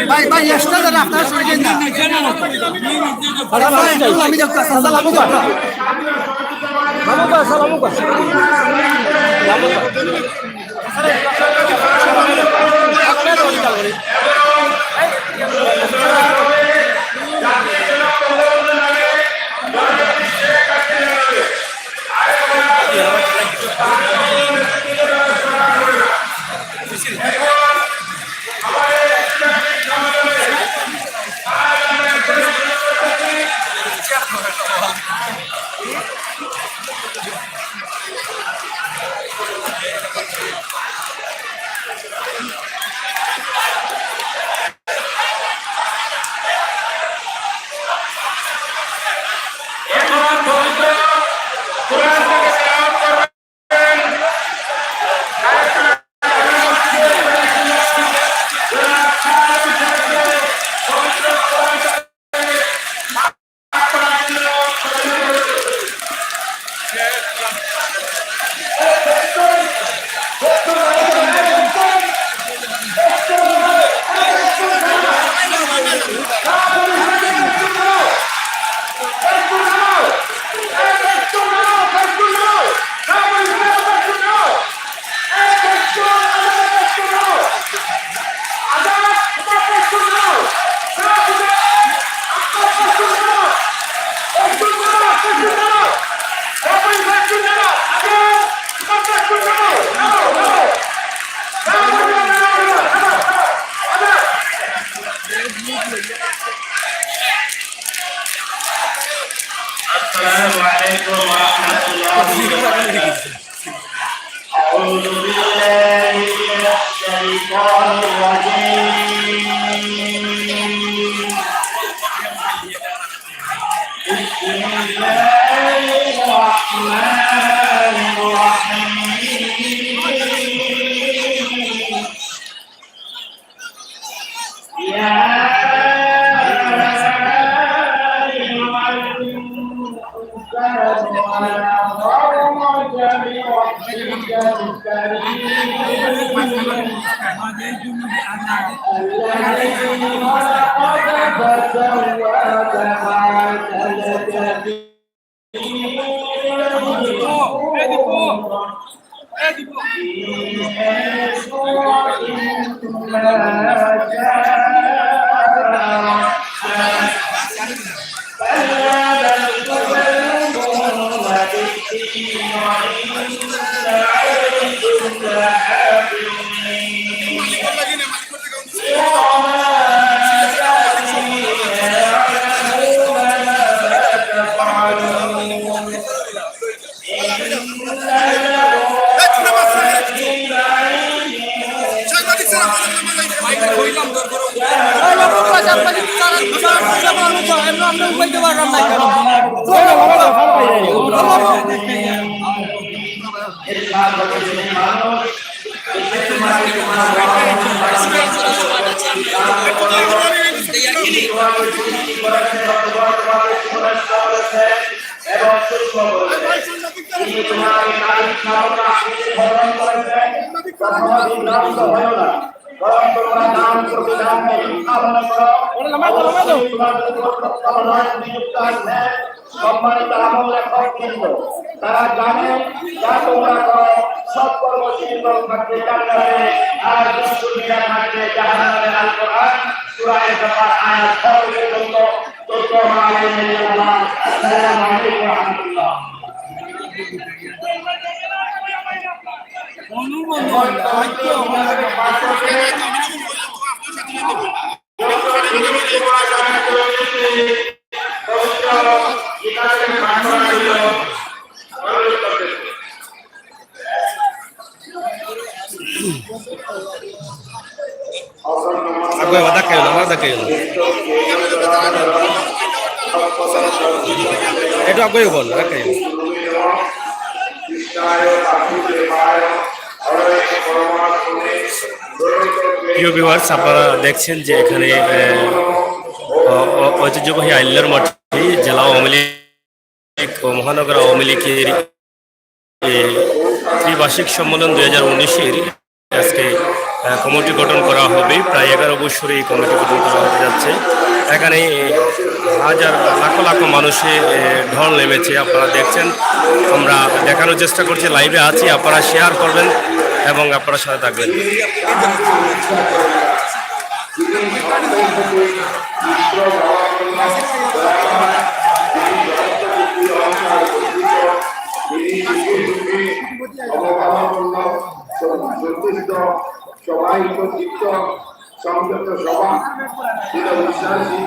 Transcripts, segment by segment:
ভাই ভাই এক্সট্রা দেন আপনারা শুনেন না আমি দেখতে আসসালামু আলাইকুম আসসালামু আলাইকুম السلام عليكم ورحمة الله وبركاته. أعوذ بالله من الشيطان الرجيم. بسم الله الرحمن الرحيم. يا এবং সূক্ষ্ম করেছেন। তিনি তোমাকে তারিখ নামক আকৃতি ধারণ করেছেন, কখনো বিভ্রান্ত হয়ো না, বরং তোমরা দান প্রতিদানকে মিথ্যা মনে করো। অবশ্যই তোমাদের উপর প্রত্যাবর্তন নিযুক্ত আছেন সম্মানিত আমল লেখক বৃন্দ। তারা জানে যা তোমরা করো সব কর্ম শীতল থাকবে জান্নাতে, আর দুঃসুবিধা থাকবে জাহান্নামে। আল কোরআন সূরা আল-বাকারা আয়াত 6 পর্যন্ত। আসসালামু আলাইকুম ওয়া রাহমাতুল্লাহ। Agoy wada kayo lang, wada kayo lang. Ito agoy bol, wada kayo. প্রিয় ভিউয়ার্স, আপনারা দেখছেন যে এখানে ঐতিহ্যবাহী আইলার মাঠে জেলা আওয়ামী লীগ ও মহানগর আওয়ামী লীগের ত্রিবার্ষিক সম্মেলন 2019-এর আজকে কমিটি গঠন করা হবে। প্রায় 11 বছরে এই কমিটি গঠন করা হতে যাচ্ছে। এখানে হাজার লাখ লাখ মানুষের ঢল নেমেছে, আপনারা দেখছেন। আমরা দেখানোর চেষ্টা করছি, লাইভে আছি, আপনারা শেয়ার করবেন এবং আপনারা সাথে থাকবেন। সবাই চিত্ত সংযত সভা ছিল বিশ্বাসী,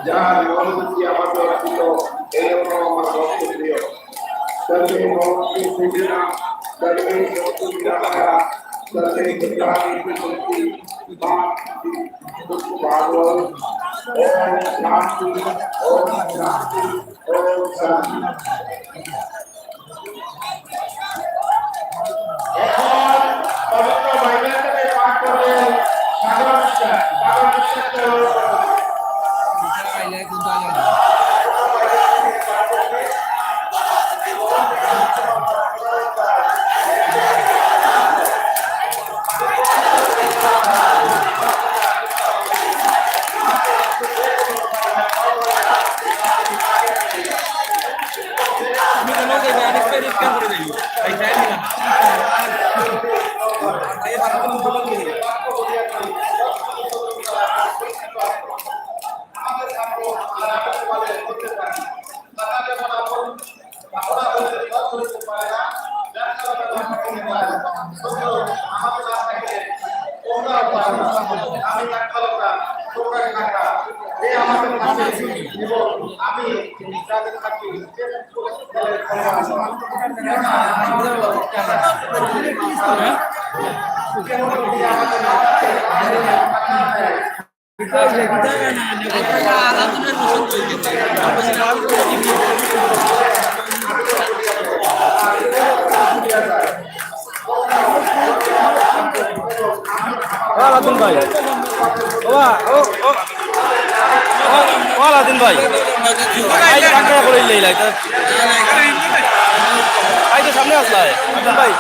যার মনোবৃত্তি আমাদের রাখিত এইরকম আমার বক্তব্য। सर्वे भवन्तु सुखिनः, सर्वे सन्तु निरामयाः, सर्वे भद्राणि पश्यन्तु मा भागवत्। ओम शांति, ओम शांति, ओम शांति। এখন পবিত্র বাইবেল থেকে পাঠ করবেন সাগর বিশ্বাস। সাগর বিশ্বাসকে Aladin भाई, Aladin भाई, आई क्या करे ले लाइट, आई तो सामने असला है, Aladin भाई।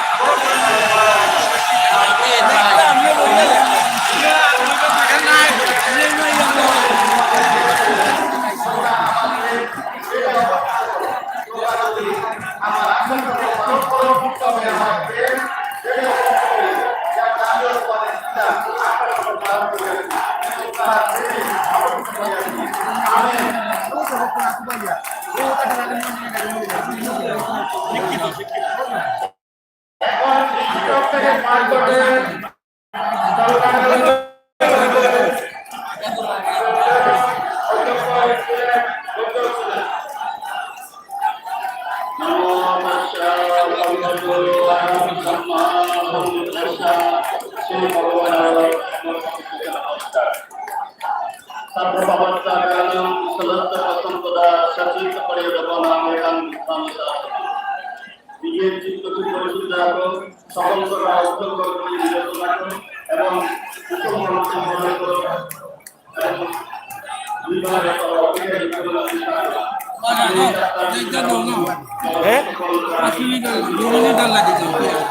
হ্যাঁ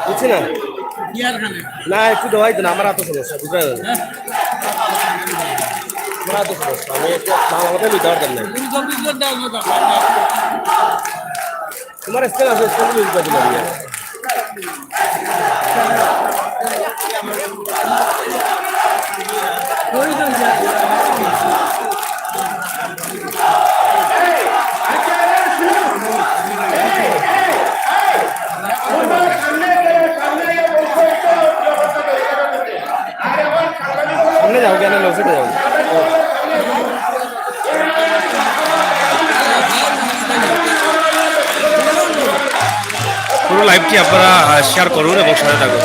বুঝছি না না একটু দেওয়াই তো না আমার এত সমস্যা বুঝতে পারবেন আমার এত সমস্যা আমি একটু আমাদের লুই দেওয়ার নাই তোমার স্কেল আছে স্কেল লুই দিতে দিলাম সামনে যাও কেন লসিতে যাও পুরো লাইভটি আপনারা শেয়ার করুন এবং সাথে থাকুন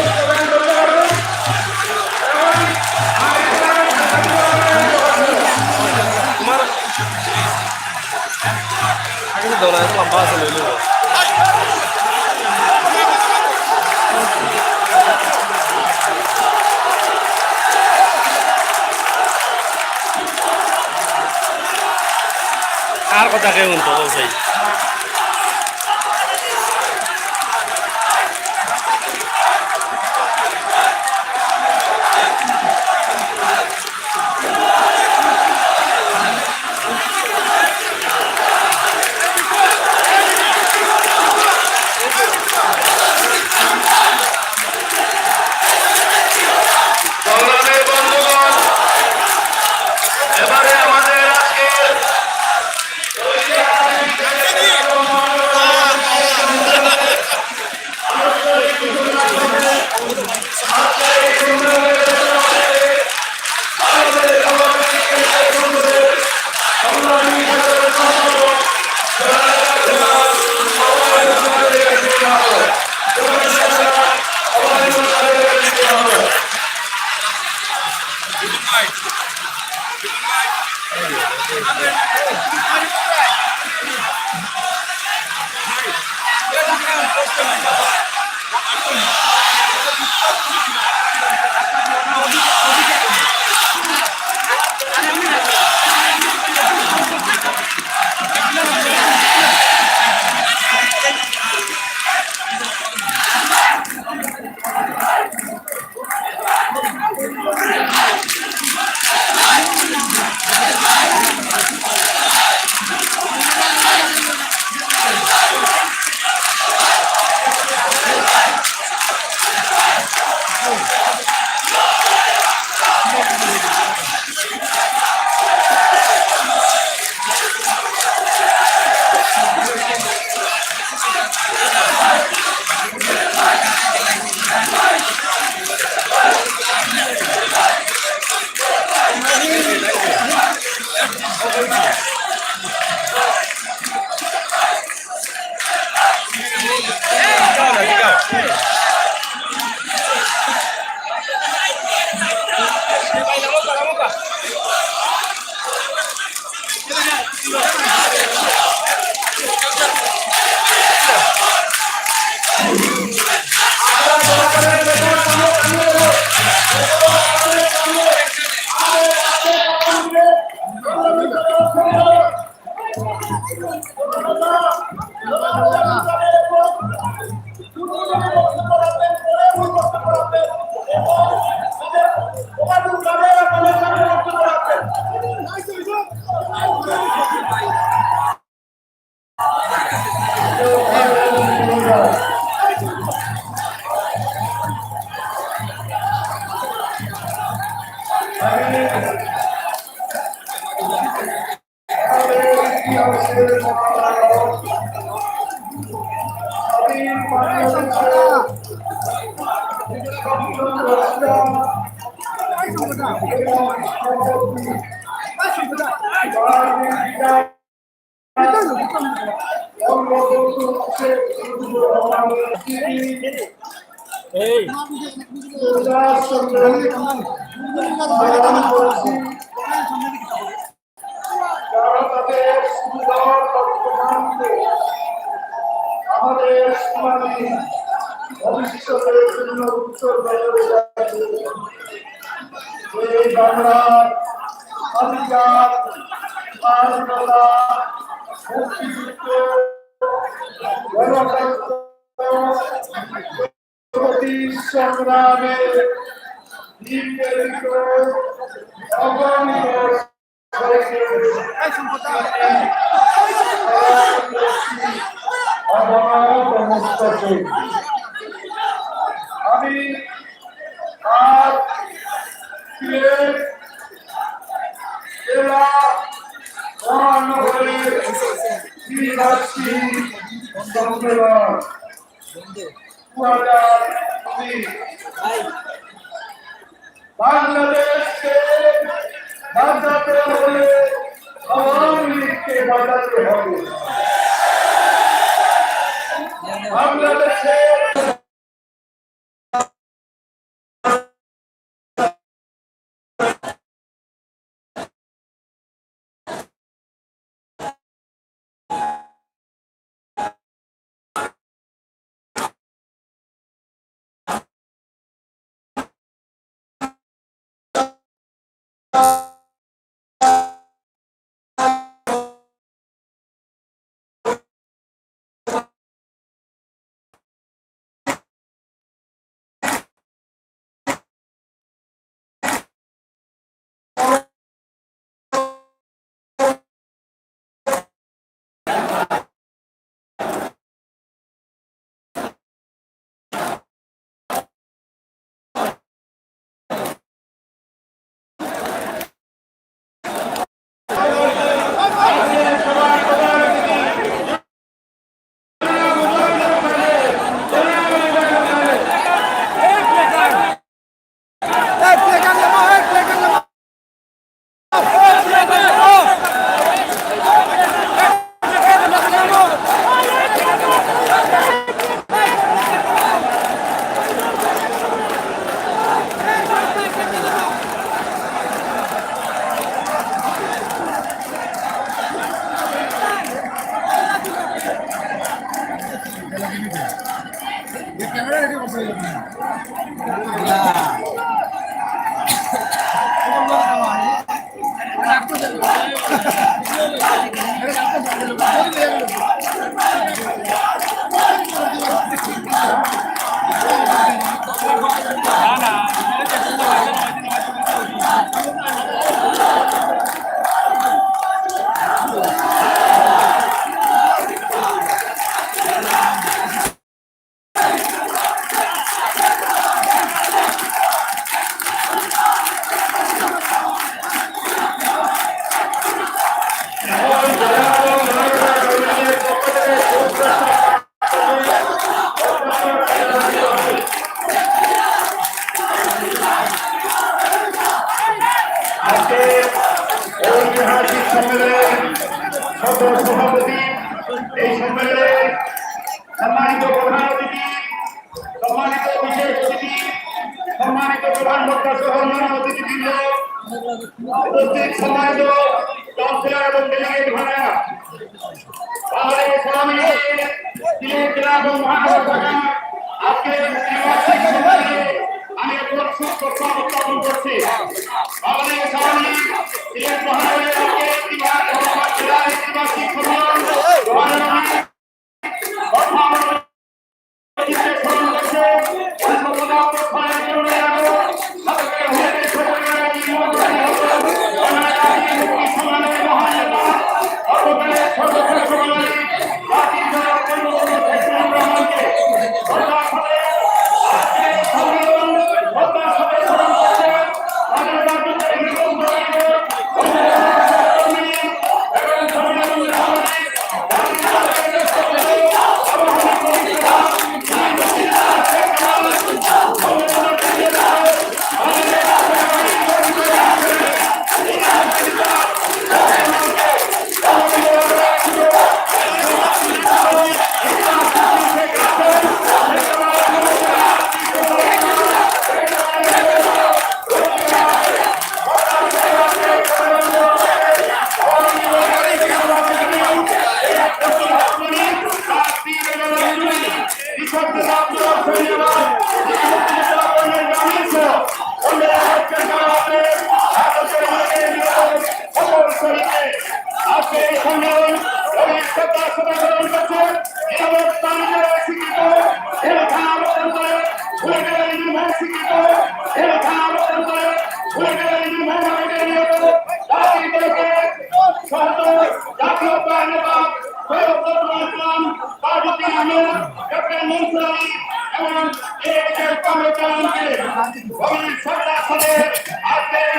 লম্বা আছে কার কথা কেউ তো বলছে এই আমাদের সমাজে ভবিষ্যতের জন্য উত্তর এই বাংলার অধিকার স্বাধীনতা মুক্তিযুদ্ধ গণতন্ত্র সংগ্রামে নিবেদিত অগণিত আমি আজ জেলা মহানগরের শ্রীরাষ্ট্রী সম্মেলন 2020 বাংলাদেশকে বাঁচাতে হলে আওয়ামী লীগকে বাঁচাতে হবে। বাংলাদেশের ঐতিহাসিক সম্মেলনের সভাপতি, এই সম্মেলনে সম্মানিত প্রধান অতিথি, সম্মানিত বিশেষ অতিথি, সম্মানিত প্রধান বক্তা সহ অন্যান্য অতিথিবৃন্দ, উপস্থিত সম্মানিত কাউন্সিলর এবং ডেলিগেট ভাড়া, বাংলাদেশ আওয়ামী লীগের সিলেট জেলা এবং মহানগর শাখা আজকের ত্রিবার্ষিক সম্মেলনে আমি একজন সুপ্রস্তাব উত্থাপন করছি। বাংলাদেশ আওয়ামী লীগ সিলেট মহানগরের আজকের জেলার ত্রিবার্ষিক সম্মেলন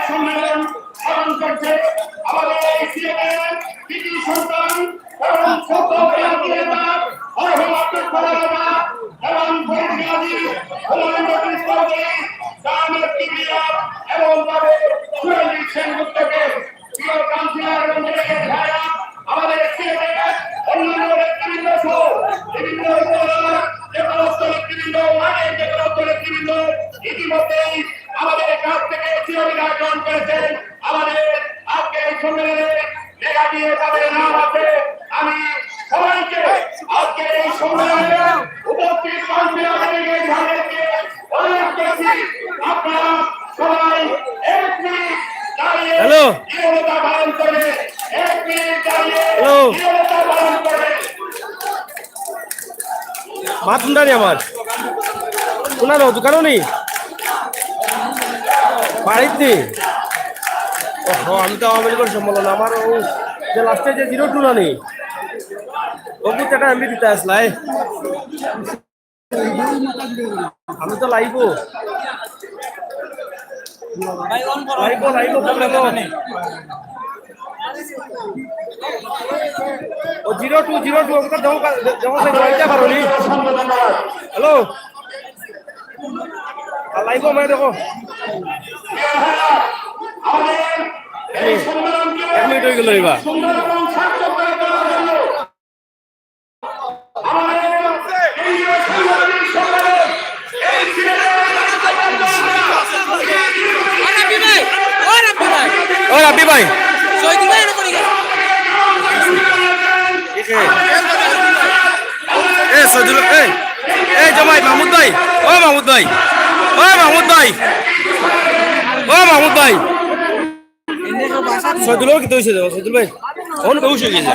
সম্মেলন পালন করছে আমাদের এই সিএনএন কৃতি সন্তান এবং এবং বৈজ্ঞানিক এবং তাদের সুরঞ্জিত সেনগুপ্তকে প্রিয় কাউন্সিলর এবং ডেলিগেট ভাইরা আমাদের সিএনএন অন্যান্য নেতৃবৃন্দ সহ বিভিন্ন নেতৃবৃন্দ ওয়ার্ডের নেতৃবৃন্দ ইতিমধ্যেই আমাদের কাছ থেকে চিরবিদায় গ্রহণ করেছেন। আমাদের আজকে এই সম্মেলনে দেখা দিয়ে তাদের নাম আছে। আমি সবাইকে আজকে এই সম্মেলনে উপস্থিত ভাইদেরকে অনুরোধ করছি আপনারা সবাই এক মিনিট দাঁড়িয়ে নীরবতা পালন করে এক মিনিট দাঁড়িয়ে নীরবতা পালন করে মাথুন্ডারি আমার ওনার দোকানও নেই বাড়িতে আমি তো আওয়ামী লীগের সম্মেলন আমার ও যে লাস্টে যে 02 না নেই ওকে টাকা এমনি দিতে আসলাই আমি তো লাইব ও 02 ওকে জমা পারো নি হ্যালো লাইব মানে দেখো এক মিনিট হয়ে গেল এবার ও রাব্বি ভাই এ সজুল এ জমাই মাহমুদ ভাই ও মাহমুদ ভাই ও মাহমুদ ভাই ও মাহমুদ ভাই সজুলও কি হয়েছে সজুল ভাই ওন বেউস হয়ে গেছে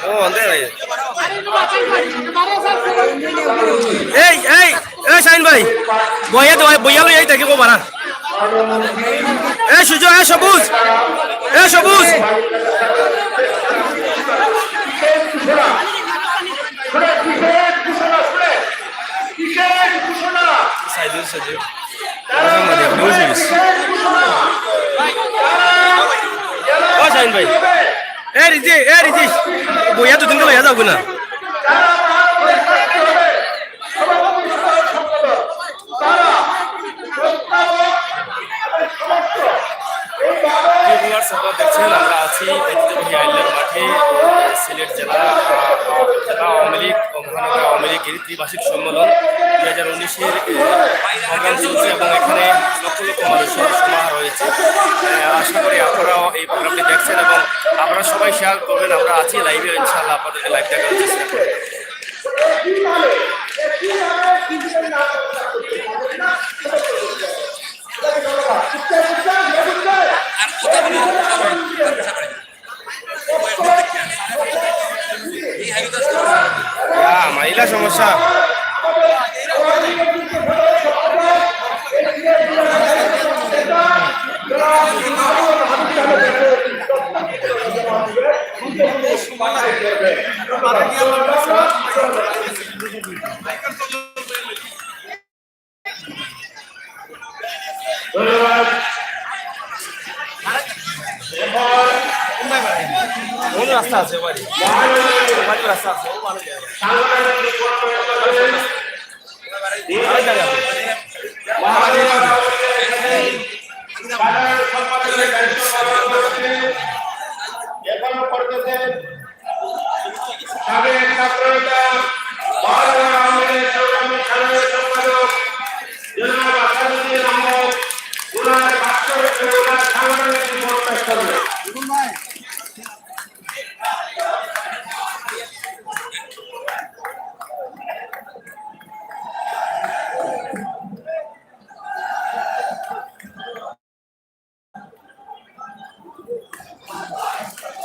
ও আন্দে ভাই এই এই এ শাইন ভাই বইয়া লই এই থেকে কো বারা এ সুজো এ সবুজ সাইদুল ও শাইন ভাই এ রিজি বইয়া তো দিন লইয়া যাও না দেখছেন আমরা আছি ঐতিহ্যবাহী আইল্যান্ড মাঠে সিলেট জেলা আওয়ামী লীগ ও মহানগর আওয়ামী লীগের ত্রিবার্ষিক সম্মেলন 2019-এর প্রোগ্রাম চলছে এবং এখানে লক্ষ লক্ষ মানুষের সমাহার হয়েছে। আশা করি আপনারাও এই প্রোগ্রামটি দেখছেন এবং আপনারা সবাই শেয়ার করবেন। আমরা আছি লাইভে, ইনশাআল্লাহ আপনাদেরকে লাইভ দেখার চেষ্টা করব। মাইলা সমস্যা রাস্তা আছে বাড়ি রাস্তা আছে এখনো পর্যন্ত সাবেক ছাত্রনেতা বারবার আমাদের সংগ্রামী সাধারণ সম্পাদক জনাব আসাদুদ্দিন আহমদ ওনার ভাষ্য ওনার সাংবাদিক রিপোর্ট পেশ করবে।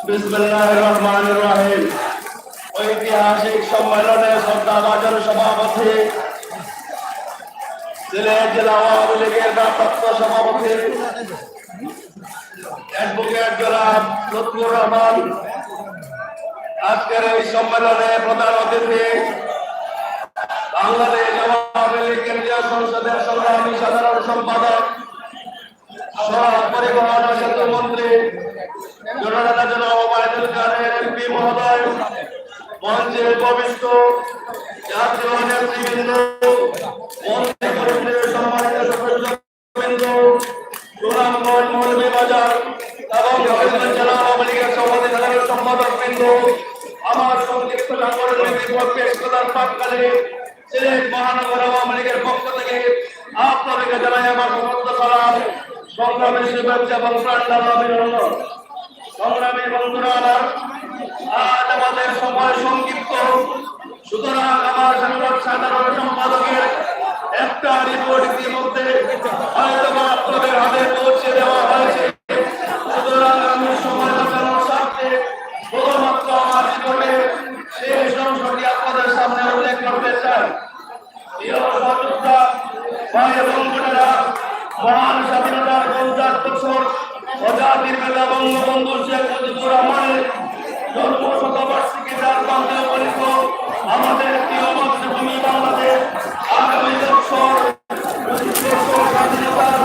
বিসমিল্লাহির রহমানির রহিম। ঐতিহাসিক সম্মেলনে শ্রদ্ধাভাজন সভাপতি সিলেট জেলা আওয়ামী লীগের ভারপ্রাপ্ত সভাপতি অ্যাডভোকেট জনাব লুৎফুর রহমান, আজকের এই সম্মেলনে প্রধান অতিথি বাংলাদেশ আওয়ামী লীগ কেন্দ্রীয় সংসদের সংগ্রামী সাধারণ সম্পাদক সড়ক পরিবহন ও সেতু মন্ত্রী জননেতা জনাব ওবায়দুল কাদের এমপি মহোদয়, মঞ্চে উপবিষ্ট জাতীয় নেতৃবৃন্দ, মন্ত্রী পরিষদের সম্মানিত সদস্যবৃন্দ, সুনামগঞ্জ মৌলভীবাজার এবং হবিগঞ্জ জেলা আওয়ামী লীগের সভাপতি সাধারণ সম্পাদক বৃন্দ, আমার সংক্ষিপ্ত সাংগঠনিক রিপোর্ট পেশ করার প্রাক্কালে সিলেট মহানগর আওয়ামী লীগের পক্ষ থেকে আপনাদেরকে জানাই আমার সমস্ত সালাম, সংগ্রামী শুভেচ্ছা এবং প্রাণঢালা অভিনন্দন। সংগ্রামী বন্ধুরা, আজ আমাদের সময় সংক্ষিপ্ত, সুতরাং আমার সাধারণ সম্পাদকের একটা রিপোর্ট ইতিমধ্যে হয়তো আপনাদের হাতে পৌঁছে দেওয়া হয়েছে। সুতরাং আমি সময় বাঁচানোর স্বার্থে শুধুমাত্র আমার রিপোর্টে শেষ অংশটি আপনাদের সামনে উল্লেখ করতে চাই। প্রিয় সহযোদ্ধা ভাই এবং বোনেরা, মহান স্বাধীনতার 50 বছর প্রজাতির পিতা বঙ্গবন্ধু শেখ মুজিবুর রহমানের জন্মশতবার্ষিকী যার প্রান্তে উপনীত আমাদের প্রিয় মাতৃভূমি বাংলাদেশ আগামী বছর স্বাধীনতার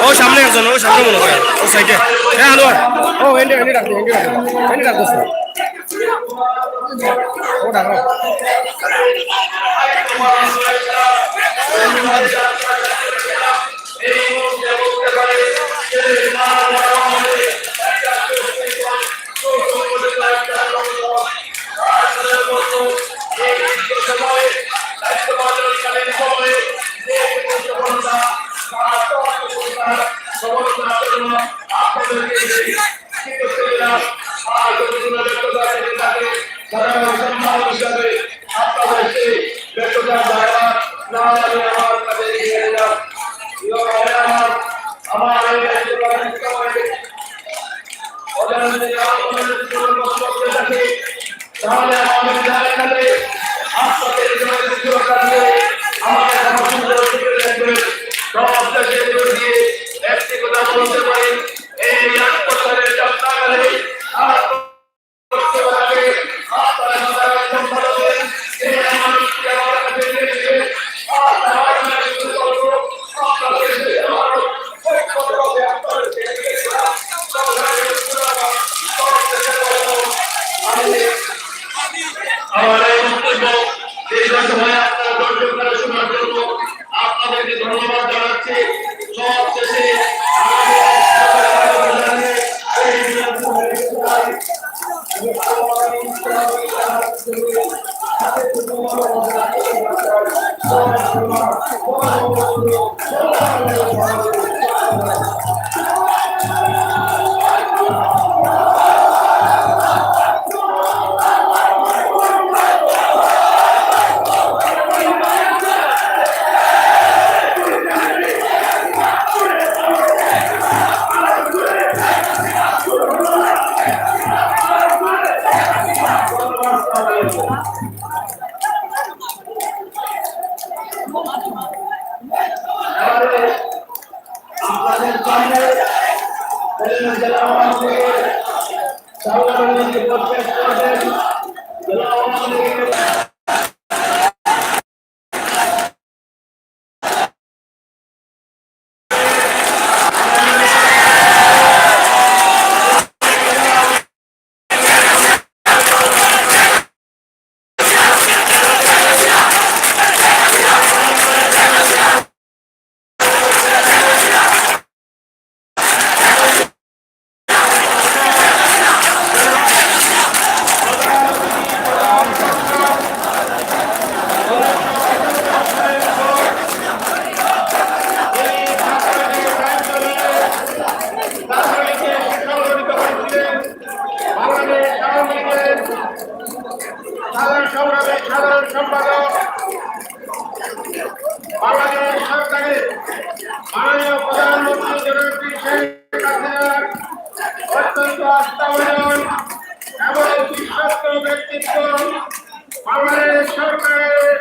ও সামনে একজন, ও সামনে মনে হয়, ও সাইডে। হ্যাঁ আনোয়ার, ও এন্ডি এন্ডি ডাক, এন্ডি ডাক, এন্ডি ডাক দোস্ত। ও ডাক। তাহলে আমাদের জায়গাতে আপনাদের সুরক্ষা দিয়ে আমাদের সুন্দর দেখবেন। সব দেশে দিয়ে একটি কথা বলতে পারি, এই ৭৮ সালের যাত্রাকালে আর করতে পারবে আপনারা যারা সম্পাদকে এই মানুষকে আমার কাছে দিয়েছে আর আমার কাছে শুরু করবো আপনাদের আমার আমার এই বক্তব্য দীর্ঘ সময় আপনারা ধৈর্য ধরে শোনার জন্য আপনাদেরকে ধন্যবাদ জানাচ্ছি। সব শেষে আপনাদের সামনে জেলা আওয়ামী লীগের সাংগঠনিক প্রচেষ্টা করেন। জেলা আওয়ামী লীগের সাধারণ সম্পাদক বাংলাদেশ সরকারের মাননীয় প্রধানমন্ত্রী জননেত্রী শেখ হাসিনার অত্যন্ত আস্থাভাজন এবং বিশ্বস্ত ব্যক্তিত্ব বাংলাদেশ সরকারের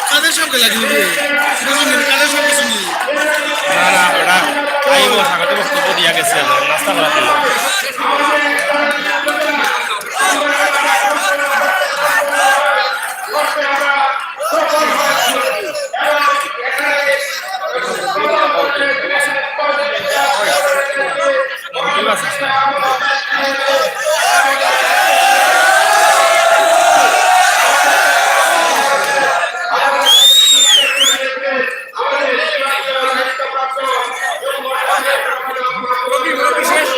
আমাদের সঙ্গে লাগিয়ে দিবে কাদের সঙ্গে শুনি না না ওটা আইব স্বাগত বক্তব্য দিয়া গেছে নাস্তা করার জন্য বিশেষ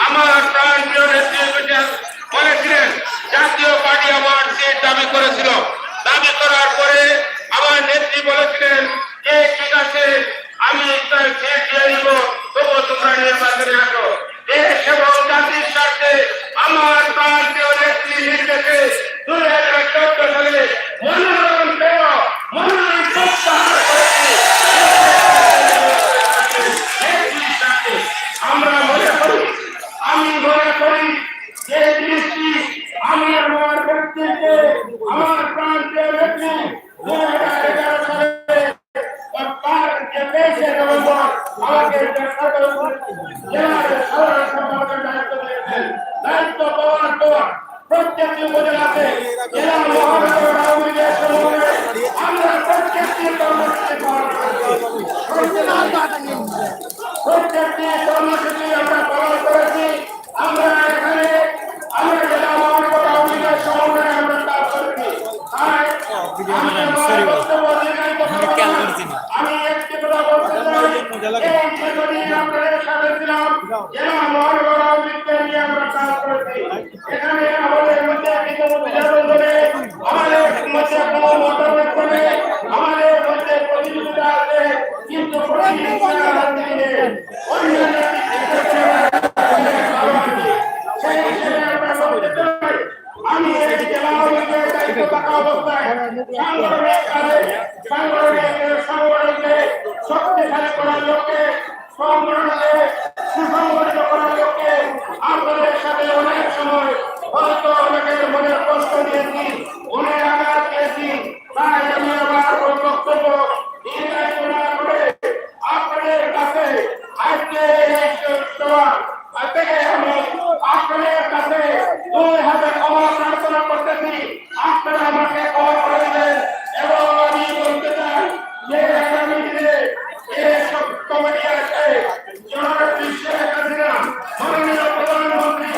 আমার প্রাণপ্রিয় নেত্রী বলেছিলেন জাতীয় পার্টি আমার সিট দাবি করেছিল। দাবি করার পরে আমার নেত্রী বলেছিলেন যে ঠিক আছে আমি তার সিট দিয়ে দিব, তবুও তোমরা নির্বাচনে আসো। দেশ এবং জাতির স্বার্থে আমার প্রাণপ্রিয় নেত্রী নির্দেশে 2014 সালে মনোনয়ন পেয়ে মনোনয়ন প্রত্যাহার করেছি। আমরা আমি মনে করি যে জিনিসটি আমি আমার ব্যক্তিকে আমার প্রান্তীয় ব্যক্তি 2011 সালে তার যে 23 নভেম্বর আমাকে জেলার সাধারণ সম্পাদকের দায়িত্ব দিয়েছেন। দায়িত্ব পাওয়ার পর প্রত্যেকটি উপজেলাতে জেলা মহানগর আওয়ামী লীগের সমন্বয়ে আমরা প্রত্যেকটি কর্মসূচি পালন করেছি। প্রত্যেকটি কর্মসূচি আমরা পালন করেছি। আমরা এখানে আমরা জেলা মহানগর আওয়ামী লীগের সমন্বয়ে আমরা কাজ করেছি। তাই আমি একটি কথা বলতে চাই, এই দীর্ঘদিন আপনাদের সাথে ছিলাম, জেলা মহানগর আওয়ামী লীগকে নিয়ে আমরা কাজ করেছি। এখানে আমাদের মধ্যে কিছু বিভাজন করে আমাদের মধ্যে কোনো মতামত করে আমাদের মধ্যে প্রতিযোগিতা আছে, কিন্তু প্রতিযোগিতা অন্যান্য সেই হিসেবে আমরা বলতে চাই আমি এই জেলা আওয়ামী লীগের দায়িত্ব থাকা অবস্থায় সংগঠনকে শক্তিশালী করার লক্ষ্যে সংগঠনকে সুসংগঠিত করার লক্ষ্যে আপনাদের সাথে অনেক সময় হয়তো অনেকের মনের কষ্ট দিয়েছি, মনে আঘাত দিয়েছি। তাই আমি আমার ওই বক্তব্য দীর্ঘায়িত না করে আপনাদের কাছে আজকে থেকে আমি আপনাদের কাছে 2 হাতে ক্ষমা প্রার্থনা করতেছি। আপনারা আমাকে ক্ষমা করে দিবেন এবং আমি বলতে চাই যে আগামী দিনে এইসব কমিটি আছে জননেত্রী শেখ হাসিনা মাননীয় প্রধানমন্ত্রী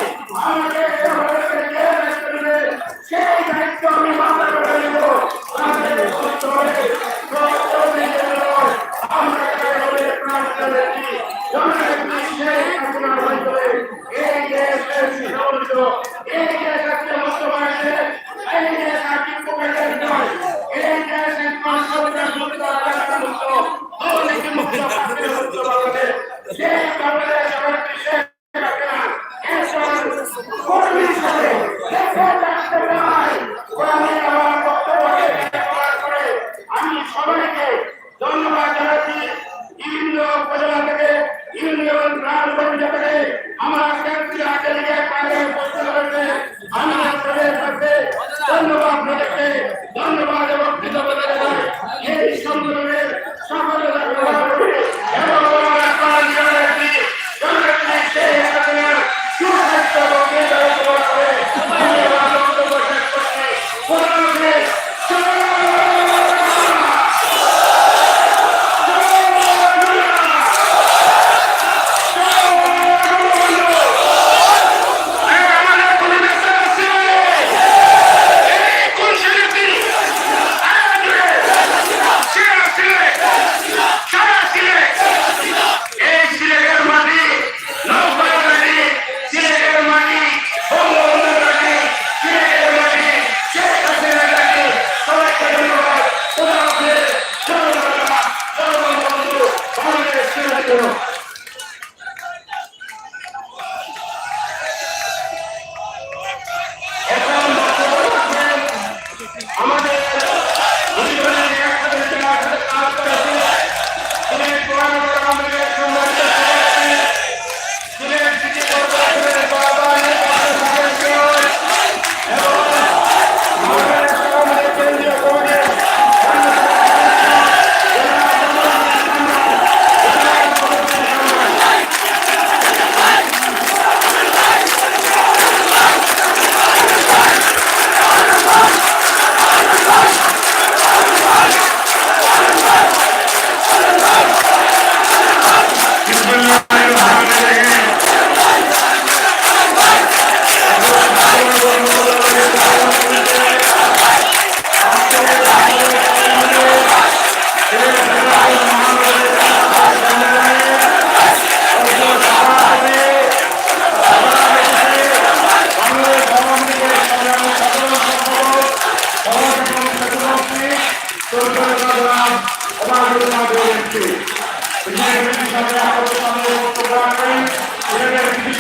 আমাকে সেই দায়িত্ব আমি মাথা করে নেব। আমি সবাইকে ধন্যবাদ জানাচ্ছি। বিভিন্ন উপজেলা থেকে ইউনিয়ন গ্রাম পঞ্চায়েত থেকে আমার কেন্দ্রীয় আঞ্চলিক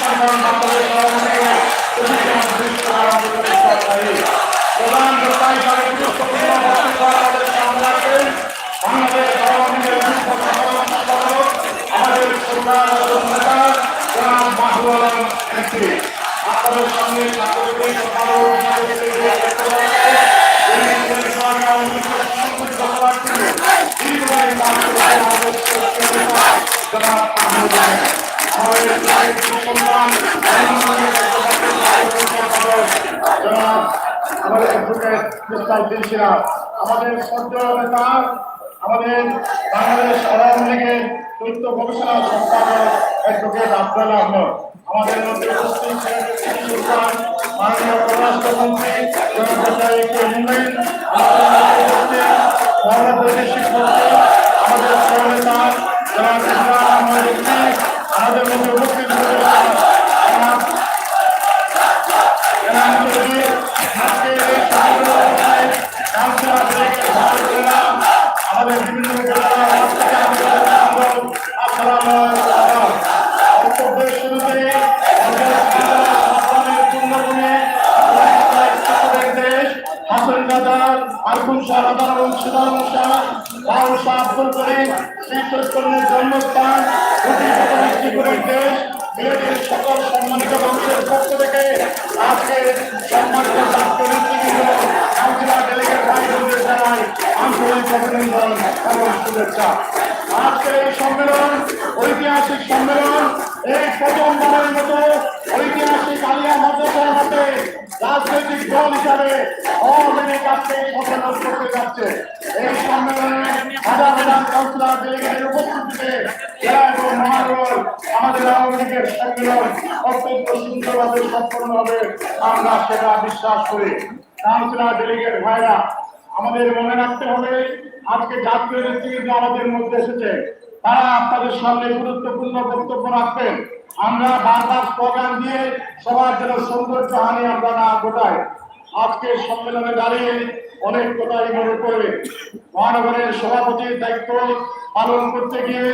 সম্মান বাংলাদেশ আওয়ামী লীগের প্রধান বক্তা হিসাবে গুরুত্বপূর্ণ বক্তব্য আমাদের সামনে রাখবেন বাংলাদেশ আওয়ামী লীগের আমাদের সরকার নেতা জনাব মাহবুব আলম এমপি। আপনাদের সামনে আমাদের সজ্জন নেতা আমাদের বাংলাদেশ আওয়ামী লীগের তথ্য গবেষণা সম্পাদক অ্যাডভোকেট আব্দুল আহমদ, আমাদের মধ্যে উপস্থিত মাননীয় পররাষ্ট্রমন্ত্রী আমাদের সহনেতা আমাদের মধ্যে উপস্থিত আমাদের বিভিন্ন বক্তব্যের শুরুতে হাসন রাজার আরকুন শাহ রাজার এবং সুদান শাহ রাহুল শাহ আব্দুল করিম শ্রীকৃষ্ণের জন্মস্থান দেশ বিরোধীর সকল সম্মানিত মানুষের পক্ষ থেকে আজকে সম্মানিত জাতীয় নেতৃবৃন্দ কাউন্সিলর ডেলিগেট ভাইদের জানাই আন্তরিক অভিনন্দন এবং শুভেচ্ছা। আজকের এই সম্মেলন ঐতিহাসিক সম্মেলন, এই প্রথমবারের মতো ঐতিহাসিক আলিয়া মাদ্রাসার মধ্যে রাজনৈতিক দল হিসাবে আওয়ামী লীগ আজকে এই সম্মেলন করতে যাচ্ছে। এই সম্মেলনে হাজার হাজার কাউন্সিলর ডেলিগেটের উপস্থিতিতে জেলা এবং মহানগর আমাদের আওয়ামী লীগের সম্মেলন অত্যন্ত সুন্দরভাবে সম্পন্ন হবে, আমরা সেটা বিশ্বাস করি। কাউন্সিলর ডেলিগেট ভাইরা, আমাদের মনে রাখতে হবে আজকে জাতীয় নেতৃবৃন্দ আমাদের মধ্যে এসেছে, তারা আপনাদের সামনে গুরুত্বপূর্ণ বক্তব্য রাখবেন। আমরা বারবার স্লোগান দিয়ে সবার যেন সৌন্দর্য হানি আমরা না ঘটাই। আজকে সম্মেলনে দাঁড়িয়ে অনেক কথাই মনে পড়বে। মহানগরের সভাপতির দায়িত্ব পালন করতে গিয়ে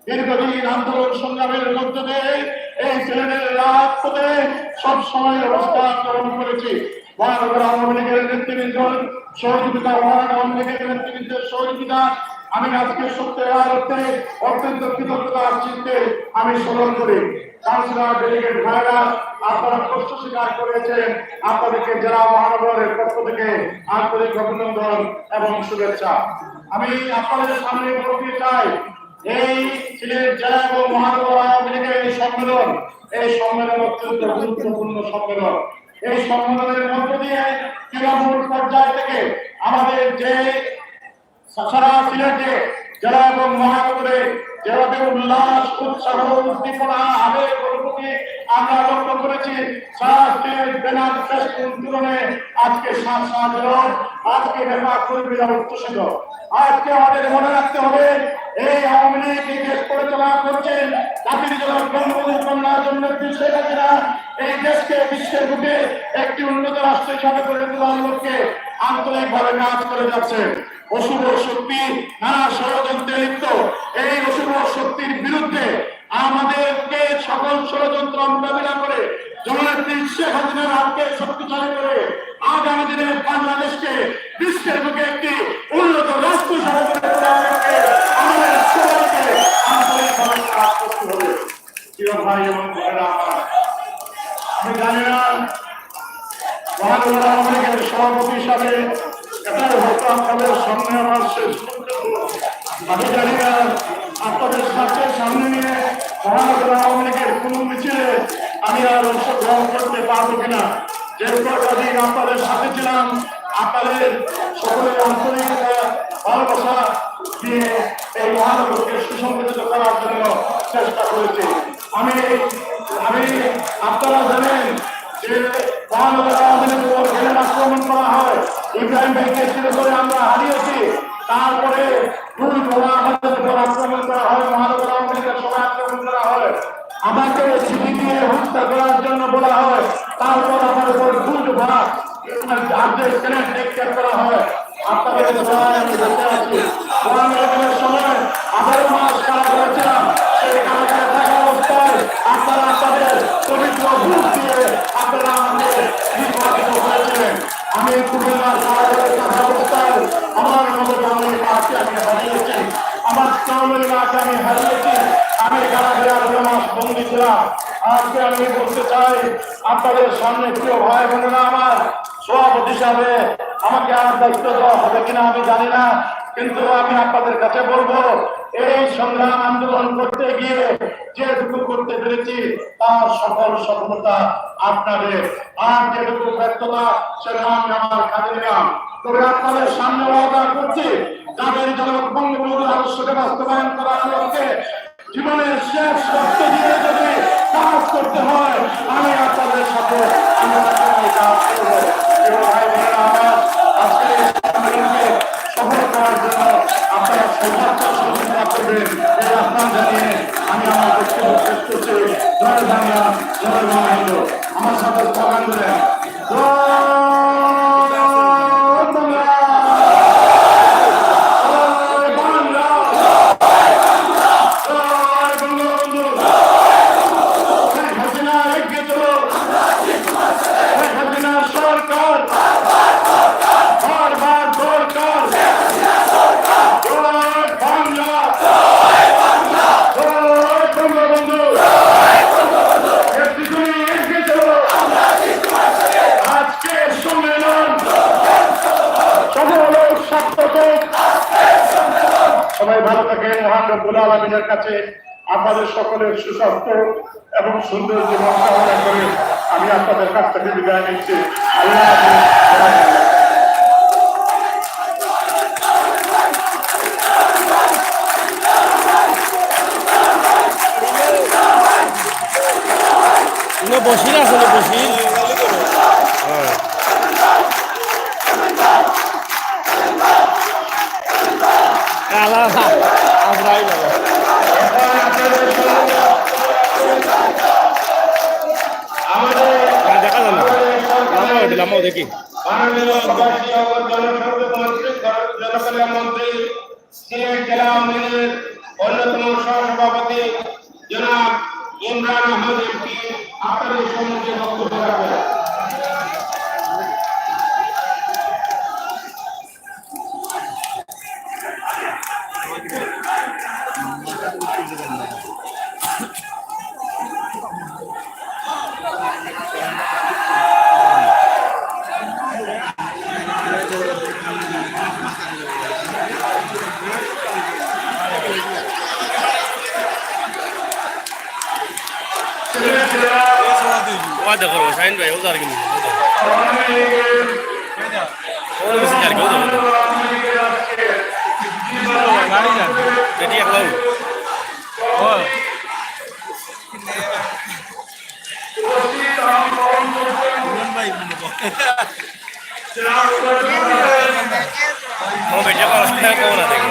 দীর্ঘদিন আন্দোলন সংগ্রামের মধ্য দিয়ে এই ছেলেদের রাজপথে সবসময় অবস্থান গ্রহণ করেছি। মহানগর আওয়ামী লীগের নেতৃবৃন্দ সহযোগিতা, মহানগর আওয়ামী লীগের নেতৃবৃন্দের সহযোগিতা আমি আজকে সত্যিকার অর্থে অত্যন্ত কৃতজ্ঞতার চিত্তে আমি স্মরণ করি। কাউন্সিলর ডেলিগেট ভাইরা, আপনারা কষ্ট স্বীকার করেছেন, আপনাদেরকে জেলা মহানগরের পক্ষ থেকে আন্তরিক অভিনন্দন এবং শুভেচ্ছা। আমি আপনাদের সামনে বলতে চাই, এই সিলেট জেলা এবং মহানগর আওয়ামী লীগের এই সম্মেলন অত্যন্ত গুরুত্বপূর্ণ সম্মেলন। এই সম্মেলনের মধ্য দিয়ে তৃণমূল পর্যায় থেকে আমাদের যে সারা সিলেটে জেলা এবং মহানগরে যেভাবে উল্লাস, উৎসাহ, উদ্দীপনা, আবেগ, অনুভূতি আমরা লক্ষ্য করেছি, সারা সিলেট ব্যানার তুলনে আজকে আজকে ব্যাপার কর্মীরা উচ্ছ্বসিত। আজকে আমাদের মনে রাখতে হবে, এই আওয়ামী লীগ এই দেশ পরিচালনা করছেন জাতির জনক বঙ্গবন্ধু কন্যার জন্য শেখ হাসিনা এই দেশকে বিশ্বের বুকে একটি উন্নত রাষ্ট্র হিসাবে গড়ে তোলার লক্ষ্যে আন্তরিকভাবে কাজ করে যাচ্ছে। অশুভ শক্তি নানা ষড়যন্ত্রে লিপ্ত, এই অশুভ শক্তির বিরুদ্ধে আমাদেরকে সকল ষড়যন্ত্র মোকাবিলা করে জননেত্রী শেখ হাসিনার হাতকে শক্তিশালী করে আগামী দিনে বাংলাদেশকে বিশ্বের বুকে একটি উন্নত রাষ্ট্র হিসাবে গড়ে তোলার লক্ষ্যে আমাদের সবাইকে আন্তরিকভাবে কাজ করতে হবে। প্রিয় ভাই এবং বোনেরা, আমি জানি না মহানগর আওয়ামী লীগের সভাপতি হিসাবে এটাই হয়তো আপনাদের সামনে আমার শেষ বক্তব্য। আমি জানি না আপনাদের সামনে নিয়ে মহানগর আওয়ামী লীগের কোন মিছিলে আমি আর অংশগ্রহণ করতে পারবো কিনা। যে কদিন আপনাদের সাথে ছিলাম, আপনাদের সকলের আন্তরিকতা, ভালোবাসা দিয়ে এই মহানগরকে সুসংগঠিত করার জন্য চেষ্টা করেছি। আমি আপনারা জানেন যে মহানগর আওয়ামী লীগের উপর আক্রমণ করা হয়, ইব্রাহিম ভাইকে শুরু করে আমরা হারিয়েছি। তারপরে আমাদের উপর আক্রমণ করা হয়, মহানগর আওয়ামী লীগের সবাই আক্রমণ করা হয়, আমাকে ছুটি দিয়ে হত্যা করার জন্য বলা হয়। তারপর আমার উপর করা হয়। আপনাদের আমি বলতে আছি, সময় 18 মাস কারা করেছিলাম, সেই কারাগারে থাকা অবস্থায় আপনারা আপনাদের পবিত্র ভোট দিয়ে আপনারা আমাকে নির্বাচিত হয়েছিলেন। আমি কুমিল্লার সাগরের কথা বলতে চাই, আমার মধ্যে আমি পার্টি আমি হারিয়েছি, আমার চৌমের রাত আমি হারিয়েছি, আমি কারাগারে 2 মাস বন্দী ছিলাম। আজকে আমি বলতে চাই আপনাদের সামনে, প্রিয় ভাই বোনেরা, আমার সভাপতি হিসাবে আমাকে আর দায়িত্ব দেওয়া হবে কিনা আমি জানি না, কিন্তু আমি আপনাদের কাছে বলবো, এই সংগ্রাম আন্দোলন করতে গিয়ে যেটুকু করতে পেরেছি তার সকল সফলতা আপনাদের, আর যেটুকু ব্যর্থতা সেটা আমি আমার কাজে নিলাম। তবে আপনাদের সামনে ওয়াদা করছি, যাদের জনক বঙ্গবন্ধুর আদর্শকে বাস্তবায়ন করার লক্ষ্যে জীবনের শেষ রক্ত দিয়ে যদি কাজ করতে হয়, আমি আপনাদের সাথে কাজ করবো। ভাই বোনেরা আমার, আজকে এই সম্মেলনকে সফল করার জন্য আপনারা সৌভাগ্য সহযোগিতা করবেন এই আহ্বান জানিয়ে আমি আমার বক্তব্য শেষ করছি। জয় বাংলা, জয় বঙ্গবন্ধু। আমার সাথে স্লোগান দিলেন, সবাই ভালো থাকেন। মহান রব্বুল আলামিনের কাছে আপনাদের সকলের সুস্বাস্থ্য এবং সুন্দর জীবন কামনা করে আমি আপনাদের কাছ থেকে বিদায় নিচ্ছি। আল্লাহ বসির আসলে বসির দেখা যাবে লামাও দেখি জনকল্যাণমন্ত্রী সিলেট জেলা আওয়ামী লীগের অন্যতম সহসভাপতি জনাব ইমরান আহমদ এমপি আপনাদের সম্মুখে বক্তব্য রাখবেন। वादा करो शाइन भाई उधर की नहीं और किसी यार के उधर रेडी है क्लाउड और भाई वो बेटा का कौन आ देगा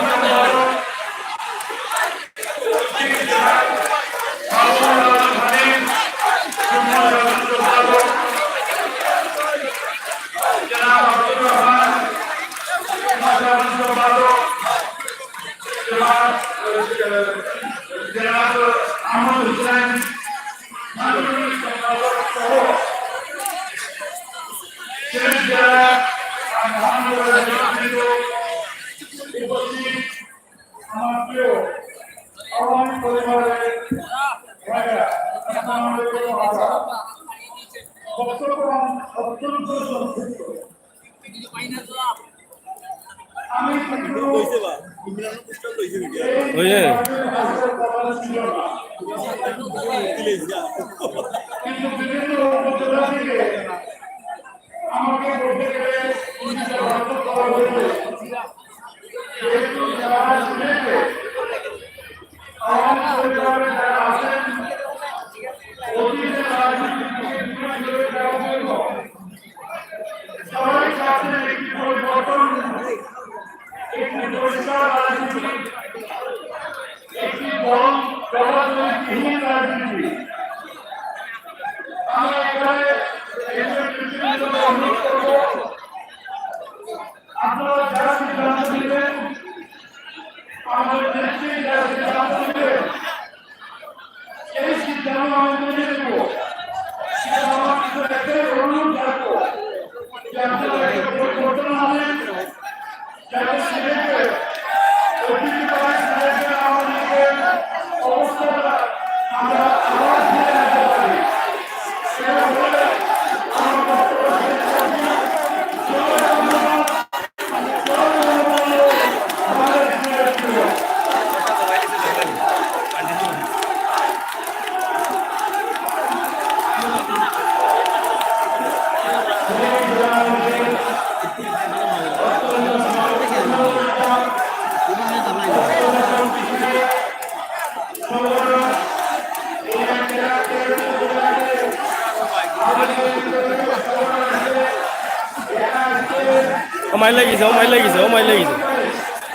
ও মাইল লাগিছে ও মাইল লাগিছে ও মাইল লাগিছে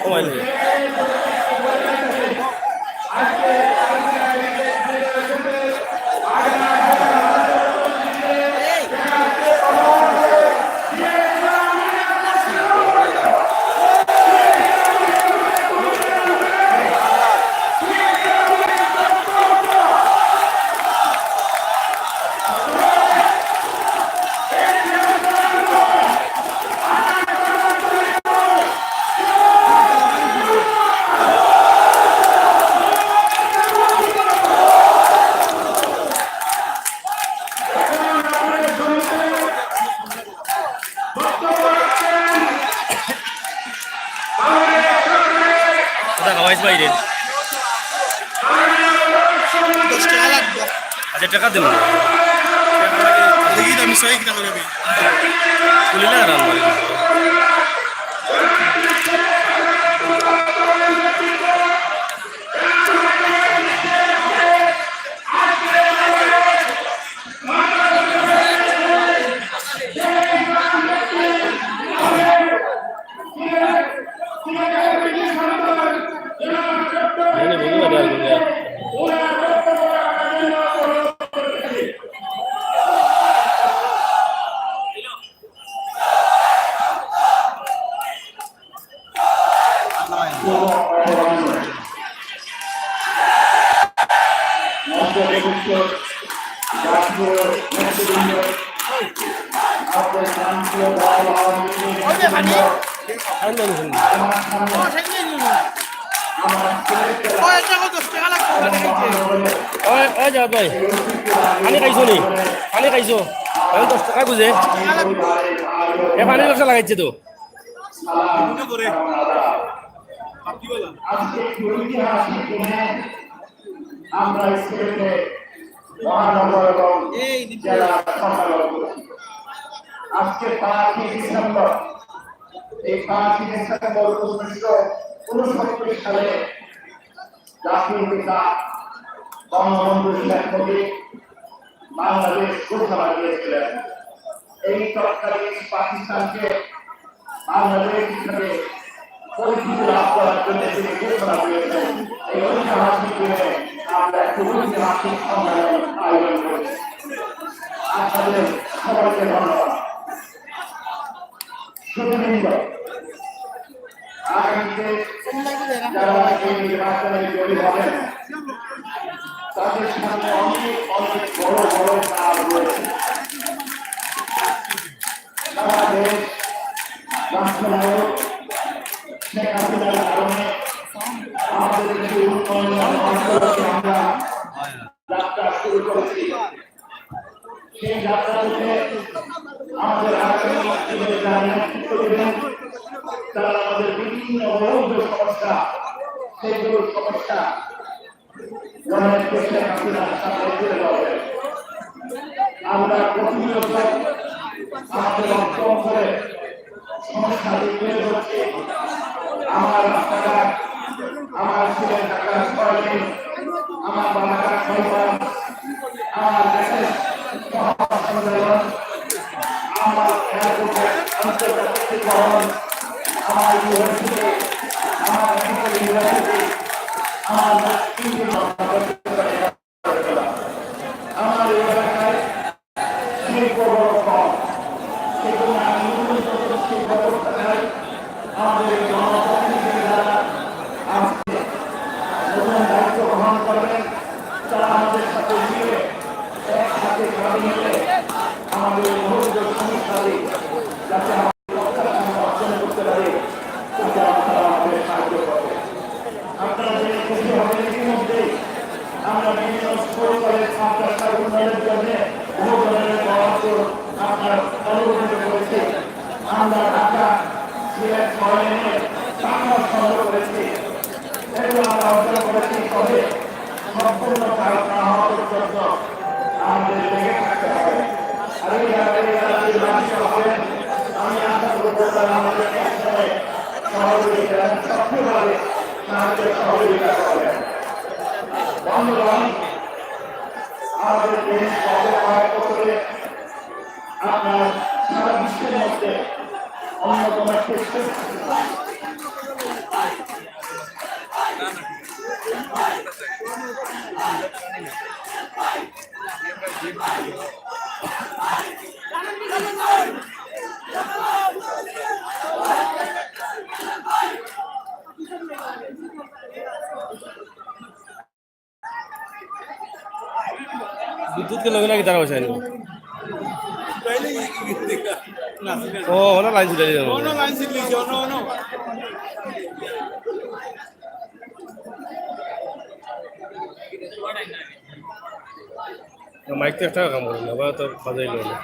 ও মাইল লাগিছে বাইরে 10 টাকা লাগবে। আচ্ছা টাকা দিন দেখি তো আমি 100 টাকা করে তুলি না রান মারি যা ভাই পানি খাইছো নি পানি খাইছো 10 টাকা বুঝে এ পানি ব্যবসা লাগাইছে তো আমরা স্কুলে মহানগর এবং জেলা আজকে 5 ডিসেম্বর এই 5 ডিসেম্বর 1969 সালে জাতির পিতা বঙ্গবন্ধু শেখ মুজিব বাংলাদেশ ঘোষণা দিয়েছিলেন। এই তৎকালীন পাকিস্তানকে বাংলাদেশ হিসেবে পরিচিতি লাভ করার জন্য তিনি ঘোষণা দিয়েছেন। এই ঐতিহাসিক দিনে আমরা একটি ঐতিহাসিক সম্মেলন আয়োজন করেছি। আপনাদের সবাইকে ধন্যবাদ। শুধুবৃন্দ আগামীতে যারা এই নির্বাচনে জয়ী হবেন তাদের সামনে অনেক অনেক বড় বড় কাজ রয়েছে। সারা দেশ রাষ্ট্রনায়ক শেখ হাসিনার কারণে আমাদের দেশে উন্নয়ন আমরা যাত্রা শুরু করেছি। সেই যাত্রা থেকে আমাদের আগামী নেতৃত্ব দেবেন তারা আমাদের বিভিন্ন মৌলিক সমস্যা সেইগুলো সমস্যা শেখ হাসিনার সাথে তুলে ধরবে। আমরা প্রতিনিয়ত আমাদের অঞ্চলে সমস্যা তুলে ধরছি। আমার রাস্তাঘাট, আমার ছেলের ঢাকা কলেজ, আমার বালাঘাট সরকার, আমার দেশের সম্মেলন, আমার এয়ারপোর্টের আন্তর্জাতিক ভবন, আমার ইউনিভার্সিটি, আমার ইউনিভার্সিটি, আমার আমার এলাকায় শিল্প কম সেগুলো আমি শিল্প ব্যবস্থা চাই। আমাদের জনপ্রতিনিধি যারা আজকে নতুন দায়িত্ব গ্রহণ করবেন তারা আমাদের সাথে মিলে একসাথে ভাবে মিলে আমাদের মৌলিক সমস্যা যাতে আমাদের অর্জন করতে পারে তাতে আপনারা আমাদের সাহায্য করবেন। আপনারা জেনে খুশি হবেন ইতিমধ্যে আমরা বিভিন্ন স্কুল কলেজ মাদ্রাসার উন্নয়নের জন্য বহু ধরনের বরাদ্দ আপনার অনুমোদিত করেছি। আমরা ঢাকা সিলেট ময়মনসিংহে টাকা সংগ্রহ করেছি। এগুলো আমরা অর্জন করেছি। তবে সম্পূর্ণ কাজ না হওয়া পর্যন্ত আমাদের লেগে থাকতে হবে। আর এই হবেন আমি আশা করব তারা আমাদের একসাথে সহযোগিতা সক্রিয়ভাবে আমাদের সহযোগিতা করবেন। বন্ধুগণ, আমাদের দেশ গত কয়েক বছরে আপনার সারা বিশ্বের মধ্যে অন্যতম একটি শ্রেষ্ঠ বিদ্যুৎকে লগে নাকি তারা বসায়নি ও হলো লাইন ছুটে যাবে মাইক তো একটা কাম করেন না বা তো বাজাইল না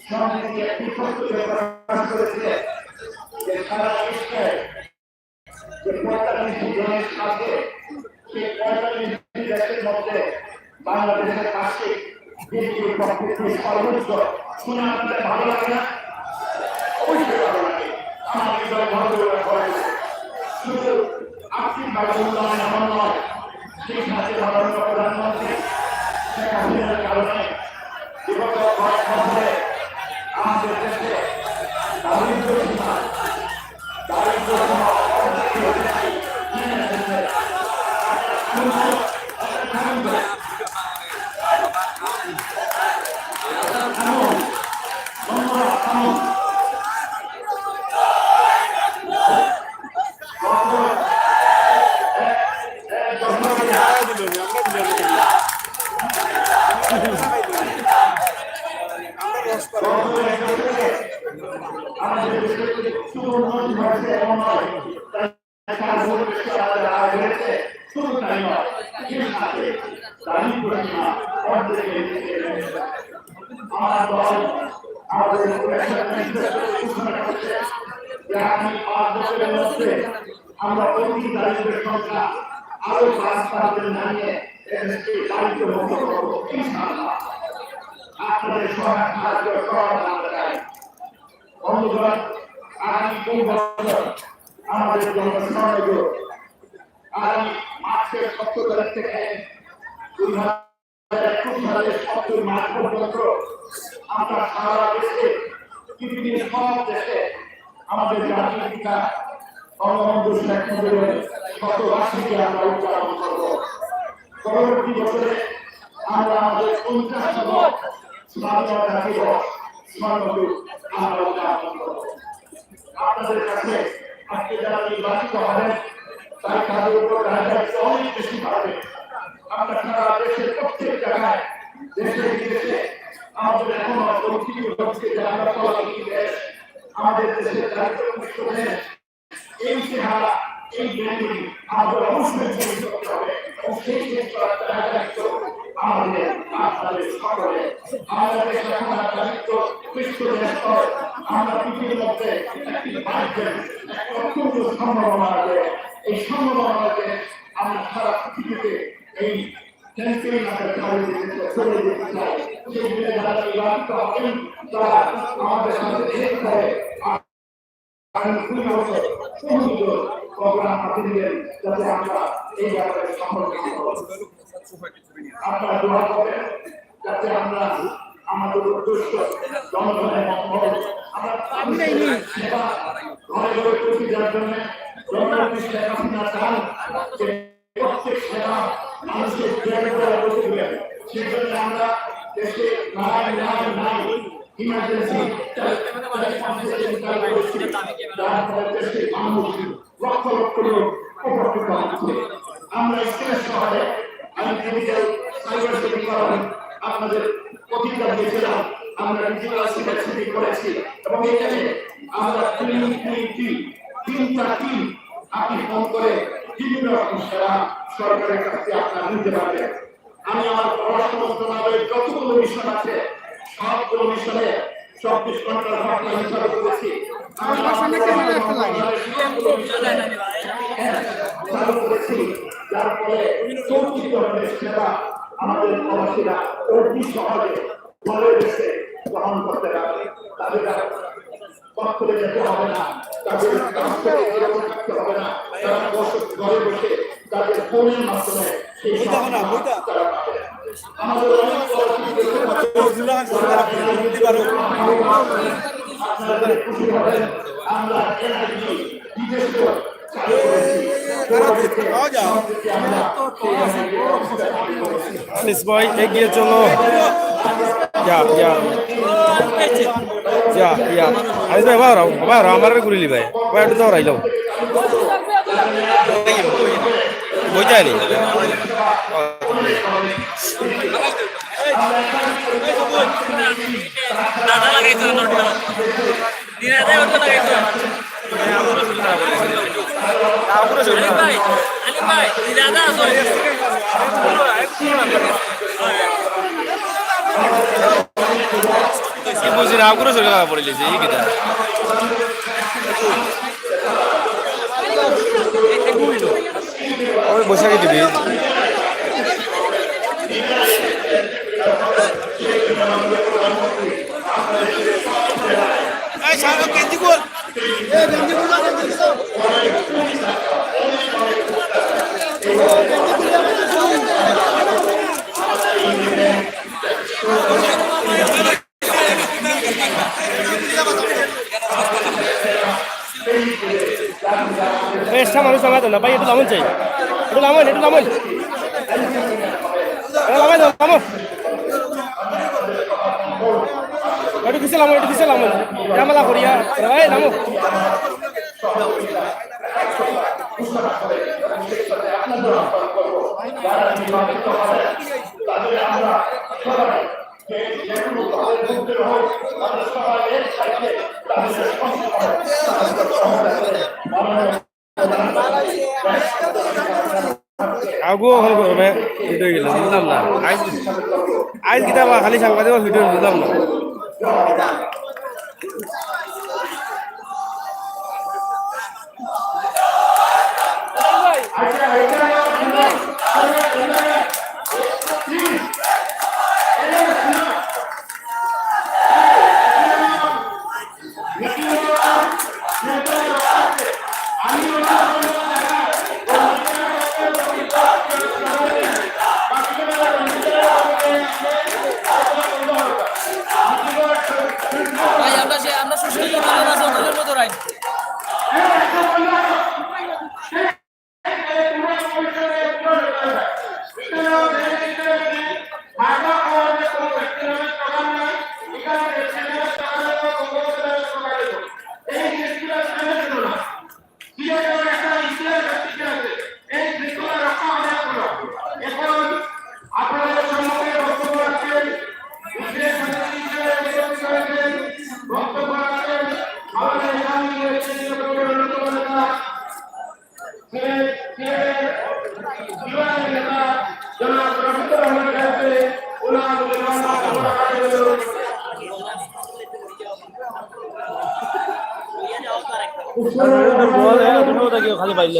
সম্প্রতি একটি পত্রিকা প্রকাশ করেছে যে সারা বিশ্বে যে 45 জনের সাথে সেই 45 দেশের মধ্যে বাংলাদেশের পাশে দ্বিতীয় প্রকৃতি সর্বোচ্চ শুনে আপনাদের ভালো লাগে না? অবশ্যই ভালো লাগে। আমার হৃদয় ভদ্রতা করে শুধু আর্থিকভাবে উন্নয়ন এমন নয়, সেই সাথে মাননীয় প্রধানমন্ত্রী শেখ হাসিনার কারণে বিগত কয়েক বছরে আমাদের দেশে দারিদ্র সীমা আমাদের শুধু উন্নতি হয়েছে এমন নয়, শুধু তাই নয়, এর সাথে দারিদ্র সীমা অর্ধেকে আমার দল আমাদের ঘোষণা করছে যে আগামী 5 বছরের মধ্যে আমরা অতি দারিদ্রের সংখ্যা আরো 5% নামিয়ে এদেরকে দারিদ্র মুক্ত করবো ইনশাআল্লাহ। আপনাদের সহায়তা সাহায্য করার আমরা চাই। বন্ধুগণ, আগামী 2 বছর আমাদের জন্য স্মরণীয়। আগামী মার্চের 17 তারিখ থেকে 2021 সালের 17 মার্চ পর্যন্ত আমরা সারা দেশে পৃথিবীর সব দেশে আমাদের জাতির পিতা বঙ্গবন্ধু শেখ মুজিবের শতবার্ষিকী আমরা উদযাপন করব। পরবর্তী বছরে আমরা আমাদের 50তম স্বাধীনতা দিবস স্মরণীয় আমরা উদযাপন করব। আপনাদের কাছে আজকে যারা নির্বাচিত হবেন তাই তাদের উপর দায়িত্ব অনেক বেশি বাড়বে। আমরা সারা দেশের প্রত্যেক জায়গায় দেশে বিদেশে আমাদের এখন দক্ষিণ হচ্ছে যে আমরা তলাকি দেশ, আমাদের দেশের দায়িত্ব দেশ, এই চেহারা এই জ্ঞানী আমাদের অবশ্যই তৈরি করতে হবে এবং সেই দায়িত্ব আমাদের আপনাদের সকলে আমাদের দায়িত্ব বিশ্ব দেশ আমরা পৃথিবীর মধ্যে একটি বাহ্যের একটি অত্যন্ত সম্ভাবনা আছে। এই সম্ভাবনাকে আমরা সারা পৃথিবীতে এই ক্যাম্পেইন আমরা চালিয়ে দিতে চলে যেতে চাই। সেই দিনে যারা নির্বাচিত হবেন তারা আমাদের সাথে এক করে প্রোগ্রাম হাতে দিলেন যাতে আমরা এই ব্যাপারে সম্পর্কিত আপনারা দোয়া করেন যাতে আমরা আমাদের উদ্দেশ্য জনগণের মঙ্গল আমরা সেবা ঘরে ঘরে পৌঁছে যাওয়ার জন্য জনগণের সেবা আপনারা চান যে প্রত্যেক সেবা মানুষের জায়গা করে বসে দেবেন। সেজন্য আমরা দেশে নাই ইমার্জেন্সি লক্ষ লক্ষ লোক উপকৃত হচ্ছে। আমরা স্কুলের শহরে আমি মেডিকেল সাইবার সেক্টর আপনাদের প্রতিজ্ঞা দিয়েছিলাম, আমরা ডিজিটাল সেক্টর করেছি এবং এখানে আমরা তিনটা টিম আপনি ফোন করে বিভিন্ন রকম সেবা সরকারের কাছে আপনারা নিতে পারবেন। আমি আমার পররাষ্ট্র মন্ত্রণালয়ের যতগুলো মিশন আছে সবগুলো মিশনে 24 ঘন্টার হটলাইন চালু করেছি। যার ফলে 34 ধরনের সেবা আমাদের প্রবাসীরা অতি সহজে ঘরে বসে গ্রহণ করতে পারে, তাদের পক্ষে যেতে হবে না, তাদের কাছ থেকে বিরত থাকতে হবে না, তারা ঘরে বসে তাদের ফোনের মাধ্যমে সেই তারা পাবে। আমাদের অনেক আপনাদের খুশি হবেন, আমরা এনআইডি বিদেশে চালু করেছি। আনিস ভাই এগিয়ে চলো। যা যা যা ইয়া আনিস ভাই বারো আমার ঘুরিলি ভাই ভাই একটু দাও রাইলাম বই যায়নি দাদা লাগাইতো দিনাতে ওটা লাগাইতো ভাই আলী ভাই দাদা আসো কি বুঝি না আগুরো চলে লাগা পড়িলিছে এই কিটা ওই বৈশাখী দিবি মানুষ নামাতো না ভাই একটু লামন চাই একটু লামন লামাই দাও লামো একটু কিসে লামন জামালা করিয়া ভাই লামো আগু হল করবে ভিডিও গেল বুঝলাম না আজ কিতাব খালি সাংবাদিক ভিডিও বুঝলাম না আমরা সুশীল মতো রাই খালি পাইলে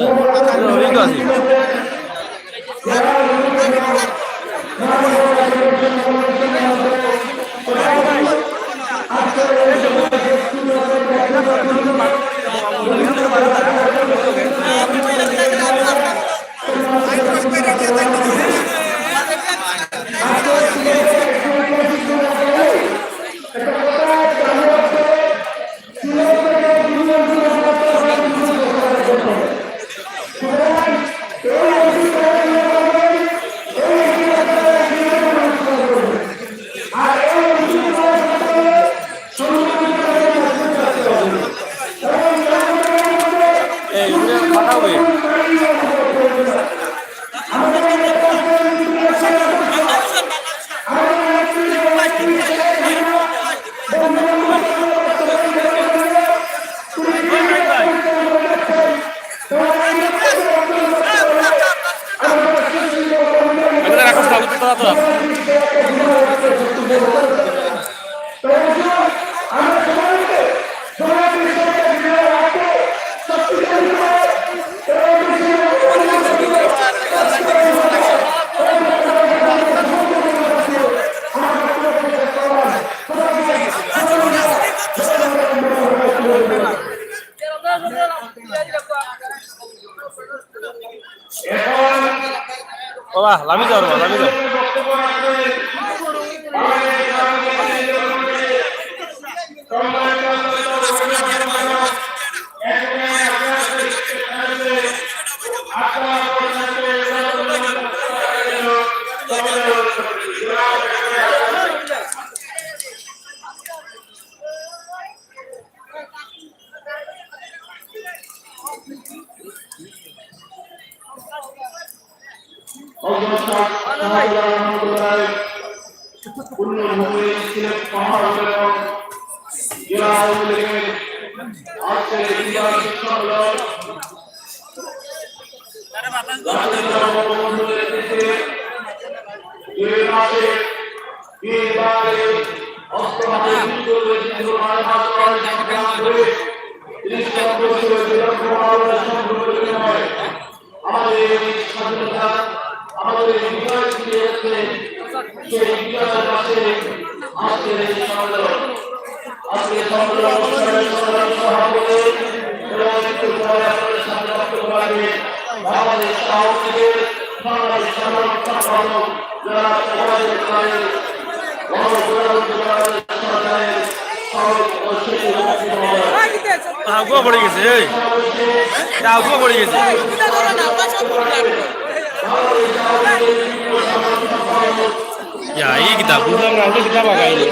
লামি যাও লামি যাও পুণ্যভূমি সিলেট পাহাড় এবং জেলা আওয়ামী লীগের আজকের এই বিজয় সম্মেলন আমাদের স্বাধীনতা আমাদের বিজয় ফিরে সেই বিজয়ের পাশে আজকের এই সম্মেলন আজকের সম্মেলন সভাপতি এবং একটু পরে আপনাদের সামনে বক্তব্য রাখবেন বাংলাদেশ আওয়ামী লীগের বাংলাদেশ সাধারণ সম্পাদক যারা সমাজের প্রাণের সরকারের সড়ক ও সেতু আগুয়া পড়ে গেছে আগুয়া পড়ে গেছে এই কিতাব বুঝলাম না ওটা কিতাব আগাইনি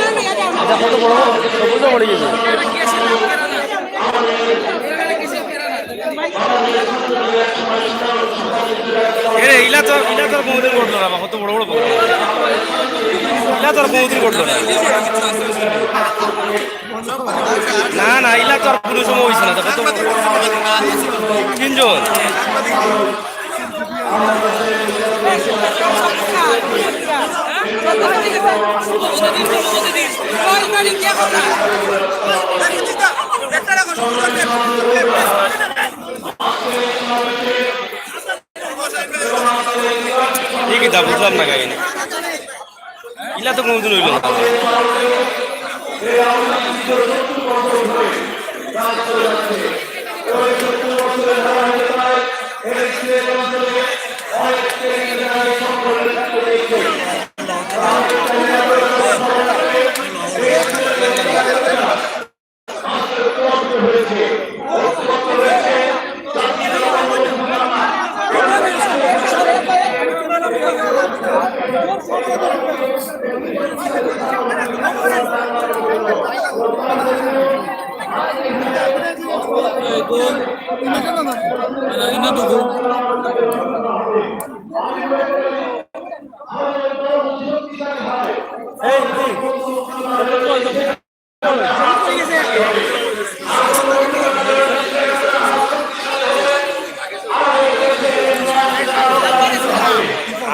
এটা কত বড় সবুজ পড়ে গেছে ইলা তোর কোনদিন করলো না কত বড় বড় ইলা তোর কোনদিন করলো না না না ইলা তোর কোনো সময় হয়েছে না কত তিনজন কিতাব বুঝলাম না কাহিনী ইলা তো কোনদিন হইল না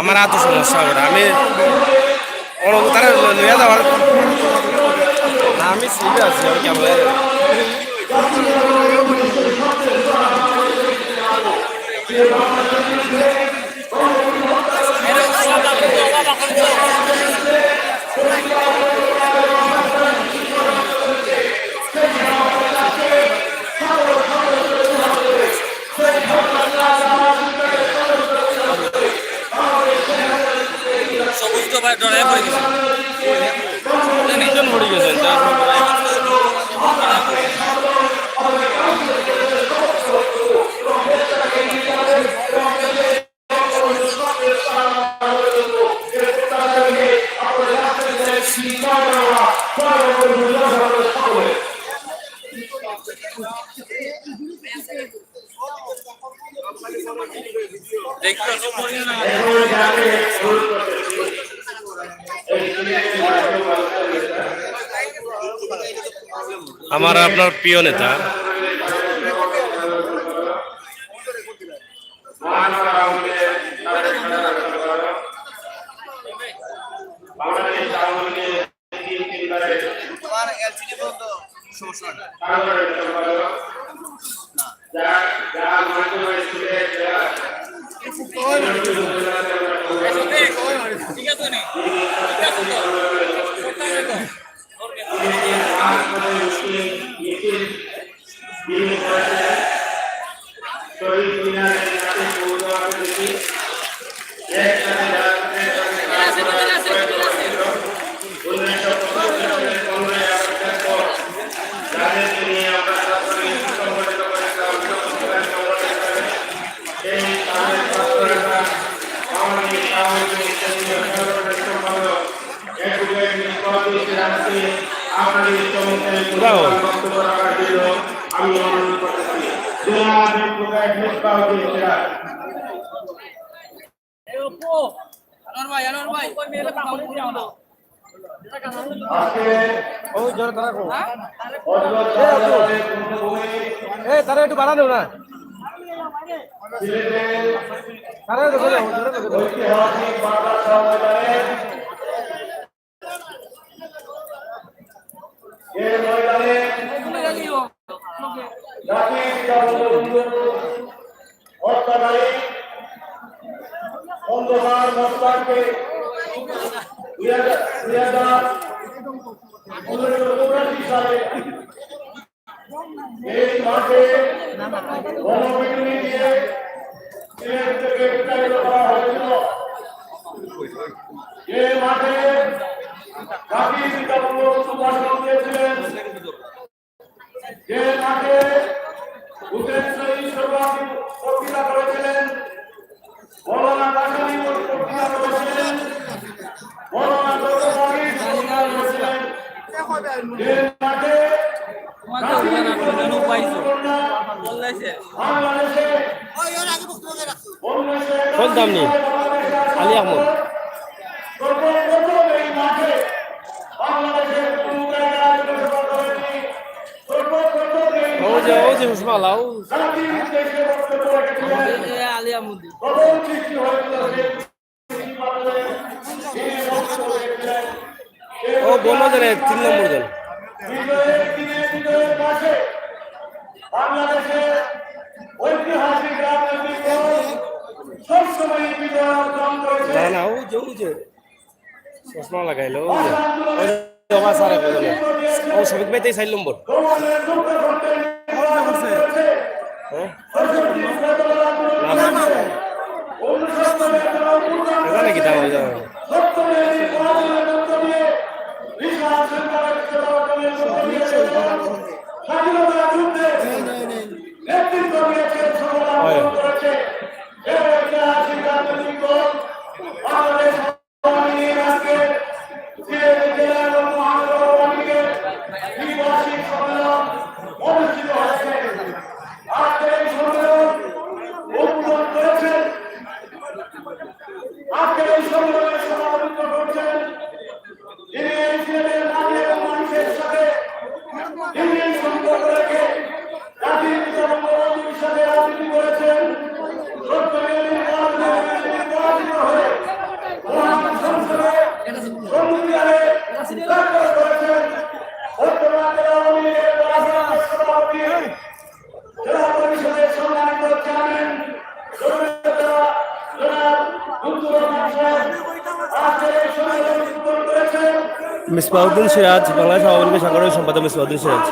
আমার এত সমস্যা হবে না আমি তারা নিয়ে যাওয়ার আমি ঠিক আছি আমি কেমন সবুজ তো ভাই ডরাই পড়ে গেছে তিনজন পড়ে গেছেন আমার আপনার প্রিয় নেতা শহীদ মিনারের কাছে পৌঁছাতে সভাপতি রাখতে আপনাদের চমৎকার বক্তব্য রাখার জন্য আমি অনুরোধ করতেছি জনাব প্রকাশ সভাপতি আজকে ওই জোরে তারা কো ভূমি তারা একটু বাড়া দেও না সিলেটের তারা দেখো জোরে দেখো ঐতিহাসিক বাংলা সম্মেলনের এই ময়দানে জাতির জনবন্ধু হত্যাকারী অন্ধকার মস্তানকে 2019 সালে এই মাঠে গণবিজ্ঞানী দিয়ে সিলেট থেকে বিতাড়িত করা হয়েছিল। এই মাঠে জাতির পিতা বঙ্গবন্ধু ভাষণ দিয়েছিলেন। যে মাঠে হুসেন শহীদ সর্বাধিক বক্তৃতা করেছিলেন, মৌলানা কাশানি বক্তৃতা করেছিলেন, মৌলানা দরবারি বক্তৃতা করেছিলেন। যে মাঠে বাংলাদেশে কোন দাম নেই আলী আহমদ সর্বপ্রথম এই মাঠে বাংলাদেশের কোন জায়গায় করেনি। সর্বপ্রথম এই ও যে হুসমালা ও জাতির উদ্দেশ্যে বক্তব্য রেখেছিলেন। আলী আহমদ প্রথম সৃষ্টি হয়েছিল সেই মাধ্যমে তিনি বক্তব্য রেখেছিলেন। ও বললো যে 3 নম্বর দল বিজয়ের দিনে বিজয়ের মাসে বাংলাদেশের ঐতিহাসিক রাজনৈতিক দল সবসময় বিজয় অর্জন করেছে। না না ও যে চশমা লাগাইলো ও যে আমার সারা বলে ও সবিক ভাই 4 নম্বর তোমাদের দুঃখ করতে করেছে। হ্যাঁ অনুসন্ধানের নাকি দাম হয়ে যাবে স্বাধীনতা যুদ্ধে নেতৃত্ব দিয়েছেন, সংগ্রাম করেছে। এই ঐতিহাসিক রাজনৈতিক দল বাংলাদেশ আওয়ামী লীগ আজকে সিলেট জেলা এবং মহানগর আওয়ামী লীগের দ্বিবার্ষিক সম্মেলন অনুষ্ঠিত হয়েছে। আজকের এই সম্মেলন উদ্বোধন করেছেন, আজকের এই সম্মেলনের সভাপতিত্ব করছেন যিনি এই সিলেটের নারী এবং মানুষের সাথে যিনি সম্পর্ক রেখে জাতির পিতা বঙ্গবন্ধুর সাথে রাজনীতি করেছেন। সত্যমের নির্বাচিত হয়ে মহান সংসদে সংবিধানে স্বাক্ষর করেছেন। বর্তমান জেলা আওয়ামী লীগের রাজনৈতিক সভাপতি, জেলা পরিষদের সম্মানিত চেয়ারম্যান জনাব লুৎফুর রহমান সাহেব আজকের এই সম্মেলন উদ্বোধন করেছেন। মিসবাউদ্দিন সিরাজ, বাংলাদেশ আওয়ামী লীগের সাংগঠনিক সম্পাদক মিসবাউদ্দিন সিরাজ।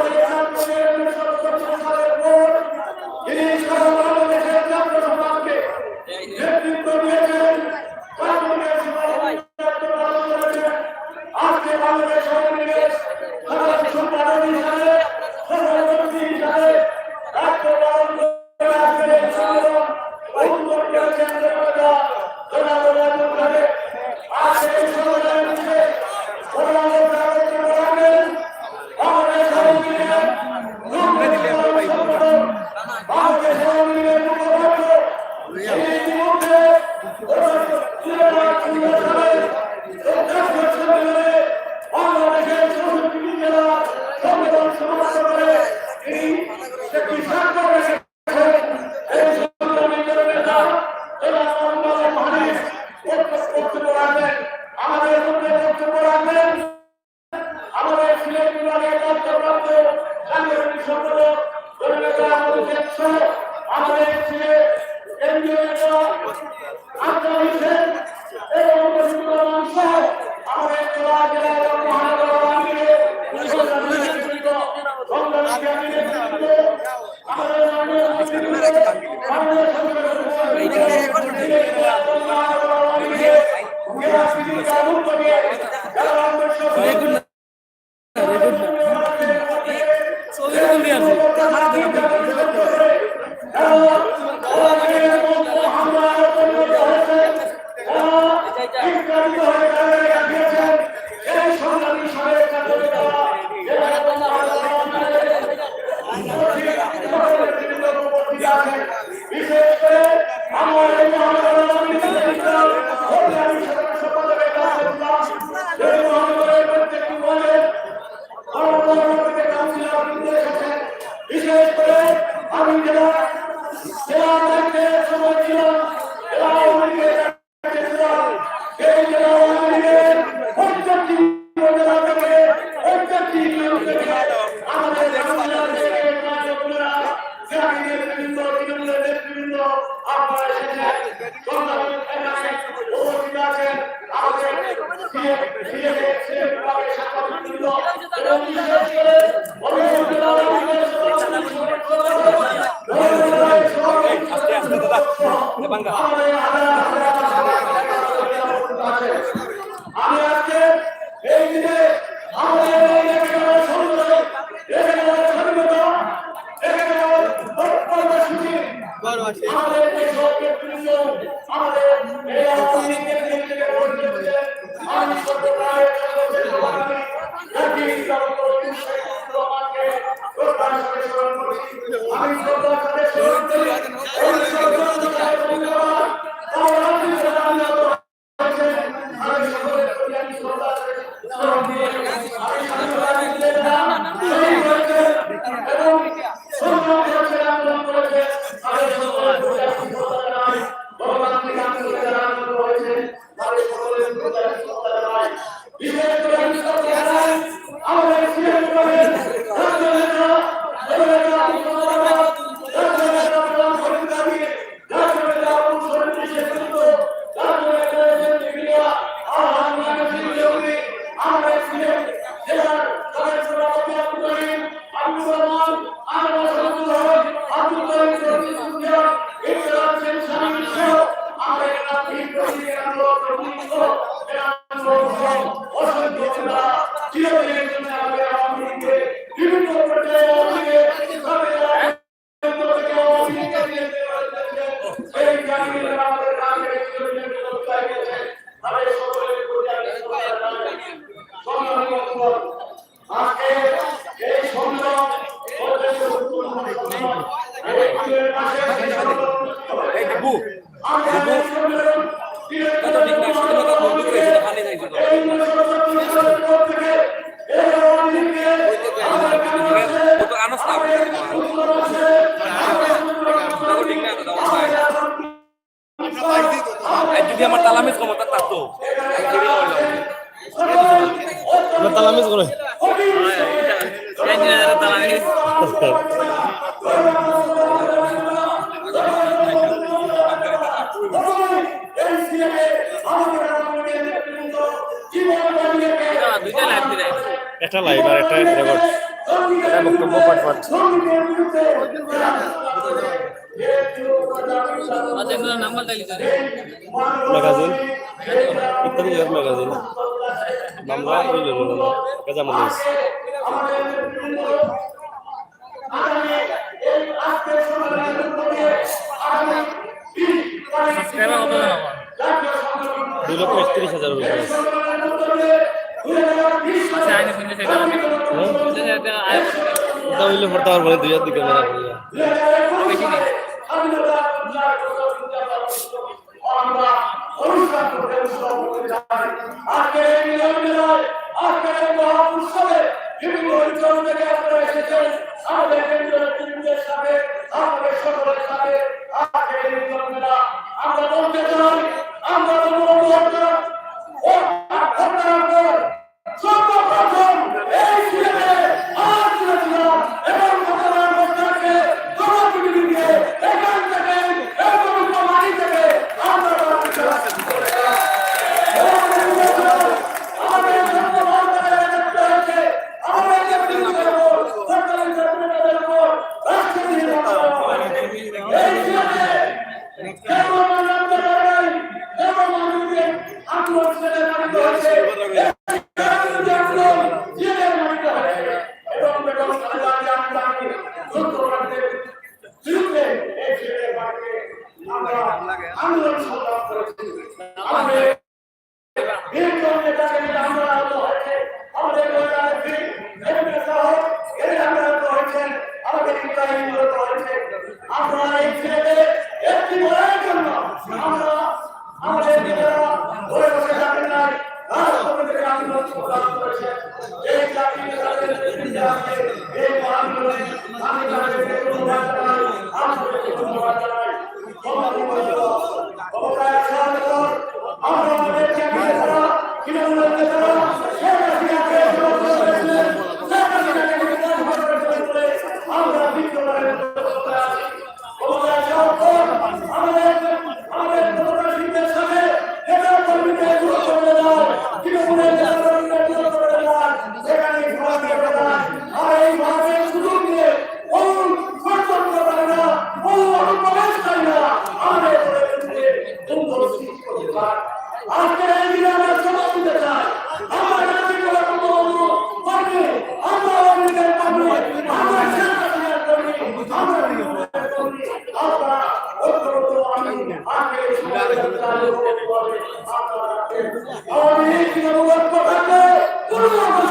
আমি আজকে এই দিনে আমাদের এখানে সুন্দর এখানে স্বাধীনতা এখানে বক্তব্যসূচি আমাদের দেশের প্রিয় আমাদের এই আন্দোলনের থেকে বলতে আমি সরকারের আমি যদি আমার তালামিজ ক্ষমতা থাকতো তালামিজ করে একটা লাইভ আর একটা রেকর্ড এটা বক্তব্য পাঠ পাঠ ম্যাগাজিন ইত্যাদি ম্যাগাজিন নামরা যেমন দুই লক্ষ 31,000 হইলে পড়তে পারবো 2,000 দিকে মেলা করিয়া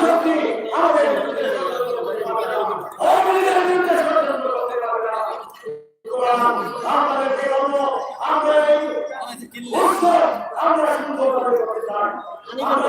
শক্তি আমাদের বিরুদ্ধে ষড়যন্ত্র করতে পারবে না। আওয়ামী লীগের বিরুদ্ধে ষড়যন্ত্র করতে পারবে না। আমাদেরকে বলবো আমরা এই উৎসব আমরা সুন্দরভাবে করতে চাই। আমরা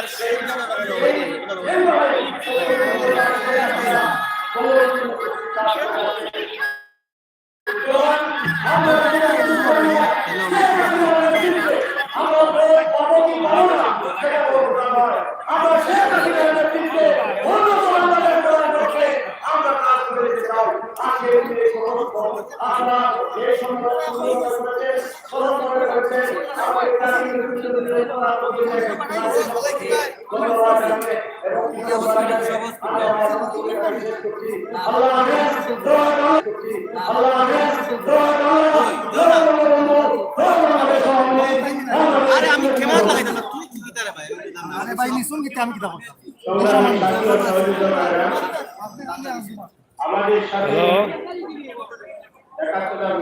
শেখ মুজিবুর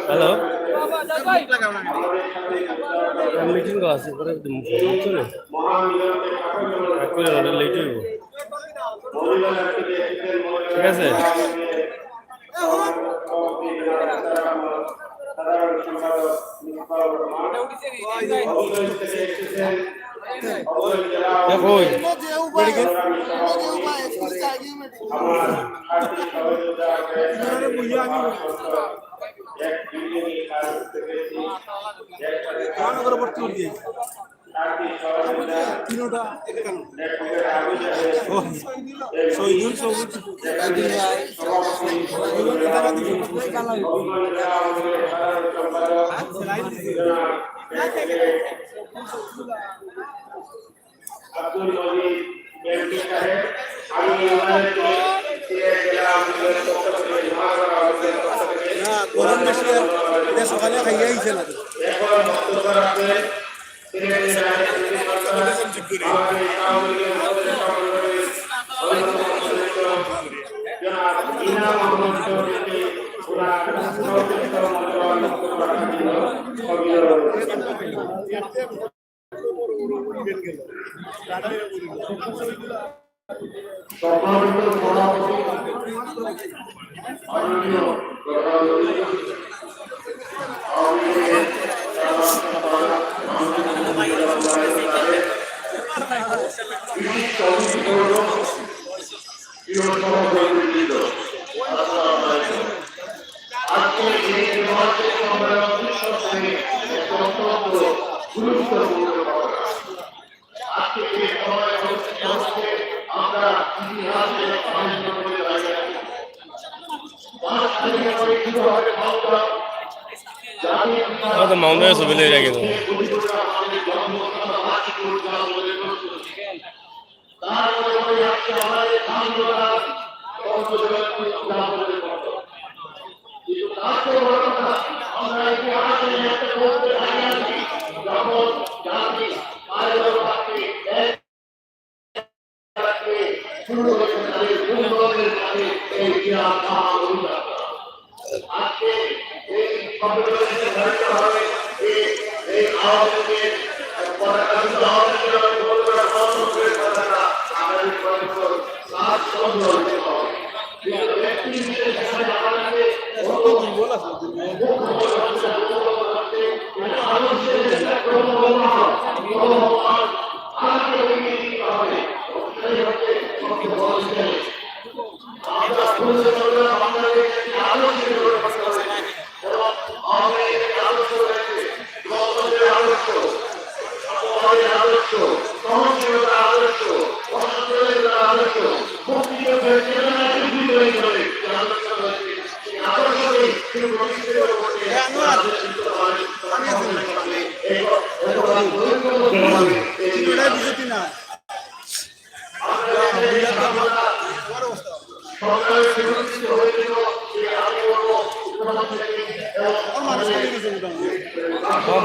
হ্যালো মিটিং আছে পরে চলে লেট হইব ঠিক আছে আব্দুল মজিদ এমপি সাহেব আমি ইউনিয়নকে জেলা আওয়ামী পক্ষ থেকে মহানগর আওয়ামী পক্ষ থেকে না গরম বেশি এটা সকালে খাইয়া আইছে না এখন বক্তব্য রাখবেন সিলেটের রাজনীতি সরকার আমাদের আওয়ামী লীগের অন্যতম সদস্য জনাব ইনাম মোহাম্মদ চৌধুরীকে ওনার সংক্ষিপ্ত মূল্যবান বক্তব্য রাখার জন্য অভিযোগ সম্মানিত সভাপতি মাননীয় প্রধানমন্ত্রী আওয়ামী লীগের আজকে এই মহাত্মা সম্মেলন গুরুত্বপূর্ণ আজকে এই সময় হচ্ছে আমরা ইতিহাসের করে দাঁড়িয়ে আছি মাউন্টের ছবি লেগে গেল আজকে এই কম্পিটিশনে দাঁড়িয়ে হবে এই আওয়ামী লীগের পতাকা শুধু আওয়ামী লীগের গোল করা কর্মসূচির পতাকা আমাদের পরিবার সাত সুন্দর হতে হবে কিন্তু ব্যক্তি বিশেষ হিসেবে আমাদেরকে মানুষের চেষ্টা করবো আমাকে এগিয়ে দিতে হবে সেই হচ্ছে সবচেয়ে বড় চ্যালেঞ্জ আমরা খুঁজে চলবে বাংলাদেশ আলোচনা এবং আমাদের আলোচ্য রয়েছে গণতন্ত্রের আলোচ্য সমাজের আলোচ্য সহনশীলতার আলোচ্য অসংখ্যতার আলোচ্য মুক্তিযুদ্ধের চেতনা বৃদ্ধি তৈরি করে যে আলোচনা রয়েছে সেই আদর্শকে কিন্তু প্রতিষ্ঠিত করতে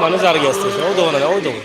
মানুষ আর কি আসতেছে ও দেবো না ও দেবো আমি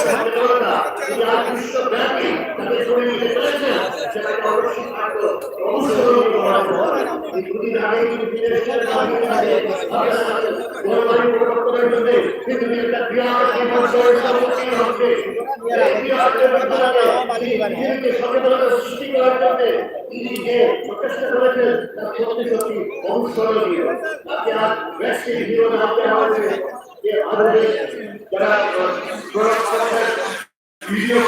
সচেতনতা যারা বিশ্বব্যাপী তাদের করে নিতে পেরেছেন সেটাকে অবশ্যই থাকতো অনুসরণ করা এই দুদিন আগে কিন্তু বিদেশের জলবায়ু পরিবর্তনের জন্য পৃথিবীর একটা বিরাট বিপর্যয়ের সম্মুখীন হচ্ছে এই বিরাট বিপর্যয়কে সচেতনতা সৃষ্টি করার জন্য তিনি যে প্রচেষ্টা করেছেন তা সত্যি সত্যি অনুসরণীয় আজকে আর ব্যক্তির জীবনে হাতে আমাদের যে আমাদের যারা ভিডিও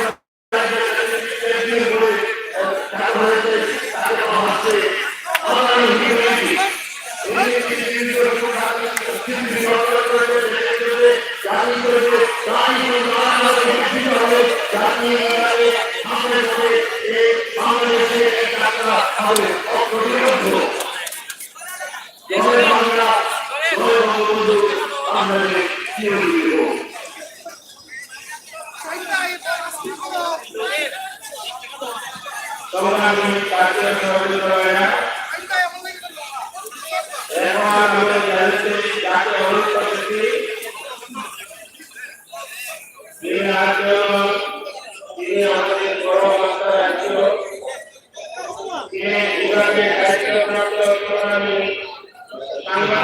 আমরা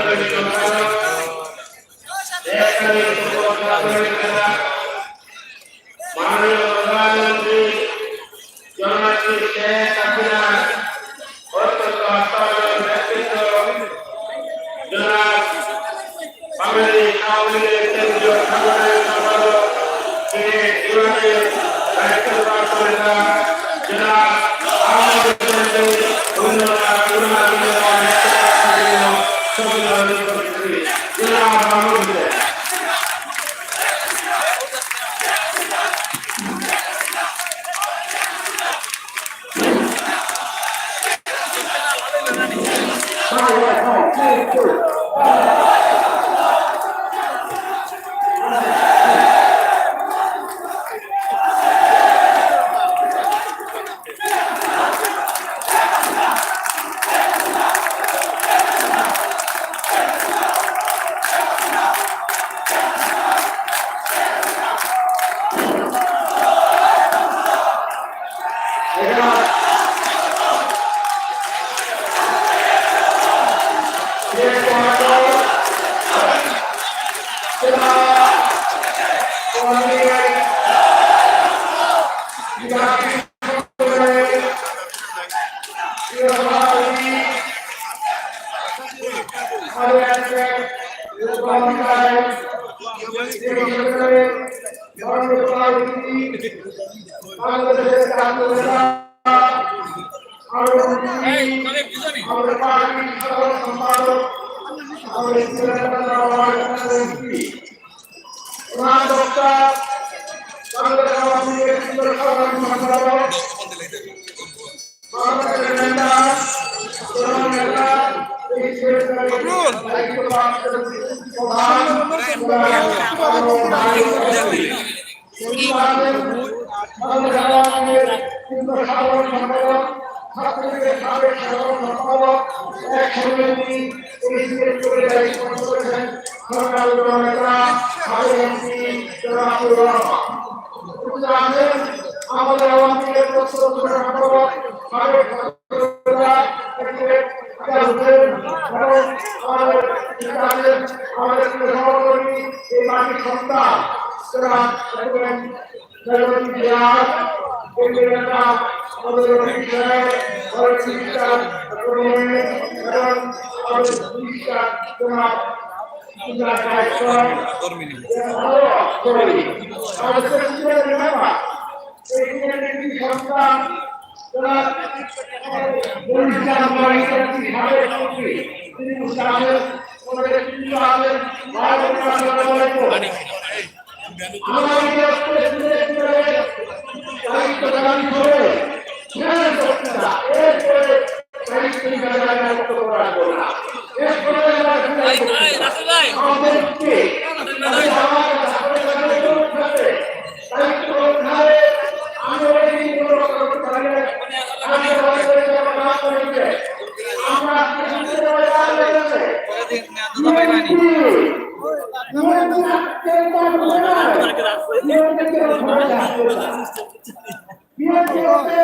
বিএনপি হচ্ছে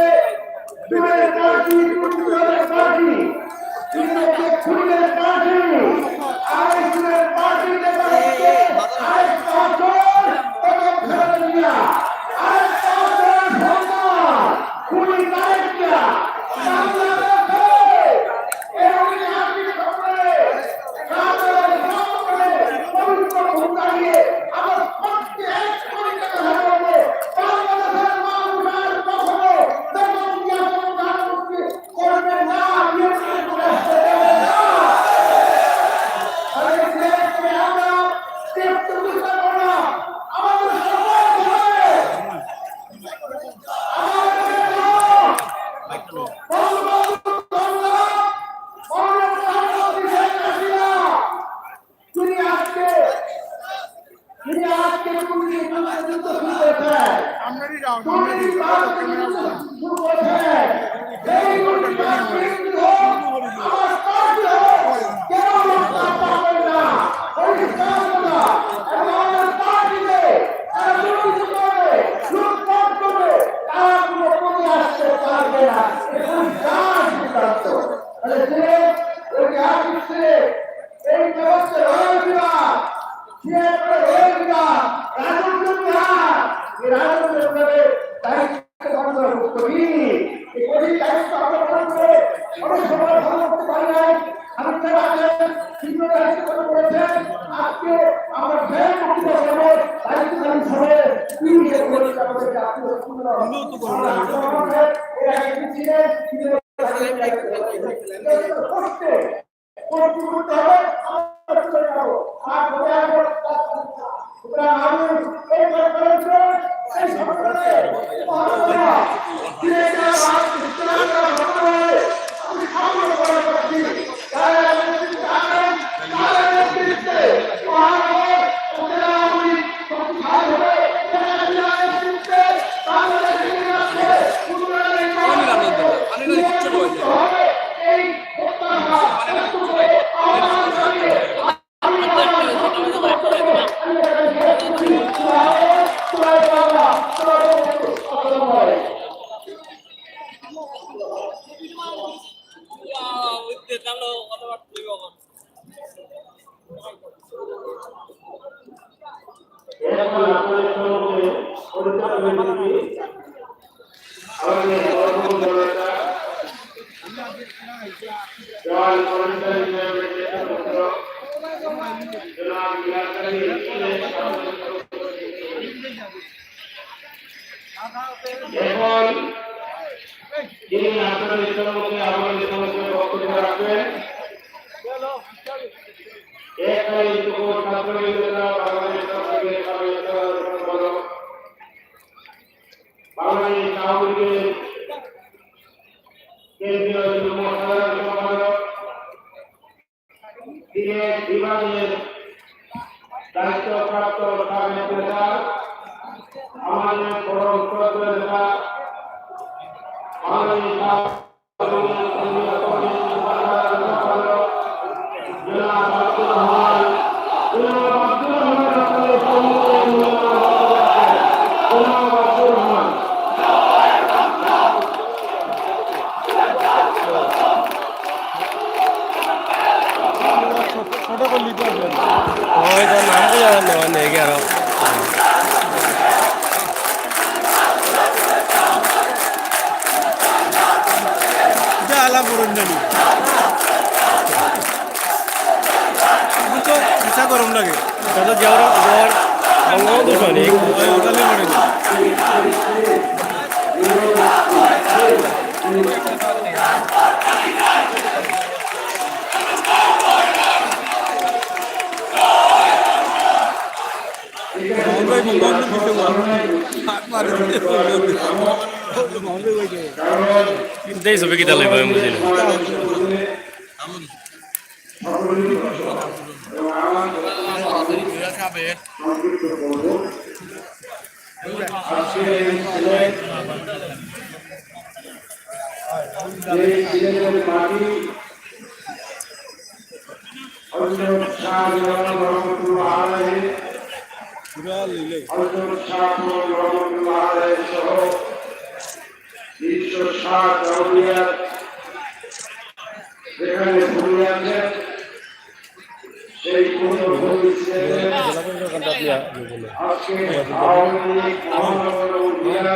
দুয়ের পার্টি, দুয়ের পার্টি, খুনের পার্টি, আইসুলের পার্টি দেখা হচ্ছে আইস পাথর এবং খেলাধুলা, আইস পাথর ভোমা, খুনি নায়করা, বাংলাদেশে এরকম আপনি খবরে রাতের খবরে পবিত্র ভূমিকা নিয়ে আমার পক্ষে এক কোটি টাকা হারাবে বাংলাদেশের মানুষ আর কখনো বেগম জিয়া প্রধানমন্ত্রী করবে না, বিএনপি করে আসতে দেবে না। আর এই দেশকে আমরা তীর্থ বিচার করব না, আমাদের সবাই হবে এখন যিনি আপনার ইচ্ছার মধ্যে আমাদের সমস্ত বক্তব্য রাখবেন এখানে ছাত্রলীগেরা বাংলাদেশ বাংলাদেশ আওয়ামী লীগের কেন্দ্রীয় যুগ্ম সাধারণ সম্পাদক সিলেট বিভাগের দায়িত্বপ্রাপ্ত সাবেক নেতা আমাদের পরম শ্রদ্ধেয় নেতা গরম লাগে তাদের যাওয়ার জ্বর বঙ্গবন্ধু সৈনিক দেই সবে কি তালে ভাই বুঝি না হযরত শাহুল রহমাতুল্লাহ আলাইহি সহ 360 আউলিয়া যেখানে ঘুরে আছেন সেই পুণ্যভূমি ছেড়ে আজকে আওয়ামী লীগ মহানগর উন্নয়ন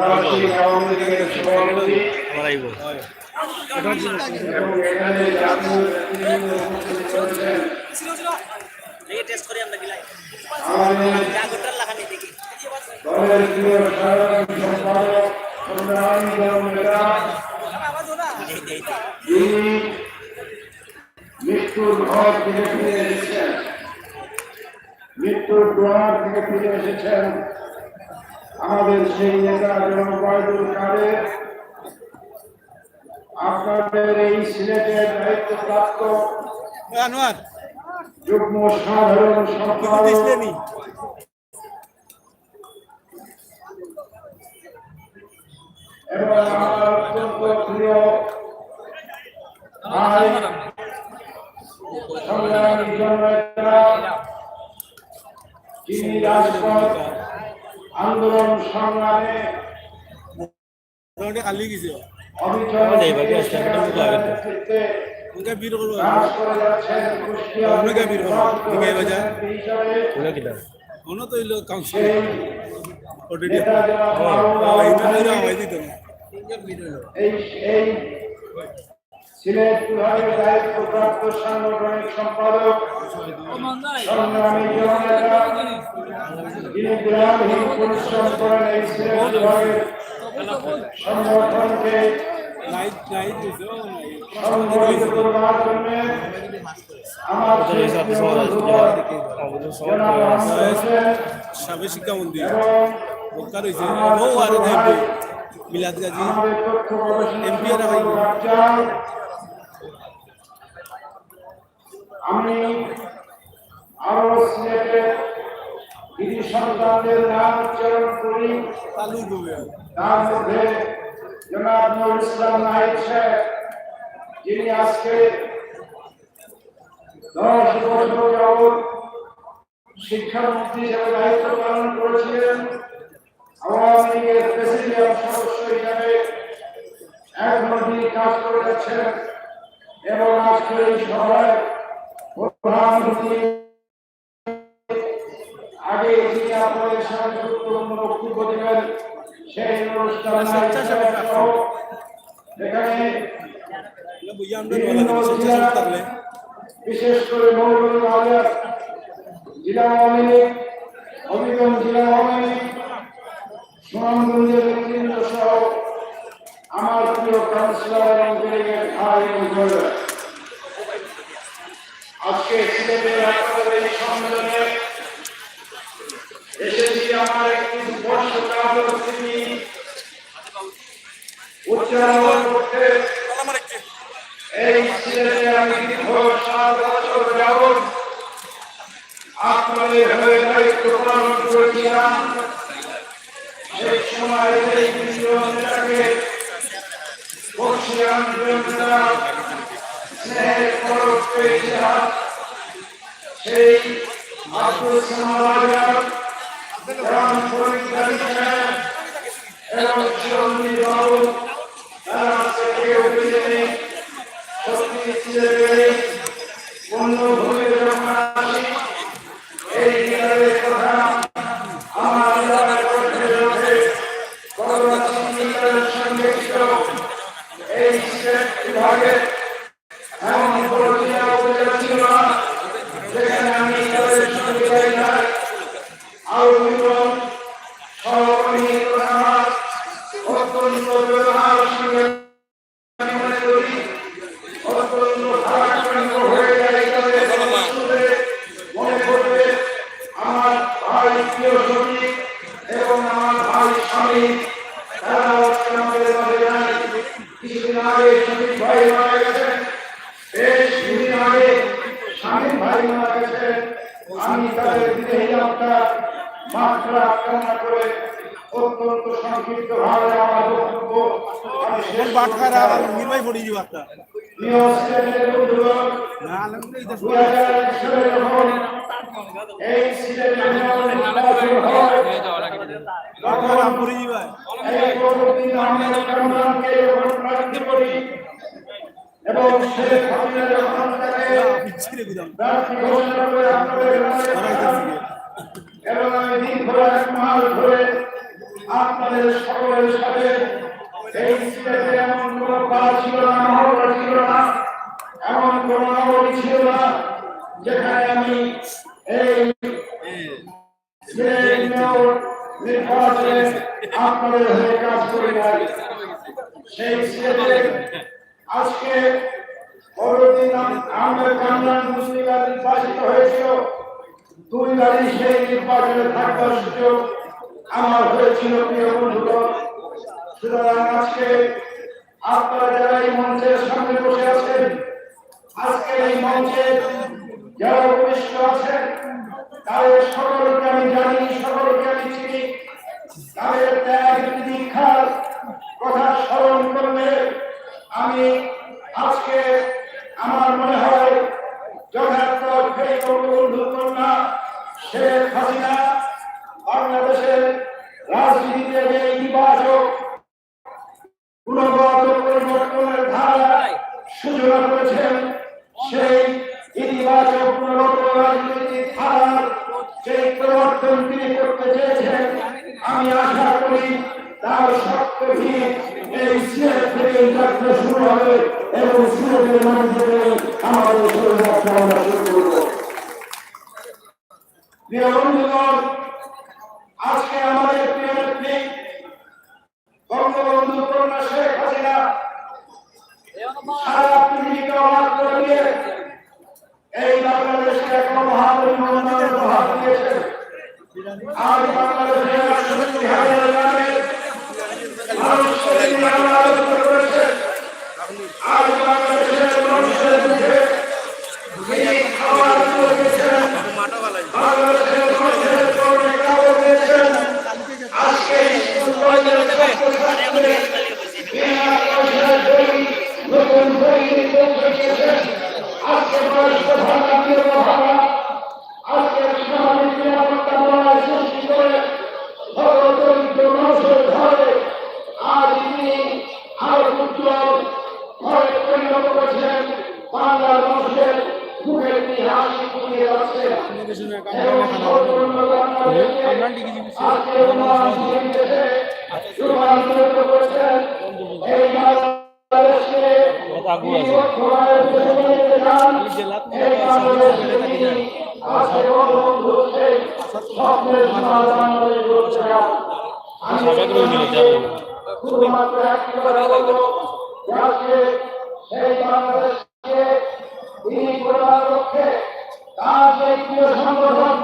রাজশাহী আওয়ামী লীগের সভাপতি এবং এখানে জাতীয় নেতৃবৃন্দ উপস্থিত রয়েছেন। দলের প্রিয় সাধারণ সম্পাদক সংগ্রামী দলনেতা যিনি মৃত্যুর ঘর থেকে ফিরে এসেছেন, মৃত্যুর দ্বার থেকে ফিরে এসেছেন আমাদের সেই নেতা জনবায়ুল কাদের। আপনাদের এই সিলেটের দায়িত্বপ্রাপ্ত যুগ্ম সাধারণ সম্পাদক এবং আমার অত্যন্ত প্রিয় ভাই সংগ্রামী জননেতা যিনি রাজপথ আন্দোলন সংগ্রামে অবিচল নেতৃত্বে কাজ করে যাচ্ছেন কুষ্টিয়া এই সিলেট বিভাগের দায়িত্বপ্রাপ্ত সাংগঠনিক সম্পাদক সংগ্রামী জননেতা যিনি বিরামহীন পরিশ্রম করেন এই সিলেট বিভাগের সংগঠনকে সংগঠিত করবার জন্য আমার সাবেক শিক্ষামন্ত্রী এবং বক্কার হয়েছে মিলাদ গাজী আমাদের তথ্য এমপি গবেষণা আমি আরো সিলেটের কৃতি সন্তানদের নাম উচ্চারণ করি। তার মধ্যে জনাব নুরুল ইসলাম নাহিদ সাহেব, যিনি আজকে 10 বছর যাবৎ শিক্ষামন্ত্রী হিসেবে দায়িত্ব পালন করেছিলেন, আওয়ামী লীগের প্রেসিডিয়াম সদস্য হিসেবে এখনো তিনি কাজ করে যাচ্ছেন এবং আজকে এই সভায় প্রধানমন্ত্রী আগে তিনি আপনাদের সামনে গুরুত্বপূর্ণ বক্তব্য দেবেন সেই অনুষ্ঠান এখানে বিশেষ করে মৌলভীবাজার জেলা আওয়ামী লীগ, হবিগঞ্জ জেলা আওয়ামী লীগ, সুনামগঞ্জের নেতৃবৃন্দ সহ আমার প্রিয় কাউন্সিলর এবং ডেলিগেট ভাই এবং বোনেরা, আজকে সিলেটের আপনাদের এই সম্মেলনে এসেছি আমার একটি বর্ষকাল স্মৃতি উচ্চারণ করতে। এই সিলেটে আমি দীর্ঘ 7 বছর যাবৎ আপনাদের হয়ে দায়িত্ব পালন করেছিলাম। সেই সময় এই নেতাকে বক্সিয়ান স্নেহের পরক পেয়েছিলাম। সেই আব্দুল সামাদ গ্রাম পরিচালিত এবং চিরঞ্জীব বাবু তারা থেকে অভিযানে সত্যি ছিলেন বন্যভূমির যখন আসি এই নেতাদের কথা আমার এলাকায় করতে রয়েছে সঙ্গে ছিল এই সিলেট বিভাগের এমন বড় জেলা উপজেলা ছিল না যেখানে আমি তাদের সঙ্গে যাই না। আউলিগঞ্জ সহকর্মী প্রধান অত্যন্ত ব্যবহার সঙ্গে মনে করি অত্যন্ত ভারাক্রান্ত হয়ে যায় তাদের মনে করবে আমার ভাই প্রিয় সঙ্গী এবং আমার ভাই স্বামী তারা আমাদের মাঝে যায়। কিছুদিন আগে সন্দীপ ভাই মারা গেছেন, বেশ কিছুদিন আগে স্বামী ভাই মারা গেছেন। আমি তাদের বিদেহী আত্মার মাত্রা কামনা করে অত্যন্ত সংক্ষিপ্ত ভাবে আমার বক্তব্য আমি শেষ করতে চাই। প্রিয় সিলেটের বন্ধুগণ, 2001 সালে যখন এই সিলেট নির্বাচন হয়, তখন এই ফখরুদ্দিন আহমেদ কামরানকে যখন প্রার্থী করি এবং শেখ হাসিনা যখন তাকে প্রার্থী ঘোষণা করে আপনাদের এবং আমি দীর্ঘ 1 মাস ধরে আপনাদের সকলের সাথে এই সিলেটে এমন কোনো কাজ ছিল না, মহল্লা ছিল না, এমন কোনো নগরী ছিল না যেখানে আমি এই সিলেট নির্বাচনে আপনাদের হয়ে কাজ করি নাই। সেই সিলেটে আজকে ফখরুদ্দিন আহমেদ কামরান মুসলিমরা নির্বাচিত হয়েছিল, 2 বারই সেই নির্বাচনে থাকার সুযোগ আমার হয়েছিল। প্রিয় বন্ধুগণ, সুতরাং আজকে আপনারা যারা এই মঞ্চের সামনে বসে আছেন, আজকে এই মঞ্চে যারা উপবিষ্ট আছেন, তাদের সকলকে আমি জানি, সকলকে আমি চিনি। তাদের ত্যাগ দীক্ষার কথা স্মরণ করলে আমি আজকে আমার মনে হয় যথার্থ সেই বঙ্গবন্ধু কন্যা শেখ হাসিনা বাংলাদেশের রাজনীতিতে যে ইতিবাচক গুণগত পরিবর্তনের ধারায় সূচনা করেছেন, সেই ইতিবাচক গুণগত রাজনীতির ধারার যে পরিবর্তন তিনি করতে চেয়েছেন, আমি আশা করি তার শক্ত ভিত এই সিলেট থেকে যাত্রা শুরু হবে এবং সিলেটের মানুষের আমাদের শরীরযাত্রা আমরা শুরু করব। প্রিয় বন্ধুগণ, আজকে আমাদের প্রিয় নেত্রী বঙ্গবন্ধু কন্যা শেখ হাসিনা সারা পৃথিবীকে অবাক করে দিয়ে এই বাংলাদেশকে এক মহাপরিবর্তনের প্রভাব দিয়েছে। আজ বাংলাদেশের রাষ্ট্রপতি হাসিনা গ্রামের মানুষকে নিয়ে আলোচনা করেছে। আজ বাংলাদেশের মানুষের মুখে তিনি খাবার তুলে দিয়েছেন, বাংলাদেশের মানুষের কর্মে কাপড় দিয়েছেন। আজকে স্কুল কলেজের ছাত্রছাত্রীদের বিনা পয়সায় বই, নতুন বই পৌঁছে দিয়েছেন। আজকে বয়স্ক ভাতা, বিধবা ভাতা, আজকে সামাজিক নিরাপত্তা বলয় সৃষ্টি করে দরিদ্র মানুষের ঘরে আজ তিনি আরো উজ্জ্বল ঘরে পরিণত করেছেন। বাংলার মানুষের মুখের তিনি হাসি ফুটিয়ে যাচ্ছেন এবং আজকে রূপান্তরিত করেছেন। এই বাংলাদেশকে শুধুমাত্র একটি কথা বলবো, সেই বাংলাদেশকে তিনি করার লক্ষ্যে তার যে প্রিয় সংগঠন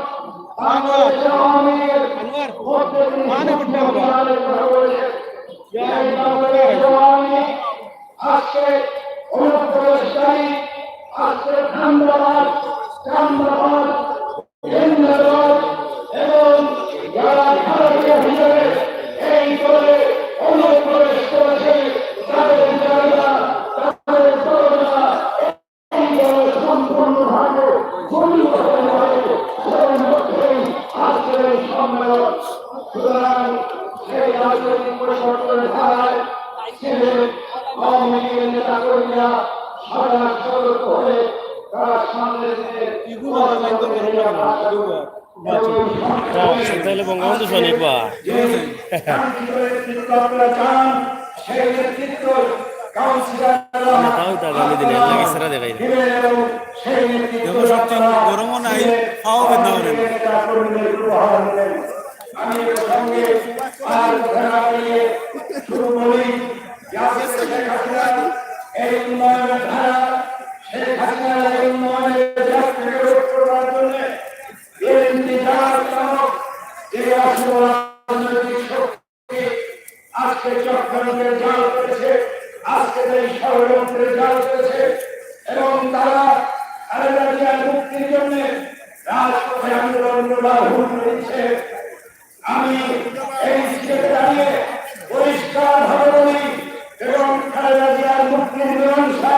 বাংলাদেশ আওয়ামী লীগের মধ্যে তিনি সংবিধানের কথা বলেছেন। এই বাংলাদেশ আওয়ামী লীগ আজকে অনুপ্রবেশকারী, আজকে ধান্দাবাজ, চান্দাবাজ, জিন্দাবাদ এবং যারা ভারতীয় হিসেবে এই দলে অনুপ্রবেশ করেছে, তাদের জায়গা, তাদের দলনা এই দলে সম্পূর্ণভাবে পরিবর্তন হবে। সেই মধ্যেই আজকের এই সম্মেলন। সুতরাং সেই রাজনৈতিক পরিবর্তনের ধারায় সিলেট আওয়ামী লীগের নেতা কর্মীরা সারা সতর্ক হয়ে তারা সামনে দিকে তাহলে বঙ্গবন্ধু শনিবা সেই নেতৃত্ব কাউন্সিলর তাও তা গালি দিলে লাগে সেরা দেখাই সেই নেতৃত্ব গরমও নাই খাওয়া বেদনা আমি সঙ্গে আর ঘোষণা করে শুরু করি। এই উন্নয়নের ধারা শেখ হাসিনার এই উন্নয়নের যাত্রাকে রোধ করার জন্য রাজনৈতিক শক্তি আজকে চক্রান্তের জাল করেছে, আজকে এই ষড়যন্ত্রের জাল করেছে এবং তারা খালেদা জিয়ার মুক্তির জন্য রাজপথে আন্দোলন করার হুমকি দিচ্ছে। আমি এই সিলেটে দাঁড়িয়ে পরিষ্কার ভাবে বলি এবং খালেদা জিয়ার মুক্তির মীমাংসা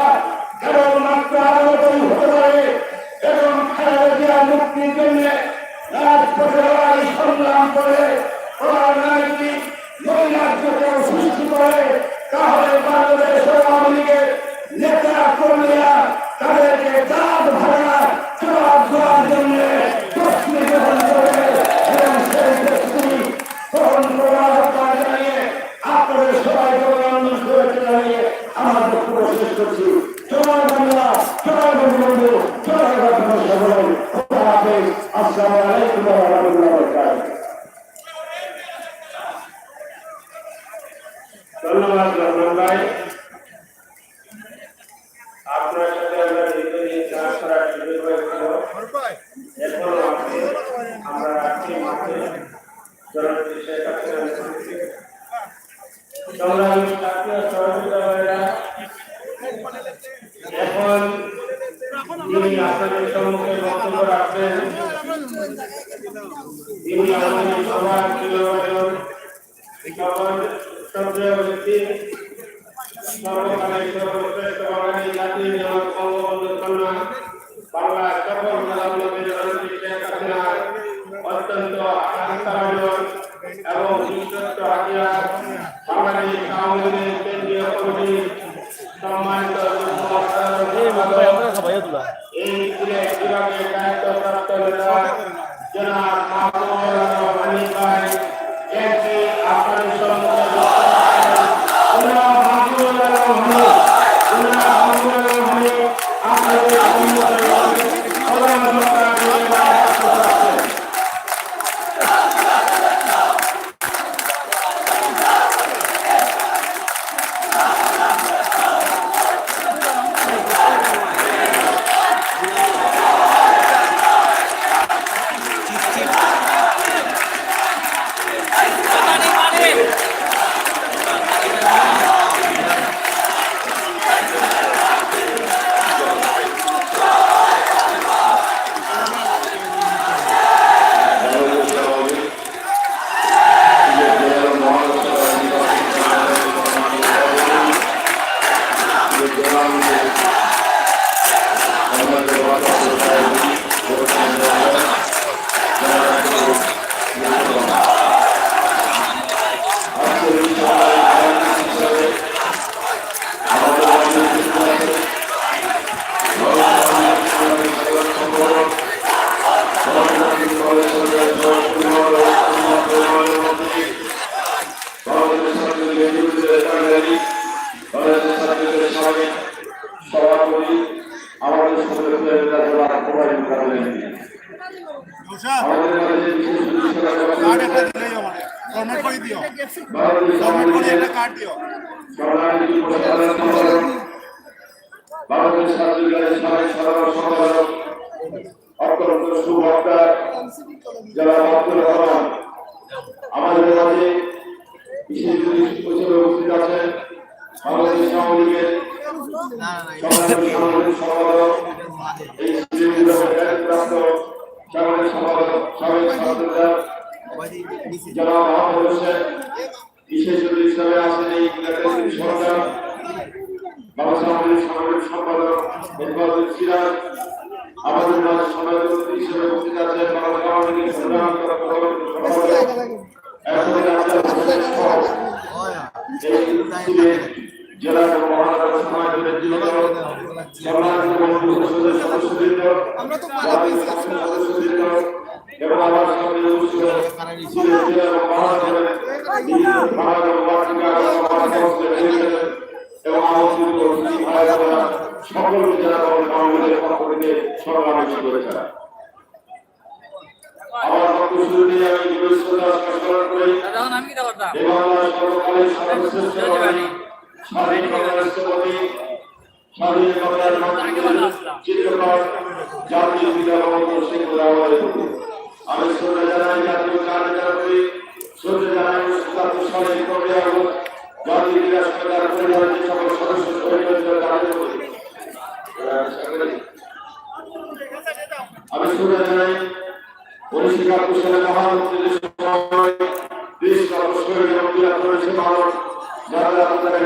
ধন্যবাদ রহমান ভাই। আপনার সাথে আমরা দীর্ঘদিন কাজ করার সুযোগ হয়েছিল। এরপর আমরা আজকে মাঠে জনপ্রিয় শেখ হাসিনার নেতৃত্বে সংগ্রামী জাতীয় সহযোগিতা এখন তিনি আপনাদের সম্মুখে বক্তব্য রাখবেন। তিনি আমাদের সবার প্রিয় সক্রিয় ব্যক্তি সর্বকালের সর্বশ্রেষ্ঠ বাঙালি জাতির জনক বঙ্গবন্ধু কন্যা বাংলার সকল প্রধানমন্ত্রী জনপ্রিয় শেখ হাসিনার অত্যন্ত আস্থাভাজন এবং বিশ্বস্ত হাতিয়ার বাংলাদেশ আওয়ামী লীগের কেন্দ্রীয় কমিটির সম্মানিত এই বিভাগের দায়িত্বপ্রাপ্ত নেতা জনাব মাহমুদ হানিফ ভাই এমপি আপনাদের সম্মুখে আমাদের মাঝে বিশেষ উপস্থিত আছেন বাংলাদেশ আওয়ামী লীগের সাংগঠনিক সম্পাদক এই দায়িত্বপ্রাপ্ত সাংগঠনিক সম্পাদক সাবেক ছাত্ররা জনাব মাহমুদ হোসেন বিশেষ অতিথি হিসেবে আছেন এই নেতৃত্ব সরকার বাংলাদেশ আওয়ামী লীগ সাংগঠনিক সম্পাদক নির্বাচিত সিরাজ আমাদের মাঝে সম্মানিত অতিথি হিসেবে উপস্থিত আছেন বাংলাদেশ আওয়ামী লীগের সংগ্রামী জেলা মহানগর সমাজের সদস্যবৃন্দ এবং আমার সঙ্গে জেলা মহানগরের এবং আমন্ত্রিত সকল জেলা কর্মীদের পক্ষ থেকে সংগ্রামী করেছে। আমার পক্ষ শুরু নিয়ে আমি স্মরণ করি সর্বকালের সর্বশ্রেষ্ঠ স্বাধীন বাংলাদেশী স্বাধীন বাংলার চিত্রকর জাতীয় পিতা বঙ্গবন্ধু শেখ মুজিবুর আমি শ্রদ্ধা জানাই জাতীয় গান করি শ্রদ্ধা জানাই ৭৭ সালের ১৫ আগস্ট জাতীয় ক্রীড়া সরকার পরিবারের সকল সদস্য আমি শ্রদ্ধা জানাই ১৯৭১ সালে মহান মুক্তিযুদ্ধের সময় দেশ অবশ্যই রক্ষা করেছে ভারত যারা আপনাদের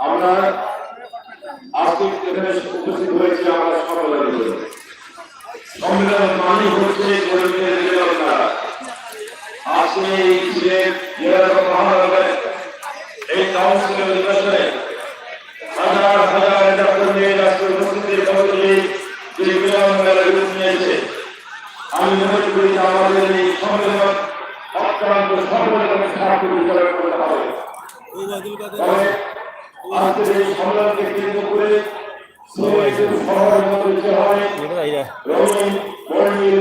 আমরা আজকে এখানে উপস্থিত হয়েছি আমরা সকলে সংবিধান মানি হচ্ছে গরিবের নিরাপত্তা। আজকে এই কাউন্সিলের নির্বাচনে হাজার হাজার নেতা কর্মী রাষ্ট্রীয় উপস্থিতির কমিটি যে বিধানসভার বিরোধ নিয়েছে আমি মনে করি আমাদের এই সম্মেলন অত্যন্ত সফলভাবে স্বার্থ বিচারণ করতে হবে। তবে আজকের এই সম্মেলনকে কেন্দ্র করে শহরের মধ্যে হয় রঙিন বর্ণিল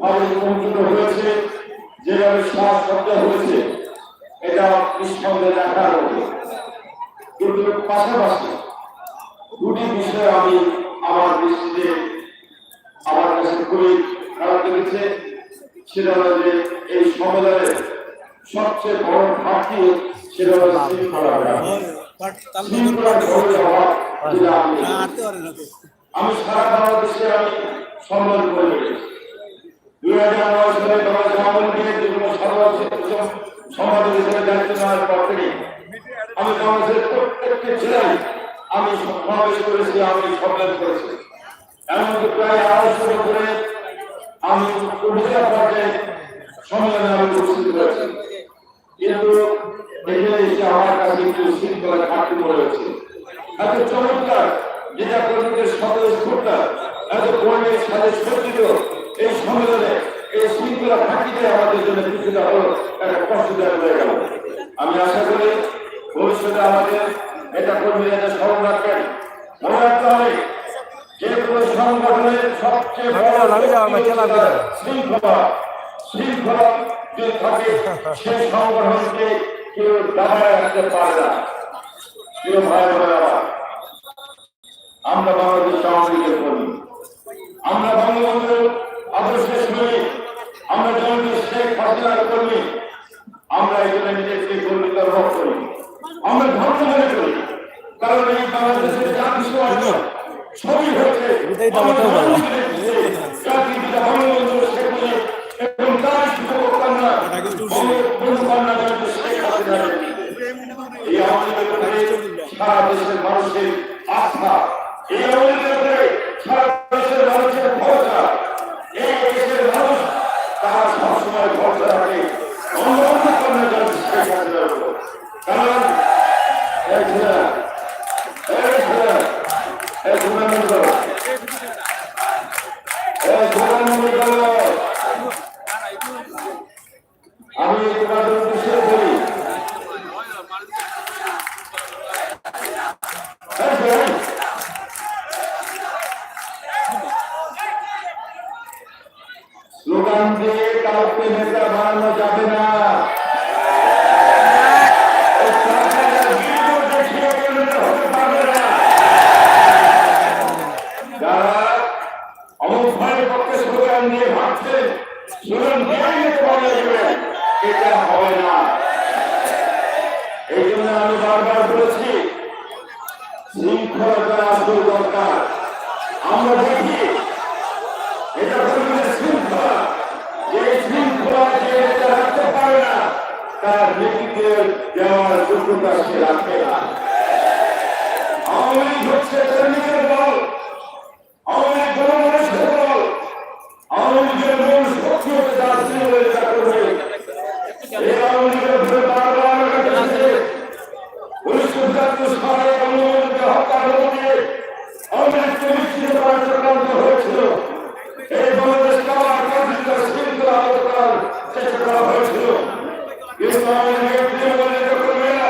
ভাবে বঞ্চিত হয়েছে, যেভাবে শ্বাসকষ্ট হয়েছে, এটা নিঃসন্দেহে দেখার মতো। কিন্তু পাশাপাশি দুটি বিষয় আমি আমার দৃষ্টিতে আমার কাছে খুবই খারাপ লেগেছে। সেটা হলো যে এই সম্মেলনের সবচেয়ে বড় ঘাটতি সেটা হলো আমি সারা বাংলাদেশে আমি সম্মেলন করে রেখেছি। 2009 সালে সমাজের হিসেবে দায়িত্ব নেওয়ার পর থেকে আমি বাংলাদেশের প্রত্যেকটি জেলায় আমি সমাবেশ করেছি, আমি সম্মেলন করেছি। এমনকি প্রায় 250 করে আমি উপজেলা পর্যায়ে সম্মেলনে আমি উপস্থিত হয়েছি। কিন্তু এখানে এসে আমার কাছে একটু শৃঙ্খলা ঘাটতি মনে হয়েছে। এত চমৎকার যেটা কর্মীদের স্বতঃস্ফূর্তা, এত কর্মীর সাথে সজ্জিত এই সম্মেলনে এই শৃঙ্খলা ঘাটতিতে আমাদের জন্য কিছুটা হলো একটা কষ্টদায়ক হয়ে গেল। আমি আশা করি ভবিষ্যতে আমাদের এটা কর্মীরা স্মরণ রাখবেন। মনে রাখতে হবে যে কোনো সংগঠনের সবচেয়ে শৃঙ্খলা যে থাকে সেই সংগঠনকে কেউ দাঁড়ায় রাখতে পারে না। কেউ ভাই বোনেরা, আমরা বাংলাদেশ আওয়ামী লীগের কর্মী, আমরা বঙ্গবন্ধুর আদর্শের সঙ্গে, আমরা জনতা শেখ হাসিনার কর্মী। আমরা এখানে নিজেকে কর্মী গর্ব করি, আমরা ধর্ম মনে করি। কারণ এই বাংলাদেশের জাতীয় সবই হচ্ছে জাতির পিতা বঙ্গবন্ধু শেখ মুজিব এবং তার শুভকামনা বঙ্গবন্ধু কন্যা জনতা শেখ হাসিনা। এই আওয়ামী লীগের সারা দেশের মানুষের আস্থা, এই আওয়ামী লীগের সারা দেশের মানুষের ভরসা। এই দেশের মানুষ তারা সবসময় ভরসা রাখে বঙ্গবন্ধু কন্যা জনতা শেখ হাসিনার উপর। কারণ আমি তোমাদের উদ্দেশ্যে বলি, স্লোগান দিয়ে কাউকে নেতা বানানো যাবে না। যারা অমুকভাবে পক্ষে স্লোগান দিয়ে ভাবছেন স্লোগান দিয়ে এটা হবে না। এই জন্য আমি বারবার বলেছি শৃঙ্খলতা আসল দরকার। আমরা দেখি এটা পরিবেশ শৃঙ্খলা, যে শৃঙ্খলা যে রাখতে পারে না তার নেতৃত্বে দেওয়ার যোগ্যতা সে রাখে না। আওয়ামী লীগ হচ্ছে কর্মীদের দল, আওয়ামী লীগ গণমানুষের দল, আওয়ামী লীগের মূল শক্তি হচ্ছে তার শৃঙ্খলা করবে। এই আওয়ামী লীগের ভুলে বারবার কাছে 1975 সালে বঙ্গবন্ধুকে হত্যা করতে আওয়ামী লীগকে নিশ্চিত করার চক্রান্ত হয়েছিল। এই বাংলাদেশকে আবার কর্মীদের শৃঙ্খলা আবদ্ধ করার চেষ্টা করা হয়েছিল। কিন্তু আওয়ামী লীগের তৃণমূলের কর্মীরা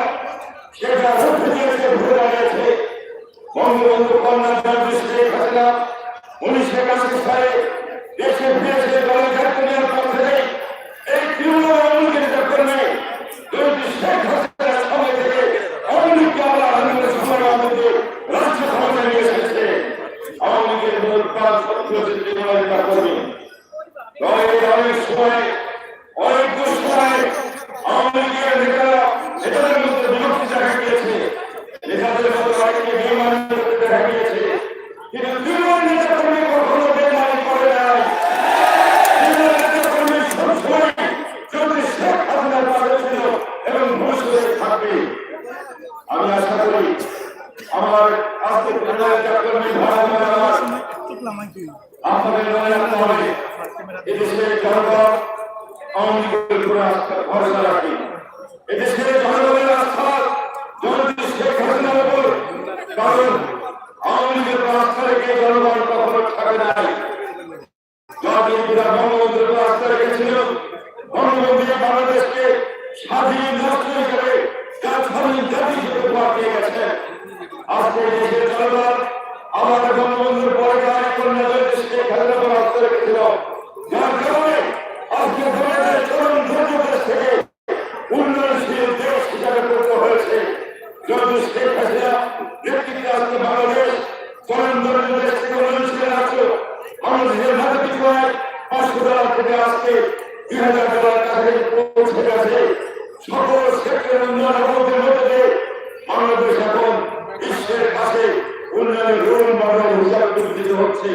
সেটা রুখে দিয়েছে, ভুলে দাঁড়িয়েছে। বঙ্গবন্ধু কন্যা জনতা শেখ হাসিনা 1981 সালে দেশে ফিরেছে দলের দায়িত্ব নেওয়ার পর থেকে এই তৃণমূল আওয়ামী লীগের কর্মী জনতা শেখ হাসিনার সময় থেকে আওয়ামী লীগকে আবার আন্দোলনের সময়ের মধ্যে রাষ্ট্র ক্ষমতা নিয়ে এসেছে। আওয়ামী লীগের মূল প্রাণ শক্তি হচ্ছে তৃণমূলের কর্মী। অনেক সময় অনেক দুঃসময় আওয়ামী লীগের নেতাদের মধ্যে বিভক্তি দেখা গিয়েছে, নেতাদের মধ্যে অনেকে বেইমানি করতে দেখা গিয়েছে। কিন্তু তৃণমূল নেতা কর্মী কখনো বেইমানি করে নাই। তৃণমূল নেতা কর্মী সবসময় যদি শেখ হাসিনার পাশে ছিল এবং ভবিষ্যতে থাকবে। আমি আশা করি আমার আজকে তৃণমূল নেতা কর্মী আপনাদের মনে রাখতে হবে এদেশের জনগণ আওয়ামী লীগের উপরে ভরসা রাখে। এদেশের জনগণের আস্থা জনতা শেখ হাসিনার উপর। কারণ আওয়ামী লীগের আস্থা রেখে জনগণ কখনো থাকে নাই। জাতীয় পিতা বঙ্গবন্ধুর আস্থা রেখেছিল। বঙ্গবন্ধু বাংলাদেশকে স্বাধীন রাষ্ট্র হিসেবে স্বাধীন জাতি হিসেবে উপহার দিয়ে গেছে। আজকে দেশের জনগণ আমাদের বঙ্গবন্ধুর পরে কন্যা জনতা শেখ হাসিনার উপর আস্থা রেখেছিল, যার কারণে বাংলাদেশের মাটিতে প্রায় 500 ডলার থেকে আজকে 2000 ডলার কাছে পৌঁছে গেছে। সকল সেক্টরের উন্নয়নের মধ্যে দিয়ে বাংলাদেশ এখন বিশ্বের কাছে উন্নয়নের রোল মডেল হিসাবে বিবেচিত হচ্ছে।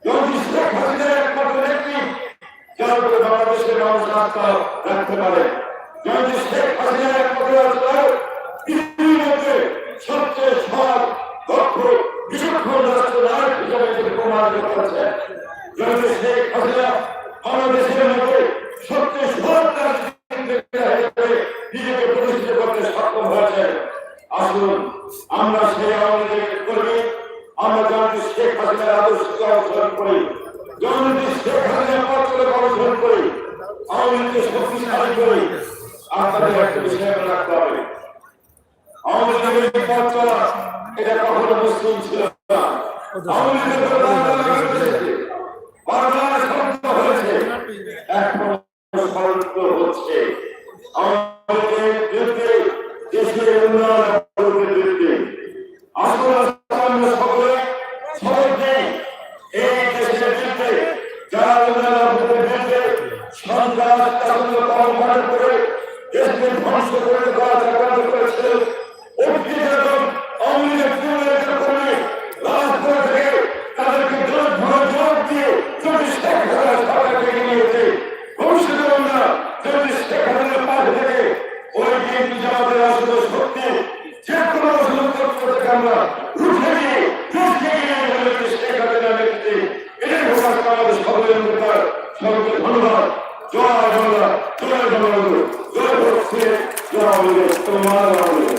যদি শেখ হাসিনার একমাত্র ব্যক্তি যার উপরে বাংলাদেশের মানুষ আস্থা রাখতে পারে, যদি শেখ হাসিনার একমাত্র পৃথিবীর মধ্যে সবচেয়ে সৎ, দক্ষ, বিচক্ষণ রাষ্ট্রনায়ক হিসাবে তিনি প্রমাণিত করেছেন, যদি শেখ হাসিনা বাংলাদেশের মধ্যে সবচেয়ে সৎ হিসেবে নিজেকে প্রতিষ্ঠিত করতে সক্ষম হয়েছেন, আসুন আমরা সেই আওয়ামী লীগের কর্মী, আমরা জননেত্রী শেখ হাসিনার আদর্শকে অনুসরণ করি, জননেত্রী শেখ হাসিনার পথকে অনুসরণ করি, আওয়ামী লীগকে শক্তিশালী করি। আপনাদের একটা বিষয় মনে রাখতে হবে, আওয়ামী লীগের পথ চলা এটা কখনো মুসলিম ছিল না। আওয়ামী লীগের বারবার শব্দ হয়েছে, এখন ষড়যন্ত্র হচ্ছে। আওয়ামী লীগের বিরুদ্ধে, দেশের উন্নয়নের বিরুদ্ধে আসলে সকলে সবাই নেই। এই দেশের বিরুদ্ধে যারা উন্নয়নের বিরুদ্ধে সন্ত্রাস কর্মকাণ্ড করে দেশকে ধ্বংস করে দেওয়ার চক্রান্ত করেছে, তাদেরকে জোর দিয়ে যদি শেখ হাসিনা সরকারকে নিয়েছে, ভবিষ্যতে আমরা যদি শেখ হাসিনার পাশে থেকে ওই বিএনপি জামাতের আসলে শক্তি যে কোনো থেকে আমরা রুখে দিয়ে শেখ হাসিনার নেতৃত্বে এটাই প্রকাশ আমাদের সকলের অধিকার। সকলকে ধন্যবাদ। জয় বাংলা, জয় বঙ্গবন্ধু, জয় ভক্তি, জয় আমাদের তোমার আমাদের।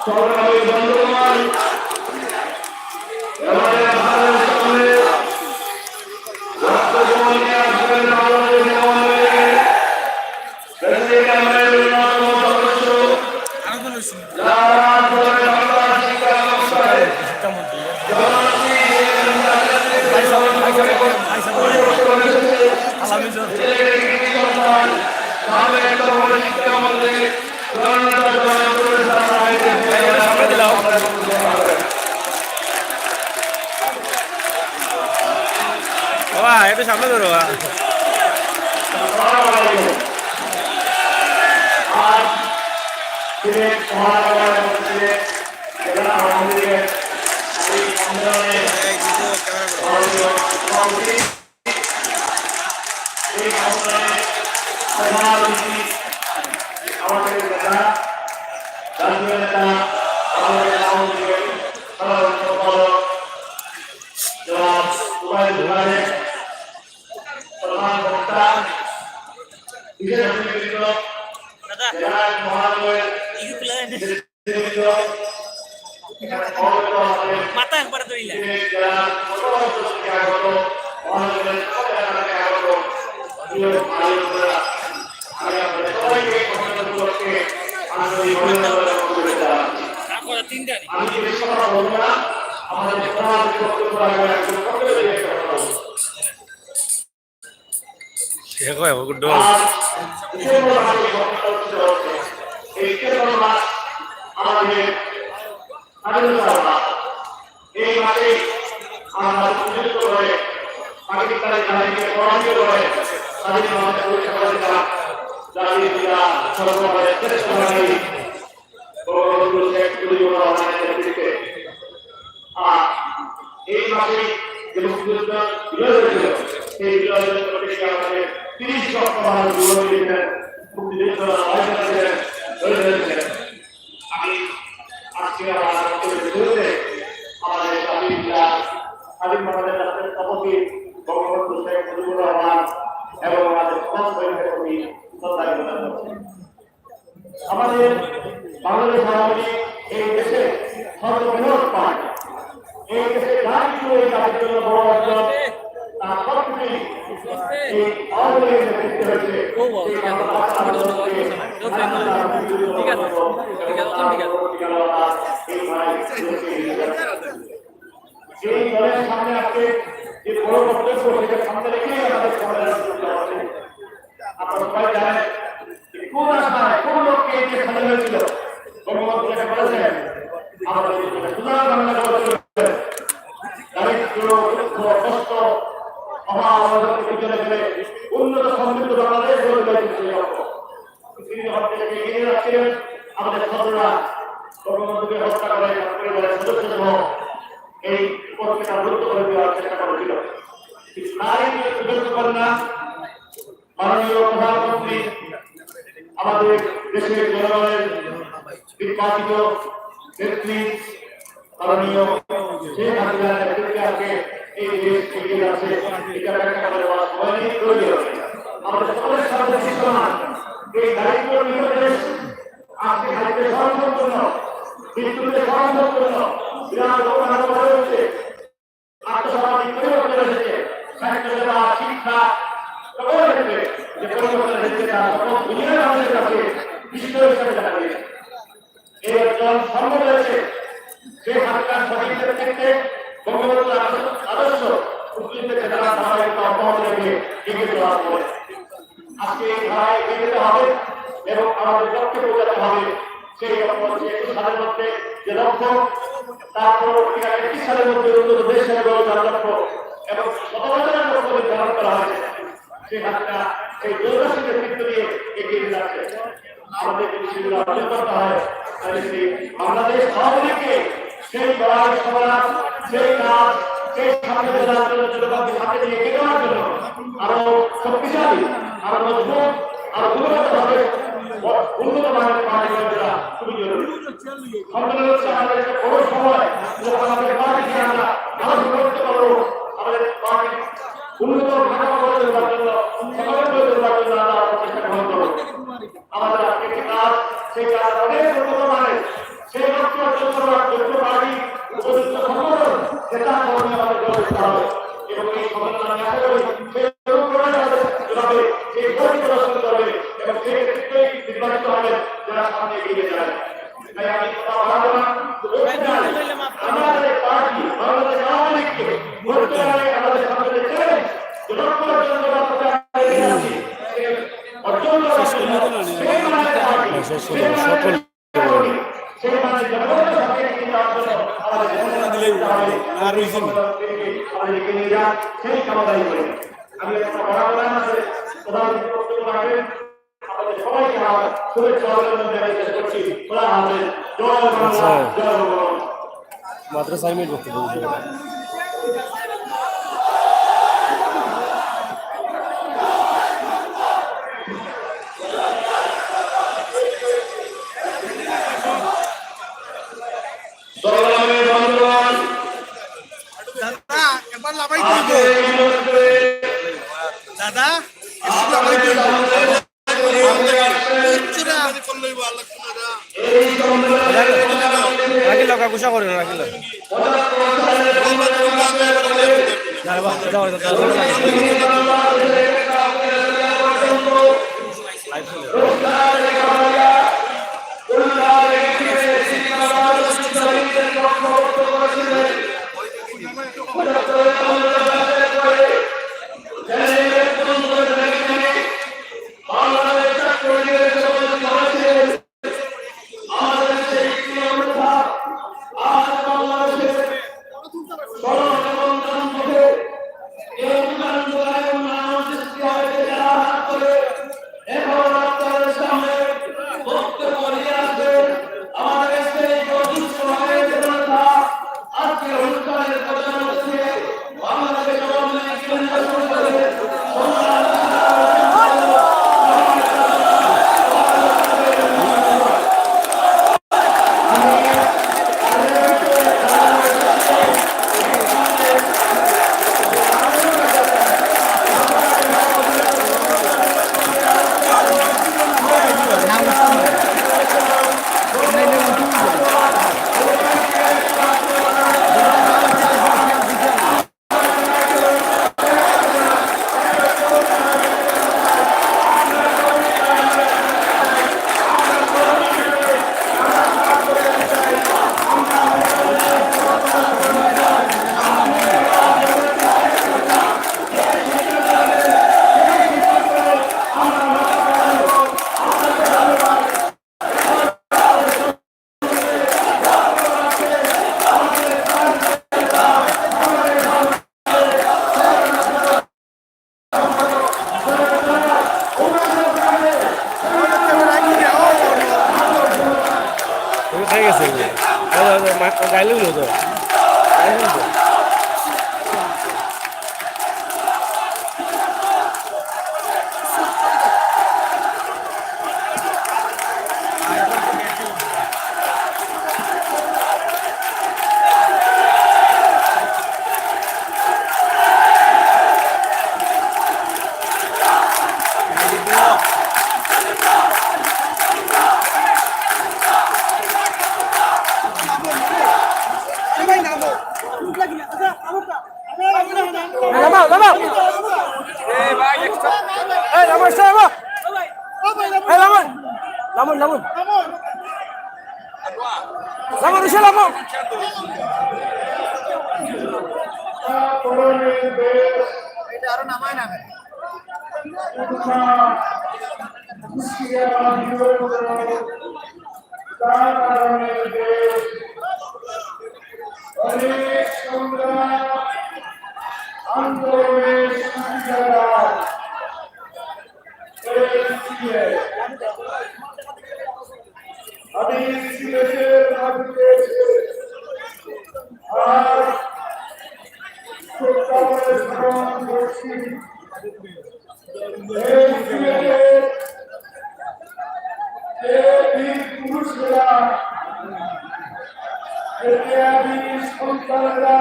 সরকারি বন্ধুগণ, আমাদের ভারতের সামনে রাষ্ট্রজীবনে আসবেন আমাদের নেওয়ালের প্রেসিডেন্টের অন্যতম সদস্য, যারা ধরে বাংলা শিক্ষা ব্যবস্থায় শিক্ষামন্ত্রী একটু সামনে ধরো। আমাদের নেতা, জাতীয় নেতা, আমাদের আওয়ামী লীগের সাধারণ সম্পাদক জনাব ওবায়দুল কাদের, প্রধান বক্তা, বিশেষ অতিথিবৃন্দ, জেনারেল মহানগরের নেতৃবৃন্দ, এখানে সমবেত আমাদের জেলা সদস্য থেকে আগত, মহানগরের সদস্য থেকে আগত প্রিয় ভাই-বোনেরা, আমি আপনাদের সবাইকে উপলক্ষে আন্তরিক অভিনন্দন ও শুভেচ্ছা জানাচ্ছি। আমি বেশি কথা বলবো না, আমাদের সমাজ বক্তব্য রাখবেন একজন সকলের একটা কথা বলবো। এই ডিসেম্বর মাস আমাদের স্বাধীনতা মাস। এই মাসে আমরা সুযোগ করে পাকিস্তানের জাতিকে পরাজিত করে স্বাধীন ভারতের পরীক্ষা করেছিলাম। জাতির পিতা সর্বভাবে শ্রেষ্ঠ নাগরিক বঙ্গবন্ধু শেখ মুজিবুর রহমানের নেতৃত্বে। আর এই মাসে যে মুক্তিযুদ্ধ বিজয় হয়েছিল, সেই বিজয়ের প্রতীকে আমাদের 30 লক্ষ মানুষ জীবন দিয়েছিলেন, মুক্তিযুদ্ধ আমি আজকে আমার বিরুদ্ধে আমাদের জাতির পিতা স্বাধীন ভারতের রাষ্ট্রের স্থপতি বঙ্গবন্ধু শেখ মুজিবুর রহমান এবং আমাদের সমাজ সৈনিকের প্রতি শ্রদ্ধা নিবেদন করছি। আমাদের বাংলাদেশ আওয়ামী লীগ এই দেশে সর্ববৃহৎ পার্টি। এই দেশে যা কিছু এই জাতির জন্য বড় অর্জন, তা সবকিছু এই আওয়ামী লীগের নেতৃত্বে হয়েছে। এই দলের সামনে আজকে যে বড় বক্তব্য সেটা সামনে রেখেই আমাদের সমাধান করতে হবে। আপনারা সবাই জানেন যে কোন আশায় কোন লোককে এই যে সাজানো হয়েছিল, বঙ্গবন্ধু লেখা বলেছেন আমাদের সুন্দর বাংলা গড়ে তুলবেন, দারিদ্র দুঃখ কষ্ট অভাব অনটন চলে গেলে উন্নত সমৃদ্ধ বাংলাদেশ গড়ে তুলতে হবে। তিনি হত্যা থেকে এগিয়ে রাখছিলেন আমাদের ছাত্ররা বঙ্গবন্ধুকে হত্যা করে পরিবারের সদস্য সহ এই পত্রিকা গুরুত্ব করে দেওয়ার চেষ্টা করেছিল। তাই সুযোগ্য কন্যা মাননীয় প্রধানমন্ত্রী আমাদের দেশের জনগণের নির্বাচিত নেত্রী মাননীয় শেখ হাসিনার নেতৃত্বে আজকে এই দেশ এগিয়ে যাচ্ছে। এটা ব্যাখ্যা করে বলা সময় নেই, প্রয়োজন। আমাদের সকলের সাথে দৃশ্যমান এই দায়িত্ব নিয়ে দেশ আজকে খাইতে স্মরণপূর্ণ, মৃত্যুতে স্মরণপূর্ণ বিরাট ঘটনা ঘটে হচ্ছে। আত্মসামাজিক পরিবর্তন এসেছে, সাহিত্য সেবা শিক্ষা সকল ক্ষেত্রে যে পরিবর্তন এসেছে তা সকল দুনিয়ার মানুষের কাছে বিস্ময় হিসেবে দেখা দিয়েছে। এই অর্জন সম্ভব হয়েছে শেখ হাসিনার সঠিকের ক্ষেত্রে বঙ্গবন্ধুর আদর্শ উদ্বৃত্ত চেতনা ধারাবাহিকতা অব্যাহত রেখে এগিয়ে চলার পরে আজকে এই ধারায় এগিয়ে যেতে হবে এবং আমাদের লক্ষ্যে পৌঁছাতে হবে। সেই লক্ষ্য হচ্ছে ২১ সালের মধ্যে যে লক্ষ্য, তারপর ৩১ সালের মধ্যে উন্নত দেশ হিসেবে গড়ে তোলার লক্ষ্য এবং ১৭ বছরের লক্ষ্য নির্ধারণ করা হয়েছে। সেই হাসিনা সেই দূরদর্শী নেতৃত্ব দিয়ে এগিয়ে যাচ্ছে। আমাদের যদি সেগুলো অর্জন করতে হয় তাহলে সেই বাংলাদেশ আওয়ামী লীগকে সেই লড়াই সংগ্রাম, সেই কাজ, সেই সামনে যাওয়ার জন্য জনগণকে সাথে নিয়ে এগিয়ে যাওয়ার জন্য আরো শক্তিশালী, আরো মজবুত, আরো গুণগতভাবে উন্নত মানের পার্টি গড়ে তোলা খুবই জরুরি। সম্মেলন হচ্ছে আমাদের একটা বড় সময়, যখন আমাদের পার্টিকে আমরা আলোচনা করতে পারবো, আমাদের পার্টি উন্নত ঢাকা গড়ে তোলার জন্য, সমাজ গড়ে তোলার জন্য আমরা চেষ্টা গ্রহণ করবো। আমাদের আজকে যে কাজ, সেই কাজ অনেক উন্নত মানের, সেই লক্ষ্য অর্জন করার যোগ্য পার্টি উপযুক্ত সংগঠন সেটা আমাদের গড়ে তুলতে হবে এবং এই সম্মেলন আমি আশা করি সেই হবে, সেই গতি প্রদর্শন করবে এবং সেই ক্ষেত্রেই নির্বাচিত হবে যারা সামনে এগিয়ে যাবে। তাই আমি কথা বাড়াবো না, আমাদের পার্টি বাংলাদেশ আওয়ামী লীগকে গড়তে হবে আমাদের সামনে যে চ্যালেঞ্জ, যে লক্ষ্য অর্জন করার পথে আমরা এগিয়ে যাচ্ছি, সেই অর্জন করার জন্য সেই মানের পার্টি, সেই মানের সেই মানের জনগণের সাথে এগিয়ে যাওয়ার জন্য আমাদের আমাদেরকে নিয়ে যান, সেই কামনাই করি। আমি একটা বাড়াবো না, আমাদের প্রধান বক্তব্য রাখবেন। আমাদের সবাইকে আমার শুভেচ্ছা অভিনন্দন জানাতে চেষ্টা করছি। খোলা হাতে জয় বাংলা, জয় বঙ্গবন্ধু। মাদ্রাসা আইমের বক্তব্য দাদা রাখিল কাকুসা করে রাখিল চাইলেও হতো অনেক সংগ্রাম আন্দোলনের সুবিধার আমি সিলেটের মাটিতে আজ সরকারের ভ্রমণ করছি। এই সিলেটের যে বীর পুরুষেরা বীর সন্তানেরা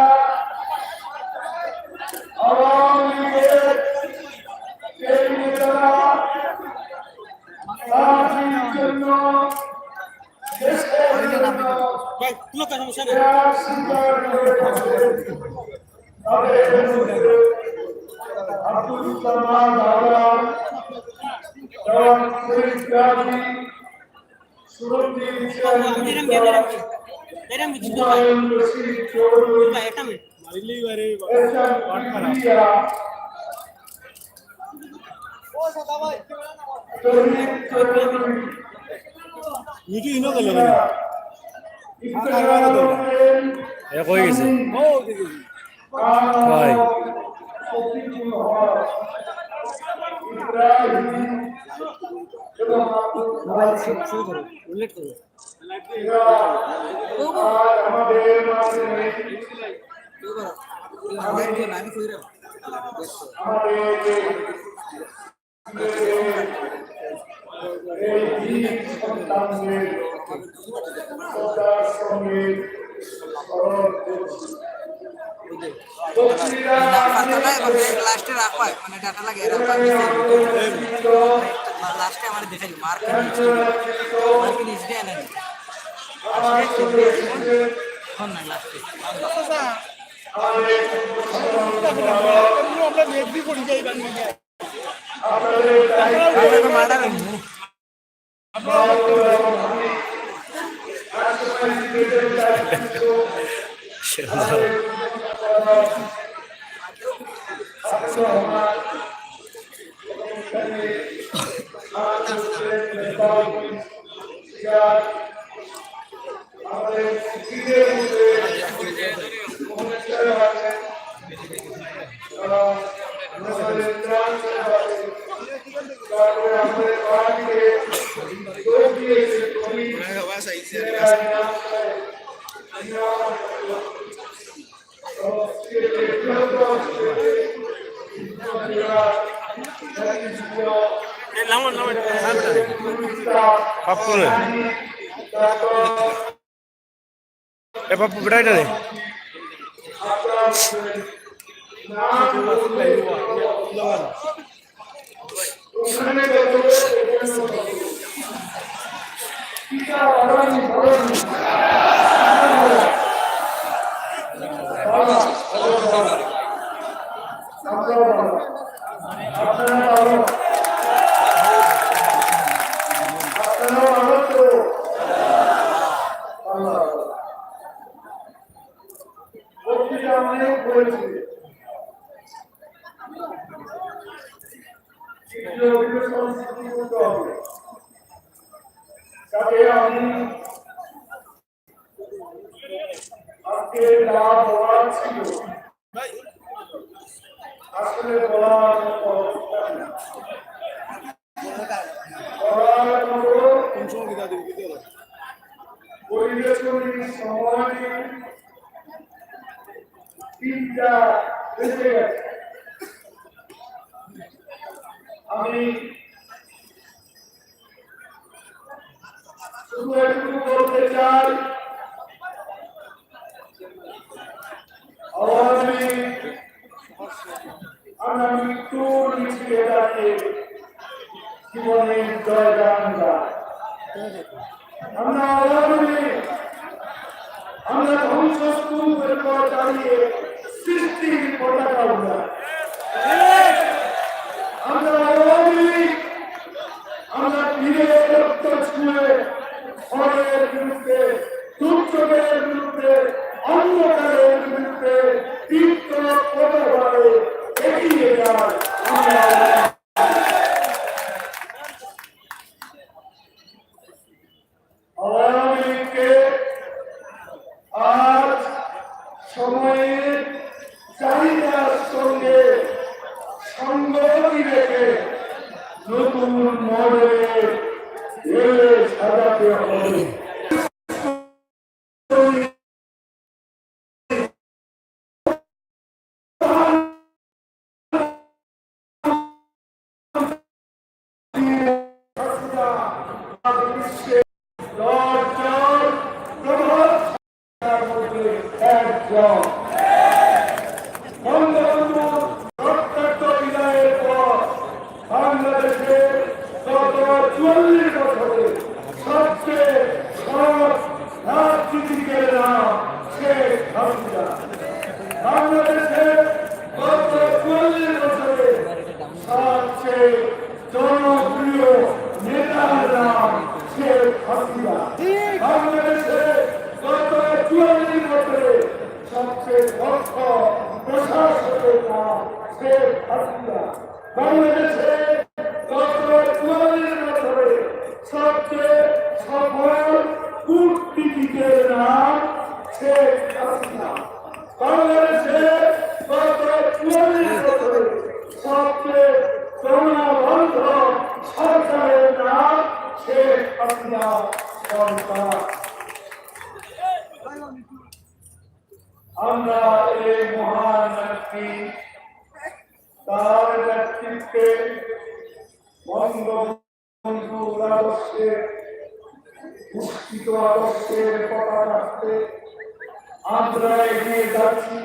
আওয়ামী লীগের এই নেতারা জাতির জন্য দেশের জন্য দেয়ার স্বীকার করেছে। তাদের মধ্যে আব্দুল সালাম আওয়াল, জওয়ান শরীফ গাজী, সুরুদ্দিন হুমায়ুন রশিদ চৌধুরী, এসএম ইলিয়া, শহীদ চৌধুরী, কই গেছে ভাই আমাদের মাঝে এই বীর সন্তানদের শ্রদ্ধার সঙ্গে স্মরণ করছি। লাস্টে রাখা মানে ডাটা লাগে লাস্টে আমার দেখে মার্কিন ইসডে এনে নাই লাস্টে পাপ্পু না এ পাপ্পু বেটাইটা নেই আসলে বলার পরিবেশনের সময় দিনটা বেঁচে গেছে। আমি শুধু একটু বলতে চাই, আওয়ামী আমরা মৃত্যুর মিছিলে দাঁড়িয়ে জীবনের জয়গান গাই। আমরা আওয়ামী আমরা ধ্বংসস্তূপের পর দাঁড়িয়ে সৃষ্টির পতাকা উড়াই। আমরা আওয়ামী আমরা বীরের রক্ত ছুঁয়ে খড়ের বিরুদ্ধে, দুর্যোগের বিরুদ্ধে, অন্ধকারের বিরুদ্ধে দীপ্ত পতাকায় এগিয়ে যাই। আওয়ামী লীগকে আজ সময়ের চাহিদার সঙ্গে সঙ্গতি রেখে নতুন মডেলে ঢেলে সাজাতে হবে। বাংলাদেশের গত ৪৪ বছরে সবচেয়ে সৎ রাজনীতিকের নাম শেখ হাসিনা। বাংলাদেশের গত ৪৪ বছরে সবচেয়ে জনপ্রিয় নেতার নাম শেখ হাসিনা। বাংলাদেশের গত ৪৪ বছরে সবচেয়ে দক্ষ প্রশাসকের নাম শেখ হাসিনা। বাংলাদেশে গত ৪৪ বছরে সবচেয়ে সফল কূটনীতিকের নাম শেখ হাসিনা। বাংলাদেশে গত ৪৪ বছরে সবচেয়ে জনবন্ধ সরকারের নাম শেখ হাসিনা সরকার। আমরা এই মহান নেত্রী তার নেতৃত্বে বঙ্গবন্ধুর আদর্শে পুষ্টিত আদর্শের পতাকা রাখতে আমরা এগিয়ে যাচ্ছি।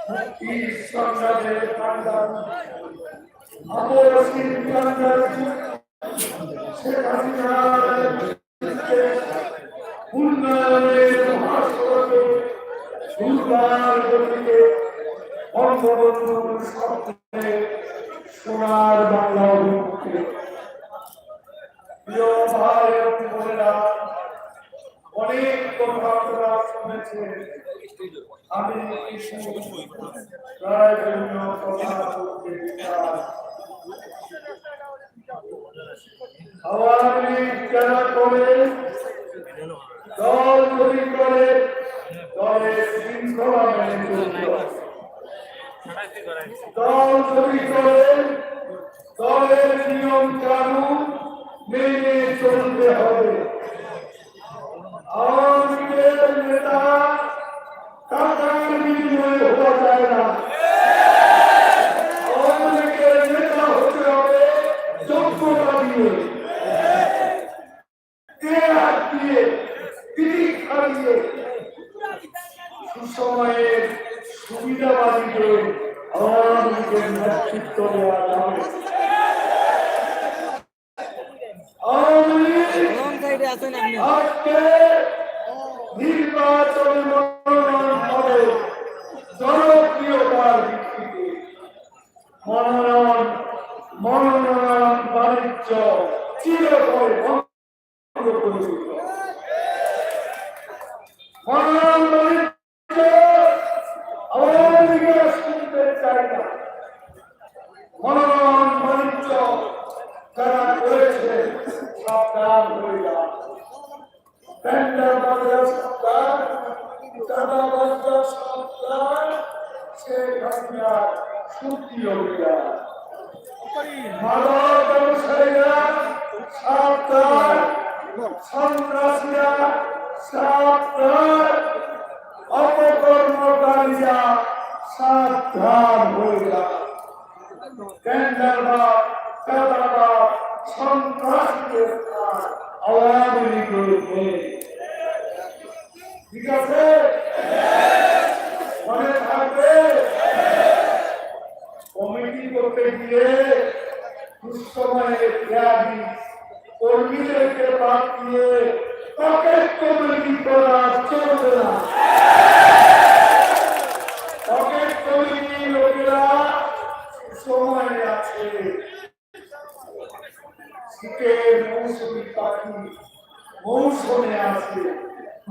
মুক্তির সংগ্রামের কান্ডারি আপসীর কান্ডারি শেখ হাসিনার নেতৃত্বে উন্নয়নের মহাসড়কে দুর্বার গতিতে বঙ্গবন্ধুর স্বপ্নে সোনার বাংলা অভিমুখে। প্রিয় ভাই এবং বোনেরা, অনেক কথা আপনারা শুনেছেন। আমি কিছু প্রয়োজনীয় কথা বলতে চাই। আওয়ামী লীগ যারা করে, দল তৈরি করে, দলের শৃঙ্খলা মেনে চলতে হবে। দল তৈরি করে, দলের নিয়ম কানুন মেনে চলতে হবে। আওয়ামী লীগের নেতা টাকার বিনিময়ে হওয়া যায় না। আওয়ামী লীগের নেতা হতে হবে যোগ্যতা দিয়ে, হাত দিয়ে, পিঠ খাটিয়ে, সুসময়ের সুবিধাবাদীদের আওয়ামী লীগের নেতৃত্ব দেওয়া যাবে। আওয়ামী লীগ আজকে নির্বাচনে মনোনয়ন পাবে জনপ্রিয়তার ভিত্তিতে। মনোনয়ন বাণিজ্য চিরতরে বন্ধ করে দিতে হবে। মনোনয়ন বাণিজ্য আওয়ামী লীগের শুনতে চাই না। মনোনয়ন বাণিজ্য যারা করেছে সাবধান হয়ে যান। টেন্ডার বাজার সরকার, চাঁদা বাজার সরকার, শেখ হাসিনার সুখী অভিযান। মাদক ব্যবসায়ীরা সাবধান, সন্ত্রাসীরা সাবধান, অপকর্মকারীরা সাবধান হয়ে যান। টেন্ডারবাদ, চাঁদাবাদ, সন্ত্রাসীদের স্থান আওয়ামী লীগের নেই। ঠিক আছে, মনে থাকবে। কমিটি করতে গিয়ে দুঃসময়ে ত্যাগী কর্মীদেরকে বাদ দিয়ে পকেট কমিটি করা চলবে না। পকেট কমিটি লোকেরা সময় আছে, শীতের মৌসুমী পাখি মৌসুমে আছে,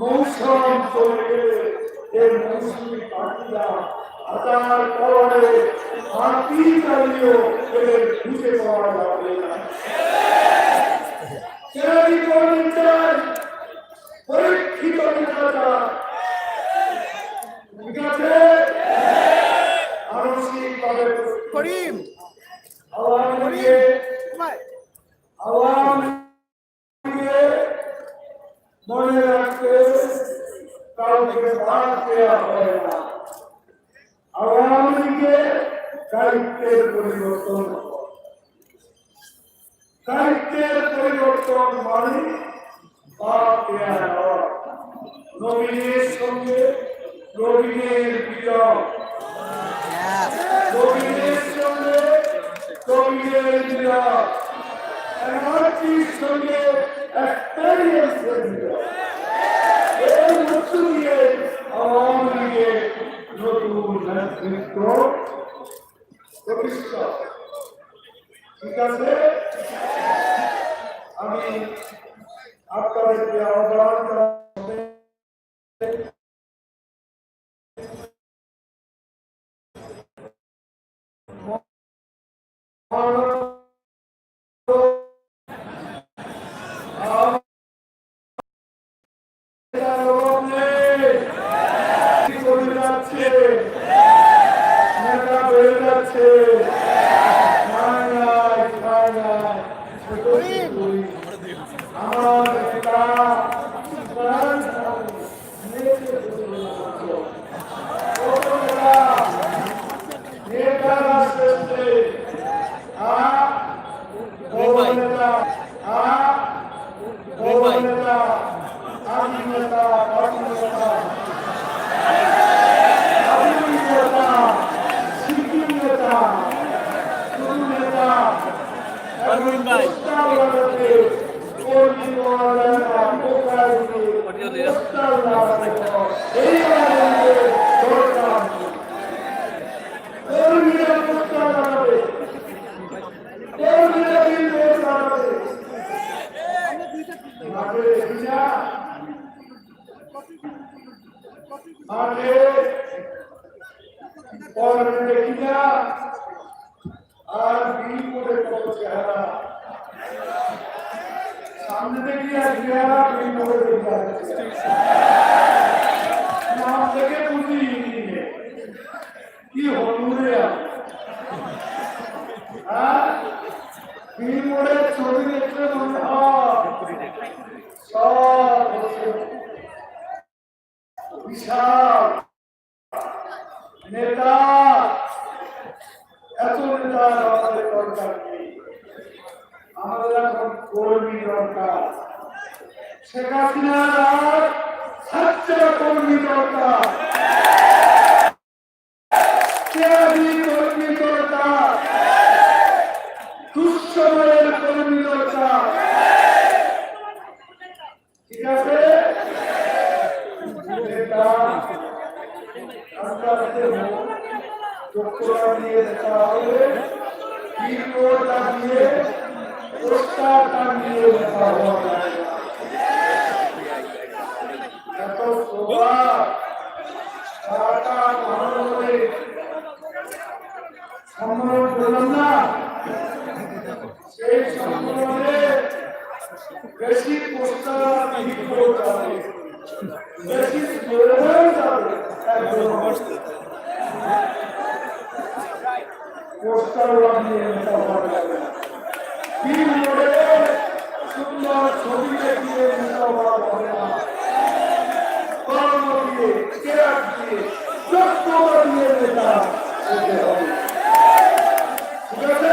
মৌসুম চলে গেলে এই মৌসুমী পাখিরা আদার পরে মাটি চালিয়েও এদের খুঁজে পাওয়া যাবে না। পরীক্ষিত নেতা, ঠিক আছে, মানসিকভাবে করিম আওয়ামী লীগে মনে রাখতে কাউকে বাদ দেওয়া হয় না। আওয়ামী লীগে দায়িত্বের পরিবর্তন, দায়িত্বের পরিবর্তন মানে বাদ দেওয়া নয়। নবীনের সঙ্গে নবীনের বিরোধ, নবীনের সঙ্গে নবীনের বিরোধ, এমনটির সঙ্গে এক্সপেরিয়েন্সের বিরোধ। এই মধ্যে দিয়ে আওয়ামী লীগের নতুন নেতৃত্ব প্রতিষ্ঠা। ঠিক আছে, আমি আপনাদেরকে আহ্বান আর বিল করে কত চেহারা সামনে থেকে চেহারা বিল করে নাম থেকে বুঝি কি হলুরে বিল করে ছবি দেখলে মনে হয় সব বিশাল নেতা। এত নেতা আমাদের দরকার নেই, আমাদের এখন কর্মী দরকার। শেখ হাসিনার সচ্চা কর্মী দরকার, কর্মী দরকার, দুঃসময়ের কর্মী দরকার। ঠিক আছে, নিয়ে দেখা হবে, দিয়ে পোস্টারটা নিয়ে দেখা হবে। এত প্রভাব সারাটা মহানগরে সম্মেলন করলাম না, সেই সম্মেলনে বেশি পোস্টার যাবে, বেশি যাবে, পোস্টার লাগিয়ে নেতা হওয়া যাবে না। সুন্দর ছবি দেখিয়ে নেতা হওয়া যাবে না। কর্ম দিয়ে তারা করতে হবে। ঠিক আছে?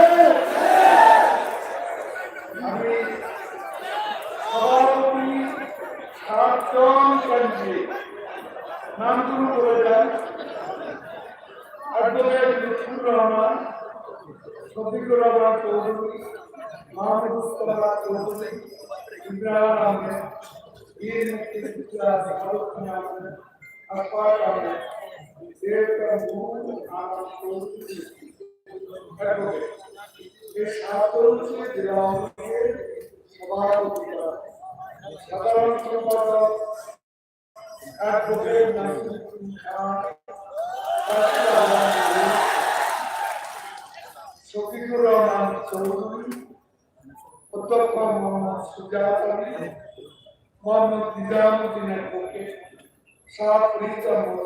আমি সভাপতি 7 জন ক্যান্ডিডেট নামগুলো বলে দেন। অ্যাডভোকেট লুৎফুর রহমান, শফিকুর রহমান চৌধুরী, মাহমুদুল্লাহ চৌধুরী, ইমরান আহমেদ, বীর মুক্তিযোদ্ধা ফারুক আহমেদ, আশফাক আহমেদ, দেবকার মুহাম্মদ আহমদ চৌধুরী, অ্যাডভোকেট। এই 7 জনকে জেলা আওয়ামীর সভাপতি করা। সাধারণ সম্পাদক অ্যাডভোকেট নাসিরুদ্দিন খান, শফিকুর রহমান চৌধুরী, অধ্যক্ষ মোহাম্মদ সুজাত আলী, মোহাম্মদ নিজামুদ্দিন অ্যাডভোকেট, শাহ ফরিদ আহমদ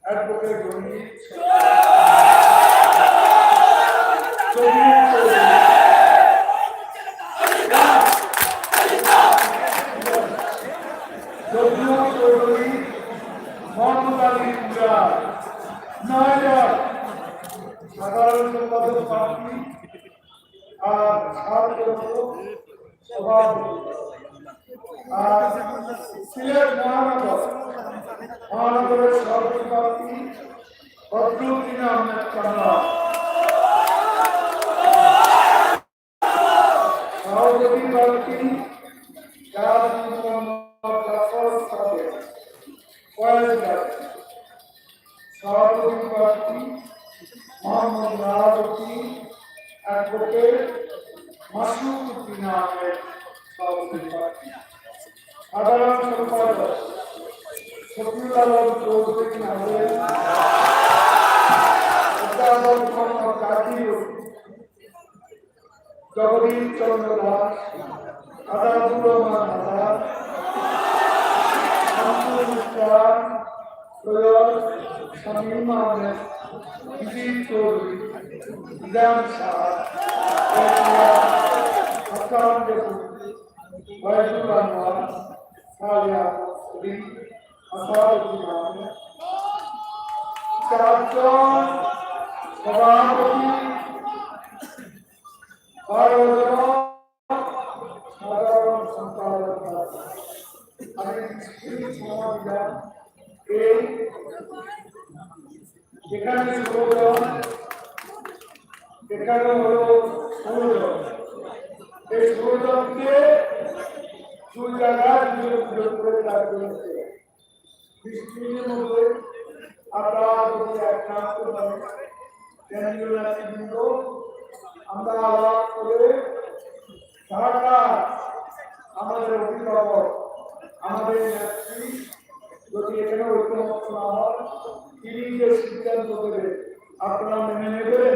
অ্যাডভোকেট রঞ্জিত চৌধুরী, মোহাম্মদ আলী মুরাদ, 9 জন সাধারণ সম্পাদক প্রার্থী আর 7 জন সভাপতি। আর সিলেট মহানগরের সভাপতি প্রার্থী বদরুদ্দিন আহমেদ কামরা, সভাপতি প্রার্থী সভাপতি প্রার্থী মোহাম্মদ রাহাবুদ্দিন, অ্যাডভোকেট মাসুদ উদ্দিন আহমেদ, সভাপতি প্রার্থী। সাধারণ সম্পাদক শফিউল আলম চৌধুরী আহমেদ, অধ্যাপক মোহাম্মদ কাদির, জগদীশ চন্দ্র দাস, আদাবুর রহমান আজাদ, শামসুল ইসলাম সৈয়দ, শামীম আহমেদ, বিজিত চৌধুরী, নিজাম শাহ, হাসান দেবুদ্দি, ওয়াইদুল আনোয়ার, সালিয়া সলিম, আসাদুদ্দিন আহমেদ। 4 জন সভাপতি, 12 জন সাধারণ সম্পাদক। আমি এখানে 16 জন, এখানে হলো 16 জন। এই 16 জনকে 2 জায়গায় নিয়োগ করে রাখতে হবে। 20 দিনের মধ্যে আপনারা যদি এক নাম করেন কেন্দ্রীয় নেতৃবৃন্দ, আমরা আলাপ করে ঢাকা আমাদের অভিভাবক, আমাদের নেত্রী যদি এখানে ঐক্যমত্য না হয়, তিনি যে সিদ্ধান্ত দেবে আপনারা মেনে নেবেন।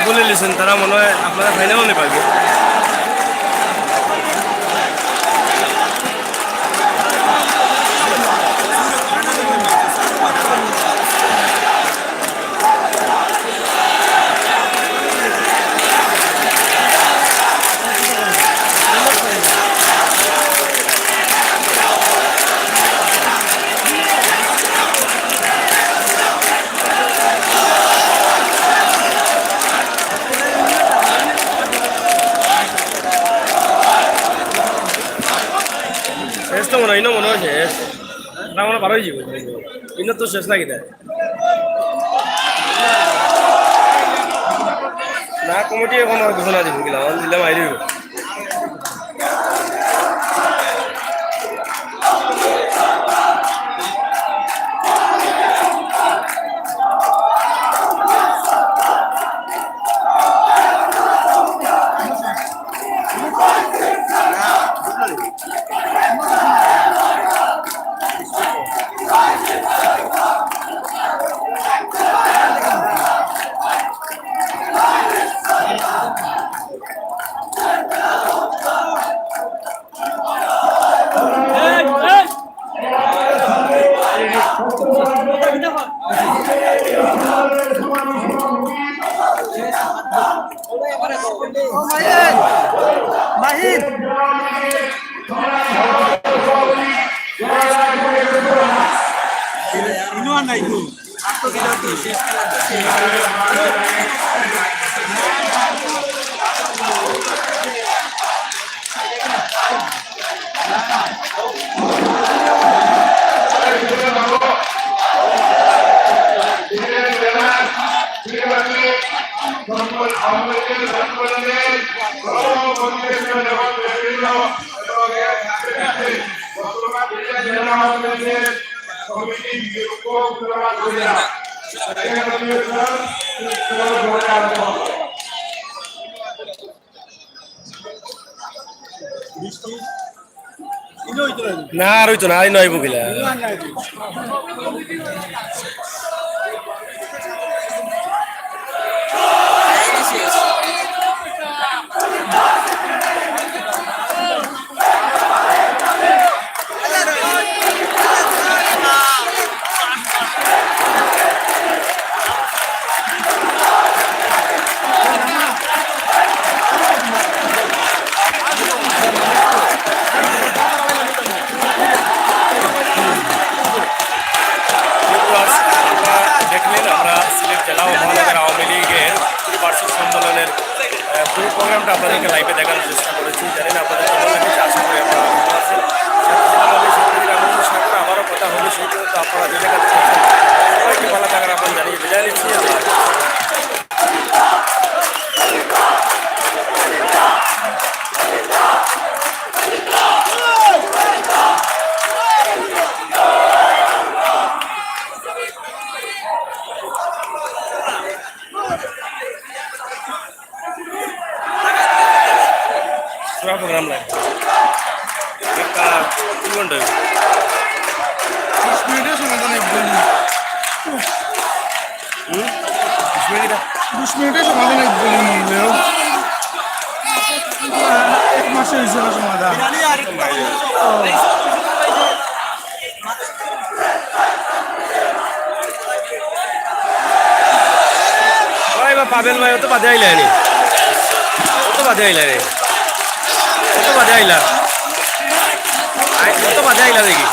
বলে লিছেন তারা মনে হয় আপনারা ফাইনাল নেই পারবে। আমার ভালোই যাবে কিন্তু তো শেষ নাকি দেয় না কমিটি এখন আর ঘোষণা দিব গেলাম দিলাম আইরি মাহিন ইনুয়া নাই তো আটো গিলা তো শেষ খেলা না আর হইতো না আর নয় বকিলা দেখলেন আমরা সিলেট জেলা ও মহানগর আওয়ামী লীগের বার্ষিক সম্মেলনের পুরো প্রোগ্রামটা আপনাদেরকে লাইভে দেখানোর চেষ্টা করেছি জানেন আপনাদের কেমন লাগছে আশা করি আপনারা ভালো আছেন আবারও কথা হবে সেই পর্যন্ত আপনারা যে জায়গাতে সবাইকে ভালো থাকার আপনার জানিয়ে বিদায় নিচ্ছি পুরা প্রোগ্রাম লাগে একটা 3 ঘন্টা 30 মিনিটের সমাধান একদম 20 মিনিটের সমাধান একদম নিলেও 1 মাসে হয়েছে না সমাধান পাবেল ভাই অত বাদে আইলানি অত বাদে আইলা দেখি